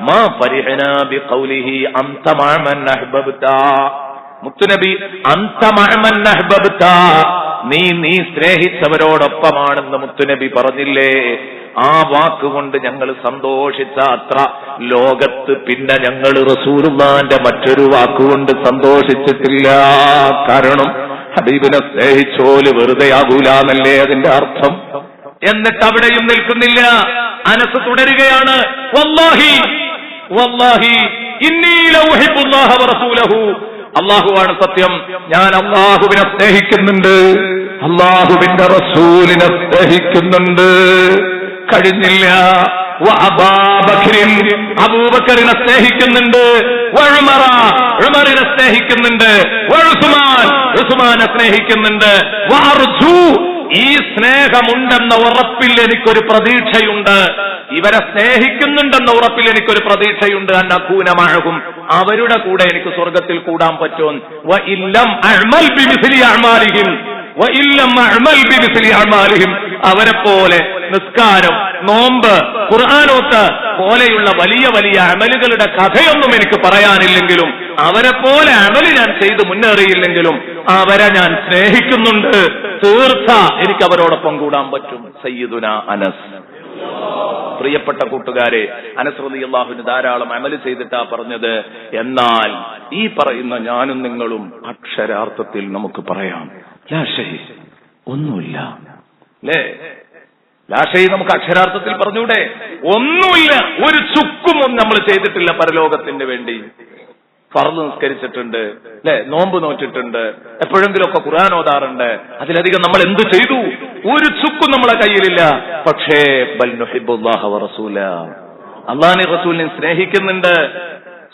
മാ ഫരിഹ്നാ ബിഖൗലിഹി അൻത മഅ മൻ അഹ്ബബ്ത, മുത്തുനബി അൻത മഅ മൻ അഹ്ബബ്ത, നീ സ്നേഹിച്ചവരോടൊപ്പമാണെന്ന് മുത്തുനബി പറഞ്ഞില്ലേ? ആ വാക്കുകൊണ്ട് ഞങ്ങൾ സന്തോഷിച്ച അത്ര ലോകത്ത് പിന്നെ ഞങ്ങൾ റസൂലുള്ളാഹിന്റെ മറ്റൊരു വാക്കുകൊണ്ട് സന്തോഷിച്ചിട്ടില്ല. കാരണം ഹബീബിനെ സ്നേഹിച്ചോല് വെറുതെ ആകൂലെന്നല്ലേ അതിന്റെ അർത്ഥം. എന്നിട്ട് അവിടെയും നിൽക്കുന്നില്ല, അനസ് തുടരുകയാണ്, വല്ലാഹി വല്ലാഹി ഇന്നി ലഉഹിബ്ബുല്ലാഹ വറസൂലഹു, അല്ലാഹുവാണ് സത്യം, ഞാൻ അല്ലാഹുവിനെ സ്നേഹിക്കുന്നുണ്ട്, അല്ലാഹുവിന്റെ റസൂലിനെ സ്നേഹിക്കുന്നുണ്ട്. കഴിഞ്ഞില്ല, അബൂബക്കറിനെ സ്നേഹിക്കുന്നുണ്ട്, ഉമറിനെ സ്നേഹിക്കുന്നുണ്ട്, ഉസ്മാനെ സ്നേഹിക്കുന്നുണ്ട്. ഈ സ്നേഹമുണ്ടെന്ന ഉറപ്പിൽ എനിക്കൊരു പ്രതീക്ഷയുണ്ട്, ഇവരെ സ്നേഹിക്കുന്നുണ്ടെന്ന ഉറപ്പിൽ എനിക്കൊരു പ്രതീക്ഷയുണ്ട്. അന്നകൂനമഅഹും, അവരുടെ കൂടെ എനിക്ക് സ്വർഗത്തിൽ കൂടാൻ പറ്റും. അവരെ പോലെ നിസ്കാരം, നോമ്പ്, ഖുർആനോത്ത് പോലെയുള്ള വലിയ വലിയ അമലുകളുടെ കഥയൊന്നും എനിക്ക് പറയാനില്ലെങ്കിലും, അവരെ പോലെ അമല് ഞാൻ ചെയ്ത് മുന്നേറിയില്ലെങ്കിലും അവരെ ഞാൻ സ്നേഹിക്കുന്നുണ്ട്. തീർച്ച എനിക്ക് അവരോടൊപ്പം കൂടാൻ പറ്റും. സയ്യിദുനാ അനസ്. പ്രിയപ്പെട്ട കൂട്ടുകാരെ, അനസ് റളിയല്ലാഹു അൻഹു ധാരാളം അമല് ചെയ്തിട്ടാ പറഞ്ഞത്. എന്നാൽ ഈ പറയുന്ന ഞാനും നിങ്ങളും അക്ഷരാർത്ഥത്തിൽ നമുക്ക് പറയാം, ലാ ശൈ, ഒന്നുമില്ല, അല്ലേ? ലാ ശൈ നമുക്ക് അക്ഷരാർത്ഥത്തിൽ പറഞ്ഞൂടെ? ഒന്നുമില്ല, ഒരു ചുക്കും നമ്മൾ ചെയ്തിട്ടില്ല പരലോകത്തിന് വേണ്ടി. ഫർള് നിസ്കരിച്ചിട്ടുണ്ട്, അല്ലെ? നോമ്പ് നോറ്റിട്ടുണ്ട്, എപ്പോഴെങ്കിലുമൊക്കെ ഖുർആൻ ഓതാറുണ്ട്. അതിലധികം നമ്മൾ എന്ത് ചെയ്തു? ഒരു ചുക്കും നമ്മളെ കയ്യിലില്ല. പക്ഷേ ബൽ നുഹിബ്ബുല്ലാഹ വറസൂല, അല്ലാഹുവിനെ റസൂലിനെ സ്നേഹിക്കുന്നുണ്ട്,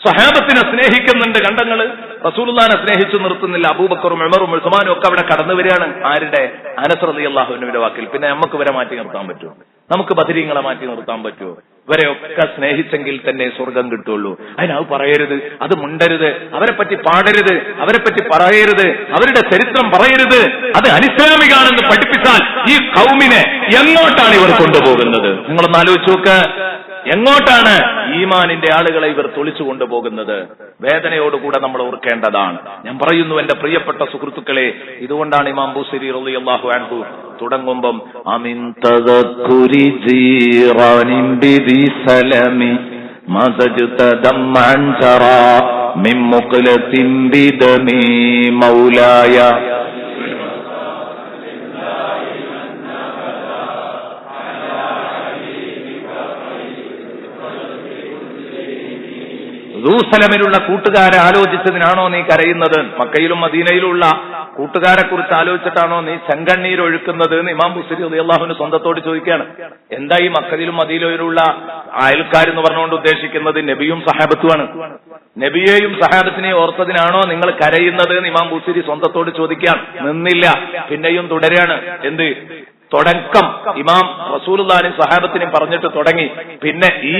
സ്വഹാബത്തിനെ സ്നേഹിക്കുന്നുണ്ട്. കണ്ടങ്ങള് റസൂലുള്ളാഹിനെ സ്നേഹിച്ചു നിർത്തുന്നില്ല. അബൂബക്കറും ഉമറും ഉസ്മാനും ഒക്കെ അവിടെ കടന്നു വരികയാണ്. ആരുടെ? അനസ് റളിയല്ലാഹു അൻഹുവിന്റെ വാക്കിൽ. പിന്നെ നമുക്ക് ഇവരെ മാറ്റി നിർത്താൻ പറ്റുമോ? നമുക്ക് ബദരീങ്ങളെ മാറ്റി നിർത്താൻ പറ്റുമോ? ഇവരെയൊക്കെ സ്നേഹിച്ചെങ്കിൽ തന്നെ സ്വർഗം കിട്ടുള്ളൂ. അതിനത് പറയരുത്, അത് മുണ്ടരുത്, അവരെ പറ്റി പാടരുത്, അവരെ പറ്റി പറയരുത്, അവരുടെ ചരിത്രം പറയരുത്, അത് അനിസ്ലാമികാണെന്ന് പഠിപ്പിച്ചാൽ ഈ ഖൗമിനെ എങ്ങോട്ടാണ് ഇവർ കൊണ്ടുപോകുന്നത്? നിങ്ങളൊന്ന് ആലോചിച്ച് നോക്ക്. എങ്ങോട്ടാണ് ഈമാനിന്റെ ആളുകളെ ഇവർ തൊളിച്ചു കൊണ്ടുപോകുന്നത്? വേദനയോടുകൂടെ നമ്മൾ ഓർക്കേണ്ടതാണ്. ഞാൻ പറയുന്നു എന്റെ പ്രിയപ്പെട്ട സുഹൃത്തുക്കളെ, ഇതുകൊണ്ടാണ് ഇമാം ബൂസരി റളിയല്ലാഹു അൻഹു തുടങ്ങുമ്പം അമിൻ തദക്കുരി ജീറാനിൻ ബിദി സലമി മസജ്തദം അൻസറാ മിൻ മുഖലത്തിൻ ബിദമി മൗലായ ജെറൂസലമിലുള്ള കൂട്ടുകാരെ ആലോചിച്ചതിനാണോ നീ കരയുന്നത്? മക്കയിലും മദീനയിലുള്ള കൂട്ടുകാരെ കുറിച്ച് ആലോചിച്ചിട്ടാണോ നീ ചെങ്കണ്ണീരൊഴുക്കുന്നത് എന്ന് ഇമാം ബുസ്രി റളിയല്ലാഹുവിന് സ്വന്തത്തോട് ചോദിക്കുകയാണ്. എന്താ ഈ മക്കയിലും മദീനയിലുള്ള അയൽക്കാരെന്ന് പറഞ്ഞുകൊണ്ട് ഉദ്ദേശിക്കുന്നത്? നബിയും സഹാബത്തുമാണ്. നബിയെയും സഹാബത്തിനെയും ഓർത്തതിനാണോ നിങ്ങൾ കരയുന്നത് എന്ന് ഇമാം ബുസ്രി സ്വന്തത്തോട് ചോദിക്കാൻ നിന്നില്ല. പിന്നെയും തുടരുകയാണ്. എന്ത് തുടക്കം ഇമാം റസൂലുള്ളാഹിയും സഹാബത്തിനെയും പറഞ്ഞിട്ട് തുടങ്ങി. പിന്നെ ഈ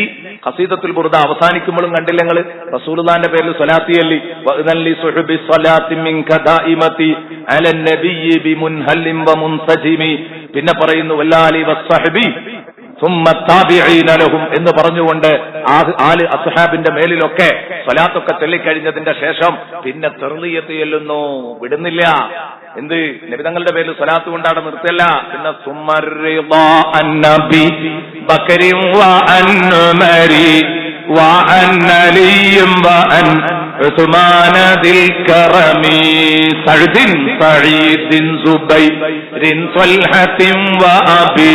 ഖസീദത്തുൽ ബുർദ അവസാനിക്കുമ്പോഴും കണ്ടില്ല നിങ്ങൾ റസൂലുള്ളാഹിന്റെ പേരിൽ സ്വലാത്തിയല്ലി വഅദല്ലി സുഹബി സ്വലാത്തി മിൻക ദായിമതി അലൻ നബിയ്യി ബിമുൻഹല്ലിൻ വമുൻസജിമി. പിന്നെ പറയുന്നു വല്ലാലി വസ്സഹബി സുമ്മ താബിഈന ലഹും എന്ന് പറഞ്ഞുകൊണ്ട് ആല് അസ്ഹാബിന്റെ മേലിലൊക്കെ സ്വലാത്തൊക്കെ ചൊല്ലിക്കഴിഞ്ഞതിന്റെ ശേഷം പിന്നെ തർളിയത്ത് ചെല്ലുന്നു, വിടുന്നില്ല. എന്ത് നബി തങ്ങളുടെ പേരിൽ സ്വലാത്ത് കൊണ്ടാണ് നിർത്തല്ല. പിന്നെ സുമ്മർറിദാ അന്നബി ബക്കരിൻ വഅൻ ഉമരി വഅൻ അലിയും വഅൻ ഉസ്മാന ദിൽ കറമി സഅദിൻ സഈദിൻ സുബൈറിൻ ത്വൽഹത്തിൻ വഅബി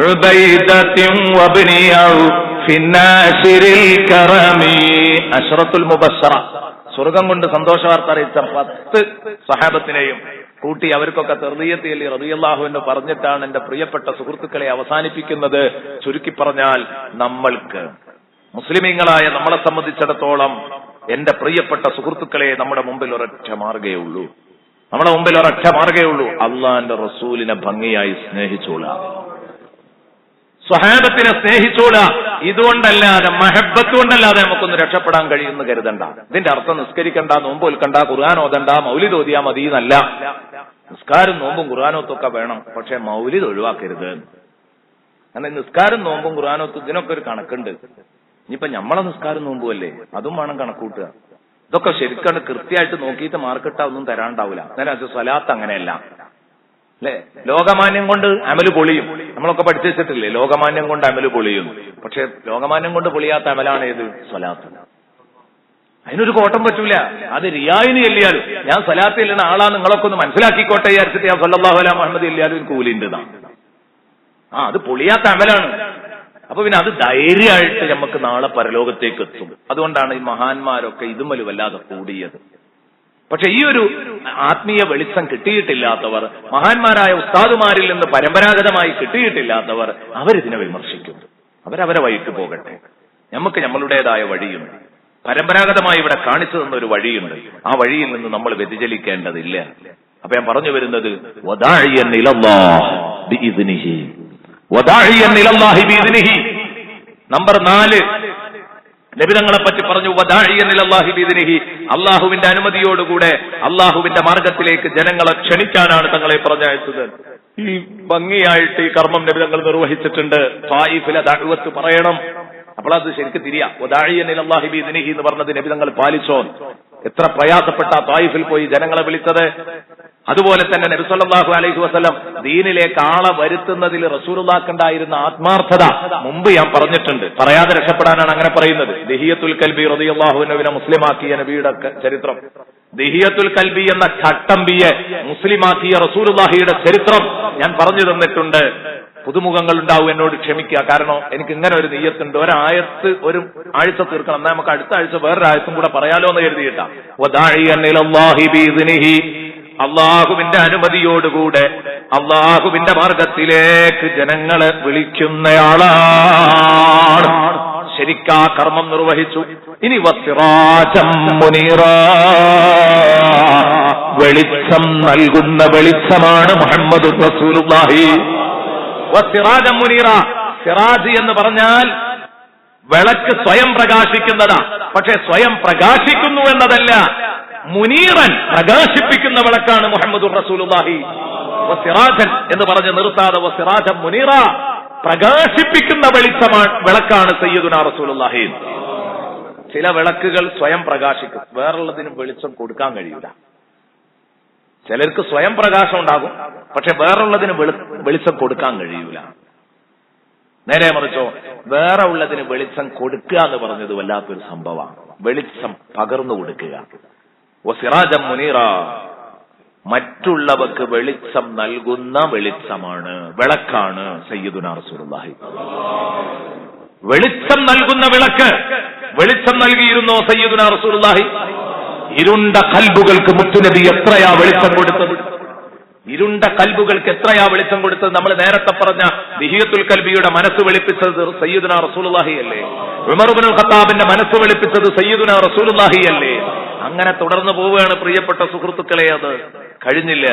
ഉബൈദത്തിൻ വബ്നി ഔഫി നാശിരിൽ കറമി. അശ്റത്തുൽ മുബശ്ശറ സ്വർഗം കൊണ്ട് സന്തോഷ വാർത്ത അറിയിച്ച 10 സഹാബത്തിനെയും കൂട്ടി അവർക്കൊക്കെ തർദിയത്തിൽ റളിയല്ലാഹു അൻഹു പറഞ്ഞിട്ടാണ് എന്റെ പ്രിയപ്പെട്ട സുഹൃത്തുക്കളെ അവസാനിപ്പിക്കുന്നത്. ചുരുക്കി പറഞ്ഞാൽ നമ്മൾക്ക് മുസ്ലിമീങ്ങളായ നമ്മളെ സംബന്ധിച്ചിടത്തോളം എന്റെ പ്രിയപ്പെട്ട സുഹൃത്തുക്കളെ നമ്മുടെ മുമ്പിൽ ഒരൊറ്റ മാർഗ്ഗേ ഉള്ളൂ. അള്ളാന്റെ റസൂലിനെ ഭംഗിയായി സ്നേഹിച്ചോളാം, സ്വഹാബത്തിനെ സ്നേഹിച്ചോളാം. ഇതുകൊണ്ടല്ലാതെ മഹബത്ത് കൊണ്ടല്ലാതെ നമുക്കൊന്ന് രക്ഷപ്പെടാൻ കഴിയുമെന്ന് കരുതണ്ട. ഇതിന്റെ അർത്ഥം നിസ്കരിക്കണ്ട, നോമ്പ് വിൽക്കണ്ട, ഖുർആൻ ഓതണ്ട, മൗലിദ് ഓതിയാ മതി എന്നല്ല. നിസ്കാരം നോമ്പും ഖുർആനോത്തൊക്കെ വേണം, പക്ഷെ മൗലിദ് ഒഴിവാക്കരുത്. കാരണം നിസ്കാരം നോമ്പും ഖുർആനോത്തും ഇതിനൊക്കെ ഒരു കണക്കുണ്ട്. ഇനിയിപ്പോ നമ്മളെ നിസ്കാരം നോമ്പുമല്ലേ, അതും വേണം കണക്കൂട്ടുക. ഇതൊക്കെ ശരിക്കാണ് കൃത്യമായിട്ട് നോക്കിയിട്ട് മാർക്കിട്ടാ ഒന്നും തരാണ്ടാവില്ല. നേരെ സ്വലാത്ത് അങ്ങനെയല്ല അല്ലെ. ലോകമാന്യം കൊണ്ട് അമല് പൊളിയും, നമ്മളൊക്കെ പഠിച്ചിട്ടില്ലേ ലോകമാന്യം കൊണ്ട് അമല് പൊളിയും. പക്ഷെ ലോകമാന്യം കൊണ്ട് പൊളിയാത്ത അമലാണ് ഏത്? സ്വലാത്ത്. അതിനൊരു കോട്ടം പറ്റൂല. അത് റിയായിന് ചെല്ലിയാലും ഞാൻ സ്വലാത്ത് ചെല്ലുന്ന ആളാന്ന് നിങ്ങളൊക്കെ ഒന്ന് മനസ്സിലാക്കിക്കോട്ടെ വിചാരിച്ചിട്ട് ഞാൻ സല്ലല്ലാഹു അലൈഹി മുഹമ്മദ് ചെല്ലിയാലും ഒരു കൂലിൻ്റെതാണ്. അത് പൊളിയാത്ത അമലാണ്. അപ്പൊ പിന്നെ അത് ധൈര്യമായിട്ട് നമുക്ക് നാളെ പരലോകത്തേക്ക് എത്തും. അതുകൊണ്ടാണ് ഈ മഹാന്മാരൊക്കെ ഇതുമൽ വല്ലാതെ കൂടിയത്. പക്ഷെ ഈ ഒരു ആത്മീയ വെളിച്ചം കിട്ടിയിട്ടില്ലാത്തവർ, മഹാന്മാരായ ഉസ്താദുമാരിൽ നിന്ന് പരമ്പരാഗതമായി കിട്ടിയിട്ടില്ലാത്തവർ, അവരിതിനെ വിമർശിക്കും. അവരവരെ വഴിക്ക് പോകട്ടെ. നമുക്ക് നമ്മളുടേതായ വഴിയുണ്ട്. പരമ്പരാഗതമായി ഇവിടെ കാണിച്ചു തന്ന ഒരു വഴിയുണ്ട്. ആ വഴിയിൽ നിന്ന് നമ്മൾ വ്യതിചലിക്കേണ്ടതില്ല. അപ്പൊ ഞാൻ പറഞ്ഞു വരുന്നത് വദാഇയൻ ഇലല്ലാഹ് ബിഇദ്നിഹി. വദാഇയൻ ഇലല്ലാഹി ബിഇദ്നിഹി. നമ്പർ 4 നബിതങ്ങളെ പറ്റി പറഞ്ഞു വദാഇയൻ ഇലല്ലാഹി ബിഇദ്നിഹി. അള്ളാഹുവിന്റെ അനുമതിയോടുകൂടെ അള്ളാഹുവിന്റെ മാർഗത്തിലേക്ക് ജനങ്ങളെ ക്ഷണിക്കാനാണ് തങ്ങളെ പറഞ്ഞയച്ചത്. ഈ ഭംഗിയായിട്ട് ഈ കർമ്മം നബിതങ്ങൾ നിർവഹിച്ചിട്ടുണ്ട്. ത്വായിഫിലെ ദഅവത്ത് പറയണം, അപ്പോൾ അത് ശരിക്കും തിരിയാ. വദാഇയൻ ഇലല്ലാഹി ബിഇദ്നിഹി എന്ന് പറഞ്ഞത് നബിതങ്ങൾ പാലിച്ചോ? എത്ര പ്രയാസപ്പെട്ട ത്വായിഫിൽ പോയി ജനങ്ങളെ വിളിച്ചത്. അതുപോലെ തന്നെ നബി സല്ലല്ലാഹു അലൈഹി വസല്ലം ദീനിലേക്ക് ആളെ വരുത്തുന്നതിൽ റസൂലുള്ളാഹിക്കുണ്ടായിരുന്ന ആത്മാർത്ഥത മുമ്പ് ഞാൻ പറഞ്ഞിട്ടുണ്ട്. പറയാതെ രക്ഷപ്പെടാനാണ് അങ്ങനെ പറയുന്നത്. ദിഹിയത്തുൽ കൽബി റളിയല്ലാഹു അൻഹുവിനെ മുസ്ലിമാക്കിയ നബിയുടെ ചരിത്രം, ദിഹിയത്തുൽ കൽബി എന്ന ചട്ടമ്പിയെ മുസ്ലിമാക്കിയ റസൂലുള്ളാഹിയുടെ ചരിത്രം ഞാൻ പറഞ്ഞു തന്നിട്ടുണ്ട്. പുതുമുഖങ്ങൾ ഉണ്ടാവും, എന്നോട് ക്ഷമിക്കുക. കാരണം എനിക്ക് ഇങ്ങനെ ഒരു നിയ്യത്തുണ്ട്. ഒരായത്ത് ഒരു ആഴ്ച തീർക്കണം, എന്നാൽ നമുക്ക് അടുത്ത ആഴ്ച വേറൊരു ആയത്തും കൂടെ പറയാലോ എന്ന് കരുതിയിട്ടാ. വദാഇയൻ ഇലല്ലാഹി ബിഇദ്നിഹി. അള്ളാഹുവിന്റെ അനുമതിയോടുകൂടെ അള്ളാഹുവിന്റെ മാർഗത്തിലേക്ക് ജനങ്ങളെ വിളിക്കുന്നയാളാണ്. ശരിക്കാ കർമ്മം നിർവഹിച്ചു. ഇനി വസിറാജം മുനീറാ, വെളിച്ചം നൽകുന്ന വെളിച്ചമാണ് മുഹമ്മദ് റസൂലുള്ളാഹി. വസിറാജം മുനീറാ. സിറാജ് എന്ന് പറഞ്ഞാൽ വിളക്ക് സ്വയം പ്രകാശിക്കുന്നതാ. പക്ഷെ സ്വയം പ്രകാശിക്കുന്നു എന്നതല്ല, മുനീറൻ പ്രകാശിപ്പിക്കുന്ന വിളക്കാണ് മുഹമ്മദുർ റസൂലുള്ളാഹി. വസിറാജൻ എന്ന് പറഞ്ഞ് നിർത്താതെ വസിറാജൻ മുനീറ, പ്രകാശിപ്പിക്കുന്ന വിളക്കാണ് സയ്യിദുനാ റസൂലുള്ളാഹി. ചില വിളക്കുകൾ സ്വയം പ്രകാശിക്കും, വേറുള്ളതിന് വെളിച്ചം കൊടുക്കാൻ കഴിയില്ല. ചിലർക്ക് സ്വയം പ്രകാശം ഉണ്ടാകും, പക്ഷെ വേറുള്ളതിന് വെളിച്ചം കൊടുക്കാൻ കഴിയൂല. നേരെ മറിച്ചോ വേറെ ഉള്ളതിന് വെളിച്ചം കൊടുക്കുക എന്ന് പറഞ്ഞത് വല്ലാത്തൊരു സംഭവമാണ്. വെളിച്ചം പകർന്നു കൊടുക്കുക. വസിറാജം മുനീറ, മറ്റുള്ളവർക്ക് വെളിച്ചം നൽകുന്ന വെളിച്ചമാണ്, വിളക്കാണ് സയ്യിദുനാ റസൂലുള്ളാഹി. വെളിച്ചം നൽകുന്ന വിളക്ക് വെളിച്ചം നൽകിയിരുന്നോ സയ്യിദുനാ റസൂലുള്ളാഹി? ഇരുണ്ട കൽബുകൾക്ക് മുത്തുനബി എത്രയാ വെളിച്ചം കൊടുത്തത്? ഇരുണ്ട കൽബുകൾക്ക് എത്രയാ വെളിച്ചം കൊടുത്തത്? നമ്മൾ നേരത്തെ പറഞ്ഞ ദിഹിയത്തുൽ കൽബിയുടെ മനസ്സ് വെളിപ്പിച്ചത് സയ്യിദുനാ റസൂലുള്ളാഹി അല്ലേ? ഉമർ ഇബ്നുൽ ഖത്താബിന്റെ മനസ്സ് വെളിപ്പിച്ചത് സയ്യിദുനാ റസൂലുള്ളാഹി അല്ലേ? അങ്ങനെ തുടർന്നു പോവുകയാണ് പ്രിയപ്പെട്ട സുഹൃത്തുക്കളെ. അത് കഴിഞ്ഞില്ല.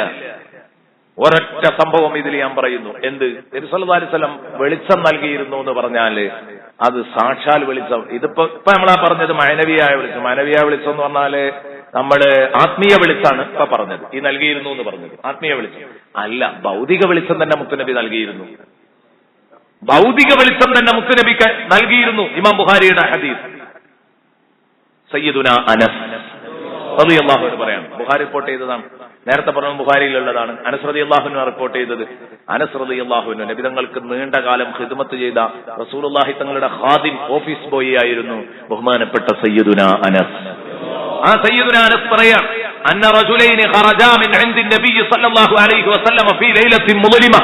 ഒരൊറ്റ സംഭവം ഇതിൽ ഞാൻ പറയുന്നു. എന്ത്? നബി സല്ലല്ലാഹു അലൈഹി വസല്ലം വെളിച്ചം നൽകിയിരുന്നു എന്ന് പറഞ്ഞാല് അത് സാക്ഷാൽ വെളിച്ചം. ഇപ്പൊ നമ്മളാ പറഞ്ഞത് മാനവീയായ വെളിച്ചം. മാനവീയ വെളിച്ചം എന്ന് പറഞ്ഞാല് നമ്മള് ആത്മീയ വെളിച്ചാണ് ഇപ്പൊ പറഞ്ഞത്. ഈ നൽകിയിരുന്നു എന്ന് പറഞ്ഞത് ആത്മീയ വെളിച്ചം അല്ല, ഭൗതിക വെളിച്ചം തന്നെ മുത്തുനബി നൽകിയിരുന്നു. ഭൗതിക വെളിച്ചം തന്നെ മുത്തുനബിക്ക് നൽകിയിരുന്നു. ഇമാം ബുഖാരിയുടെ ഹദീസ് സയ്യിദുനാ അനസ് റളിയല്ലാഹു അൻഹു പറയാണ്. ബുഖാരി റിപ്പോർട്ട് ചെയ്തതാണ്. നേരത്തെ പറഞ്ഞ ബുഖാരിയിലുള്ളതാണ്. അനസ് റളിയല്ലാഹു അൻഹു റിപ്പോർട്ട് ചെയ്തത്. അനസ് റളിയല്ലാഹു അൻഹു നബി തങ്ങൾക്ക് നീണ്ട കാലം ഖിദ്മത്ത് ചെയ്ത റസൂലുള്ളാഹി തങ്ങളുടെ ഖാദിം, ഓഫീസ് ബോയ് ആയിരുന്നു ബഹുമാനപ്പെട്ട സയ്യിദുനാ അനസ്. ആ സയ്യിദുനാ അനസ് പറയാം, അന്ന റജുലൈനി ഖറജാ മിൻ ഇൻദി നബി സല്ലല്ലാഹു അലൈഹി വസല്ലം ഫീ ലൈലത്തിൻ മുദ്ലിമ.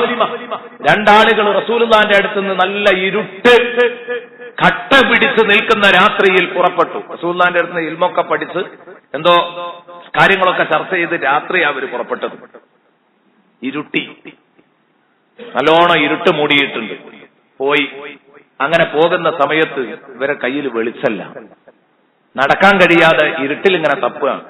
രണ്ടാളുകൾ റസൂലുള്ളാഹിന്റെ അടുത്ത് നിന്ന് നല്ല ഇരുട്ട് കട്ട പിടിച്ച് നിൽക്കുന്ന രാത്രിയിൽ പുറപ്പെട്ടു. റസൂലുള്ളാഹിന്റെ അടുത്ത് നിന്ന് ഇൽമൊക്കെ പഠിച്ച് എന്തോ കാര്യങ്ങളൊക്കെ ചർച്ച ചെയ്ത് രാത്രി അവർ പുറപ്പെട്ടത്. ഇരുട്ടി, നല്ലോണം ഇരുട്ട് മൂടിയിട്ടുണ്ട്. പോയി അങ്ങനെ പോകുന്ന സമയത്ത് ഇവരെ കയ്യിൽ വെളിച്ചല്ല, നടക്കാൻ കഴിയാതെ ഇരുട്ടിൽ ഇങ്ങനെ തപ്പുകയാണ്.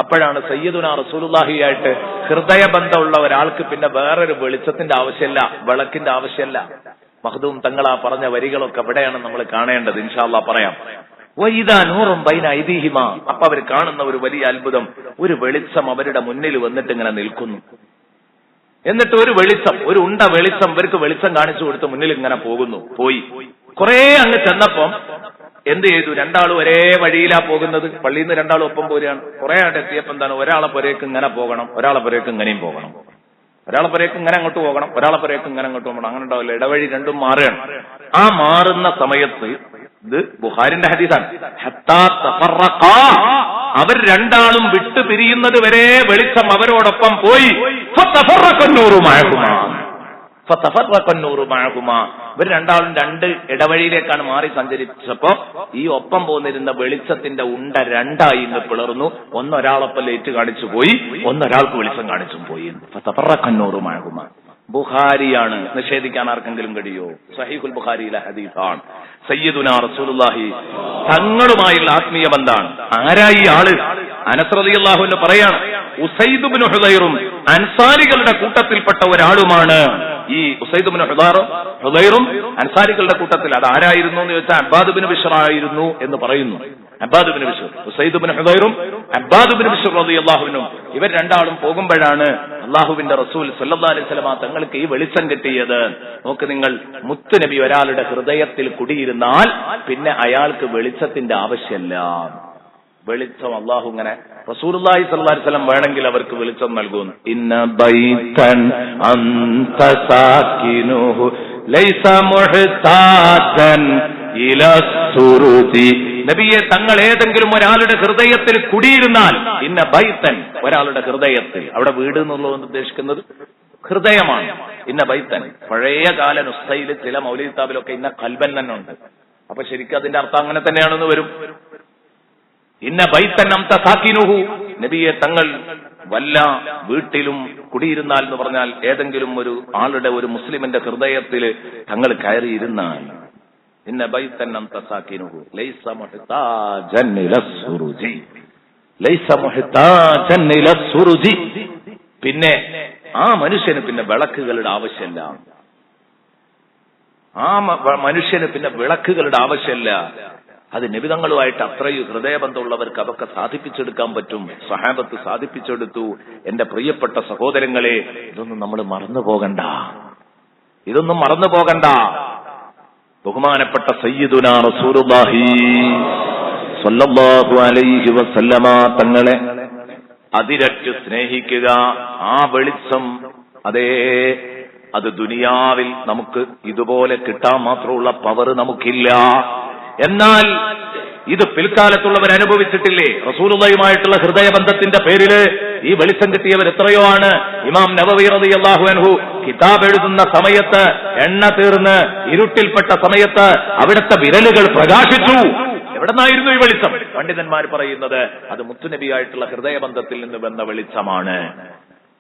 അപ്പോഴാണ് സയ്യിദുനാ റസൂലുള്ളാഹിയായിട്ട് ഹൃദയബന്ധമുള്ള ഒരാൾക്ക് പിന്നെ വേറൊരു വെളിച്ചത്തിന്റെ ആവശ്യമില്ല, വിളക്കിന്റെ ആവശ്യമില്ല. മഖ്ദൂം തങ്ങളാ പറഞ്ഞ വരികളൊക്കെ എവിടെയാണ് നമ്മൾ കാണേണ്ടത്? ഇൻഷാ അല്ലാഹ് പറയാം. വൈദാ നൂറും ബൈന ഐദീഹിമാ. അപ്പൊ അവർ കാണുന്ന ഒരു വലിയ അത്ഭുതം, ഒരു വെളിച്ചം അവരുടെ മുന്നിൽ വന്നിട്ട് ഇങ്ങനെ നിൽക്കുന്നു. എന്നിട്ട് ഒരു വെളിച്ചം, ഒരു ഉണ്ട വെളിച്ചം ഇവർക്ക് വെളിച്ചം കാണിച്ചു കൊടുത്ത് മുന്നിൽ ഇങ്ങനെ പോകുന്നു. പോയി കുറെ അങ്ങ് ചെന്നപ്പം എന്ത് ചെയ്തു? രണ്ടാളും ഒരേ വഴിയിലാ പോകുന്നത്. പള്ളിയിൽ നിന്ന് രണ്ടാളും ഒപ്പം പോരുകയാണ്. കുറെ ആയിട്ട് എത്തിയപ്പോ എന്താണ്, ഒരാളെ പുരേക്ക് ഇങ്ങനെ പോകണം, ഒരാളെ പുരേക്ക് ഇങ്ങനെയും പോകണം, ഒരാളെ പുരേക്ക് ഇങ്ങനെ അങ്ങോട്ട് പോകണം, ഒരാളെ പുരേക്ക് ഇങ്ങനെ അങ്ങോട്ട് പോകണം. അങ്ങനെ ഉണ്ടാവില്ല, ഇടവഴി രണ്ടും മാറുകയാണ്. ആ മാറുന്ന സമയത്ത് ഇത് ബുഖാരിന്റെ ഹദീസാണ്, ഹത്താ തഫറഖാ, അവർ രണ്ടാളും വിട്ടു പിരിയുന്നത് വരെ വെളിച്ചം അവരോടൊപ്പം പോയി. ഫതഫറഖന്നൂറു മഅഹുമാ, ഫതഫറഖന്നൂറു മഅഹുമാ, ഇവർ രണ്ടാളും രണ്ട് ഇടവഴിയിലേക്കാണ് മാറി സഞ്ചരിച്ചപ്പോ ഈ ഒപ്പം പോന്നിരുന്ന വെളിച്ചത്തിന്റെ ഉണ്ട രണ്ടായി ഇന്ന് പിളർന്നു. ഒന്നൊരാളൊപ്പം ലേറ്റ് കാണിച്ചു പോയി, ഒന്നൊരാൾക്ക് വെളിച്ചം കാണിച്ചും പോയി. ഫതഫറഖന്നൂറു മഅഹുമാ. ബുഖാരിയാണ്, നിഷേധിക്കാൻ ആർക്കെങ്കിലും കഴിയോ? സഹീഹുൽ ബുഖാരിയിലെ ഹദീസാണ്. സയ്യിദുനാ റസൂലുള്ളാഹി തങ്ങളുമായുള്ള ആത്മീയ ബന്ധാണ്. ആരായി ആള്? അനസ് റളിയല്ലാഹു അൻഹു പറയാണ്, ഉസൈദ് ഇബ്നു ഹുദൈറും അൻസാരികളുടെ കൂട്ടത്തിൽപ്പെട്ട ഒരാളുമാണ്. ഈ ഉസൈദ് ഇബ്നു ഹുദൈറും അൻസാരികളുടെ കൂട്ടത്തിൽ. അത് ആരായിരുന്നു എന്ന് ചോദിച്ചാൽ അബ്ബാദ് ഇബ്നു ബിശ്ർ ആയിരുന്നു എന്ന് പറയുന്നു. അബ്ബാദ് ഇബ്നു ബിശ്ർ, ഉസൈദ് ഇബ്നു ഹുദൈറും അബ്ബാദ് ഇബ്നു ബിശ്ർ റളിയല്ലാഹു അൻഹു, ഇവർ രണ്ടാളും പോകുമ്പോഴാണ് അല്ലാഹുവിന്റെ റസൂൽ സല്ലല്ലാഹു അലൈഹി വസല്ലം തങ്ങൾക്ക് ഈ വെളിച്ചം കിട്ടിയത്. നോക്ക് നിങ്ങൾ, മുത്തുനബി ഒരാളുടെ ഹൃദയത്തിൽ കുടിയിരുന്നാൽ പിന്നെ അയാൾക്ക് വെളിച്ചത്തിന്റെ ആവശ്യമില്ല. വെളിച്ചം അല്ലാഹു ഇങ്ങനെ റസൂലുള്ളാഹി സ്വല്ലല്ലാഹു അലൈഹി വസല്ലം വേണമെങ്കിൽ അവർക്ക് വെളിച്ചം നൽകുന്നു. ഇന്ന ബൈതൻ അൻത സാകിനുഹു ലൈസ മുഹ്താജൻ ഇലാ സുറുജി. നബിയെ, തങ്ങൾ ഏതെങ്കിലും ഒരാളുടെ ഹൃദയത്തിൽ കുടിയിരുന്നാൽ, ഇന്ന ബൈത്തൻ, ഒരാളുടെ ഹൃദയത്തിൽ, അവിടെ വീട് എന്നുള്ളത് ഉദ്ദേശിക്കുന്നത് ഹൃദയമാണ്. ഇന്ന ബൈത്തൻ, പഴയ കാല നുസ്ഖയിൽ ചില മൗലിദ് കിതാബിലൊക്കെ ഇന്ന കൽബൻ തന്നെ ഉണ്ട്. അപ്പൊ ശരിക്കും അതിന്റെ അർത്ഥം അങ്ങനെ തന്നെയാണെന്ന് വരും. ഇന്ന ബൈത്തൻ അംത സാകിനുഹു, നബിയെ, തങ്ങൾ വല്ല വീട്ടിലും കുടിയിരുന്നാൽ എന്ന് പറഞ്ഞാൽ ഏതെങ്കിലും ഒരു ആളുടെ, ഒരു മുസ്ലിമിന്റെ ഹൃദയത്തിൽ തങ്ങൾ കയറിയിരുന്നാൽ, ഇന്ന ബൈത്തൻ അംത സാകിനുഹു ലൈസ മുഹ്താജൻ ഇലാ സുറുജി, ലൈസ മുഹ്താജൻ ഇലാ സുറുജി. പിന്നെ ആ മനുഷ്യന് പിന്നെ വിളക്കുകളുടെ ആവശ്യമില്ല. ആ മനുഷ്യന് പിന്നെ വിളക്കുകളുടെ ആവശ്യമില്ല. അത് നബിതങ്ങളുമായിട്ട് അത്രയും ഹൃദയബന്ധമുള്ളവർക്ക് അതൊക്കെ സാധിപ്പിച്ചെടുക്കാൻ പറ്റും. സ്വഹാബത്ത് സാധിപ്പിച്ചെടുത്തു. എന്റെ പ്രിയപ്പെട്ട സഹോദരങ്ങളെ, ഇതൊന്നും നമ്മൾ മറന്നു പോകണ്ട, ഇതൊന്നും മറന്നു പോകണ്ട. ബഹുമാനപ്പെട്ട സയ്യിദുനാ റസൂലുള്ളാഹി സ്വല്ലല്ലാഹു അലൈഹി വസല്ലമ തങ്ങളെ അതിരറ്റ് സ്നേഹിക്കുക. ആ വെളിച്ചം, അതേ, അത് ദുനിയാവിൽ നമുക്ക് ഇതുപോലെ കിട്ടാൻ മാത്രമുള്ള പവർ നമുക്കില്ല. എന്നാൽ ഇത് പിൽക്കാലത്തുള്ളവർ അനുഭവിച്ചിട്ടില്ലേ? റസൂലുള്ളാഹിയുമായിട്ടുള്ള ഹൃദയബന്ധത്തിന്റെ പേരിൽ ഈ വെളിച്ചം കിട്ടിയവർ എത്രയോ ആണ്. ഇമാം നവവി റളിയല്ലാഹു അൻഹു കിതാബ് എഴുതുന്ന സമയത്ത് എണ്ണ തീർന്ന് ഇരുട്ടിൽപ്പെട്ട സമയത്ത് അവിടുത്തെ വിരലുകൾ പ്രകാശിച്ചു. എവിടെ നിന്നായിരുന്നു ഈ വെളിച്ചം? പണ്ഡിതന്മാർ പറയുന്നത് അത് മുത്തുനബിയായിട്ടുള്ള ഹൃദയബന്ധത്തിൽ നിന്ന് വന്ന വെളിച്ചമാണ്.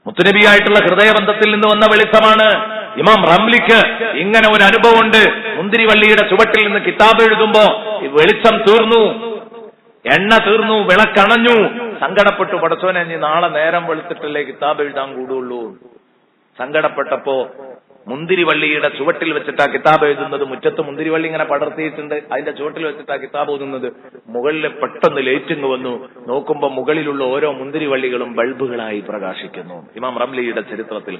മുത്തുനബിയായിട്ടുള്ള ഹൃദയബന്ധത്തിൽ നിന്ന് വന്ന വെളിച്ചമാണ്. ഇമാം റംലിക്ക് ഇങ്ങനെ ഒരു അനുഭവമുണ്ട്. മുന്തിരിവള്ളിയുടെ ചുവട്ടിൽ നിന്ന് കിതാബ് എഴുതുമ്പോ വെളിച്ചം തീർന്നു, എണ്ണ തീർന്നു, വിളക്കണഞ്ഞു. സങ്കടപ്പെട്ടു, പടച്ചോനെ നീ നാളെ നേരം വെളുത്തിട്ടല്ലേ കിതാബ് എഴുതാൻ കൂടുള്ളൂ. സങ്കടപ്പെട്ടപ്പോ മുന്തിരിവള്ളിയുടെ ചുവട്ടിൽ വെച്ചിട്ടാ കിതാബ് എഴുതുന്നത്. മുറ്റത്ത് മുന്തിരിവള്ളി ഇങ്ങനെ പടർത്തിയിട്ടുണ്ട്, അതിന്റെ ചുവട്ടിൽ വെച്ചിട്ടാ കിതാബ് ഓതുന്നത്. മുകളിൽ പെട്ടെന്ന് ലൈറ്റിങ് വന്നു, നോക്കുമ്പോ മുകളിലുള്ള ഓരോ മുന്തിരിവള്ളികളും ബൾബുകളായി പ്രകാശിക്കുന്നു. ഇമാം റംലിയുടെ ചരിത്രത്തിൽ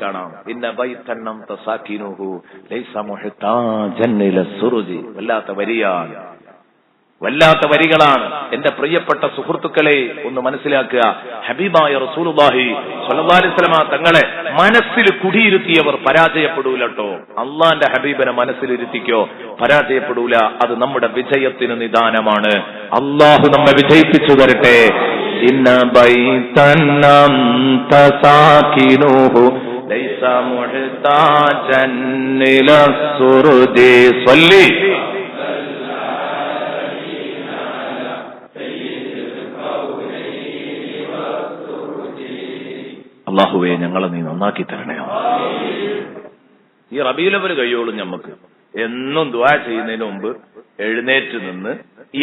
കാണാം. ഇന്ന ബൈതന്നം തസാകിനുഹു ലൈസ മുഹ്താജൻ ഇല സുറുജി. വല്ലാത്ത വരികളാണ്. എന്റെ പ്രിയപ്പെട്ട സുഹൃത്തുക്കളെ, ഒന്ന് മനസ്സിലാക്കുക. ഹബീബായ റസൂലുള്ളാഹി സ്വല്ലല്ലാഹു അലൈഹി വസല്ലമ തങ്ങളെ മനസ്സിൽ കുടിയിരുത്തിയവർ പരാജയപ്പെടൂലട്ടോ. അള്ളാന്റെ ഹബീബിനെ മനസ്സിലിരുത്തിക്കോ, പരാജയപ്പെടൂല. അത് നമ്മുടെ വിജയത്തിന് നിദാനമാണ്. അള്ളാഹു നമ്മെ വിജയിപ്പിച്ചു തരട്ടെ. ഇന്ന ബൈതന്നം തസാകിനുഹു ലൈസ മുഹ്താജൻ ഇല സുറുജി. സ്വല്ലി അള്ളാഹുവേ, ഞങ്ങളെ നീ നന്നാക്കി തരണേ. ഈ റബീഉൽ അവ്വൽ കഴിയോളും നമുക്ക് എന്നും ദുആ ചെയ്യുന്നതിന് മുമ്പ് എഴുന്നേറ്റ് നിന്ന്,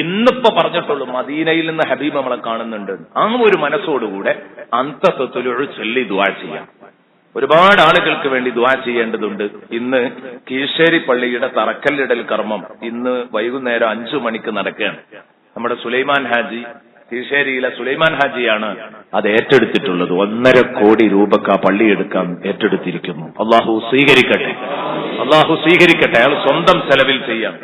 ഇന്നിപ്പോ പറഞ്ഞിട്ടുള്ളൂ മദീനയിൽ നിന്ന് ഹബീബ് നമ്മളെ കാണുന്നുണ്ട്, ആ ഒരു മനസ്സോടുകൂടെ അന്തത്വത്തിലൊഴു ചൊല്ലി ദുആ ചെയ്യാം. ഒരുപാട് ആളുകൾക്ക് വേണ്ടി ദുആ ചെയ്യേണ്ടതുണ്ട്. ഇന്ന് കീഴ്ശ്ശേരി പള്ളിയുടെ തറക്കല്ലിടൽ കർമ്മം ഇന്ന് വൈകുന്നേരം 5 മണിക്ക് നടക്കുകയാണ്. നമ്മുടെ സുലൈമാൻ ഹാജി, കീഴ്ശ്ശേരിയിലെ സുലൈമാൻ ഹാജിയാണ് അത് ഏറ്റെടുത്തിട്ടുള്ളത്. 1.5 കോടി രൂപക്ക് ആ പള്ളി എടുക്കാൻ ഏറ്റെടുത്തിരിക്കുന്നു. അള്ളാഹു സ്വീകരിക്കട്ടെ. അയാൾ സ്വന്തം ചെലവിൽ ചെയ്യാം.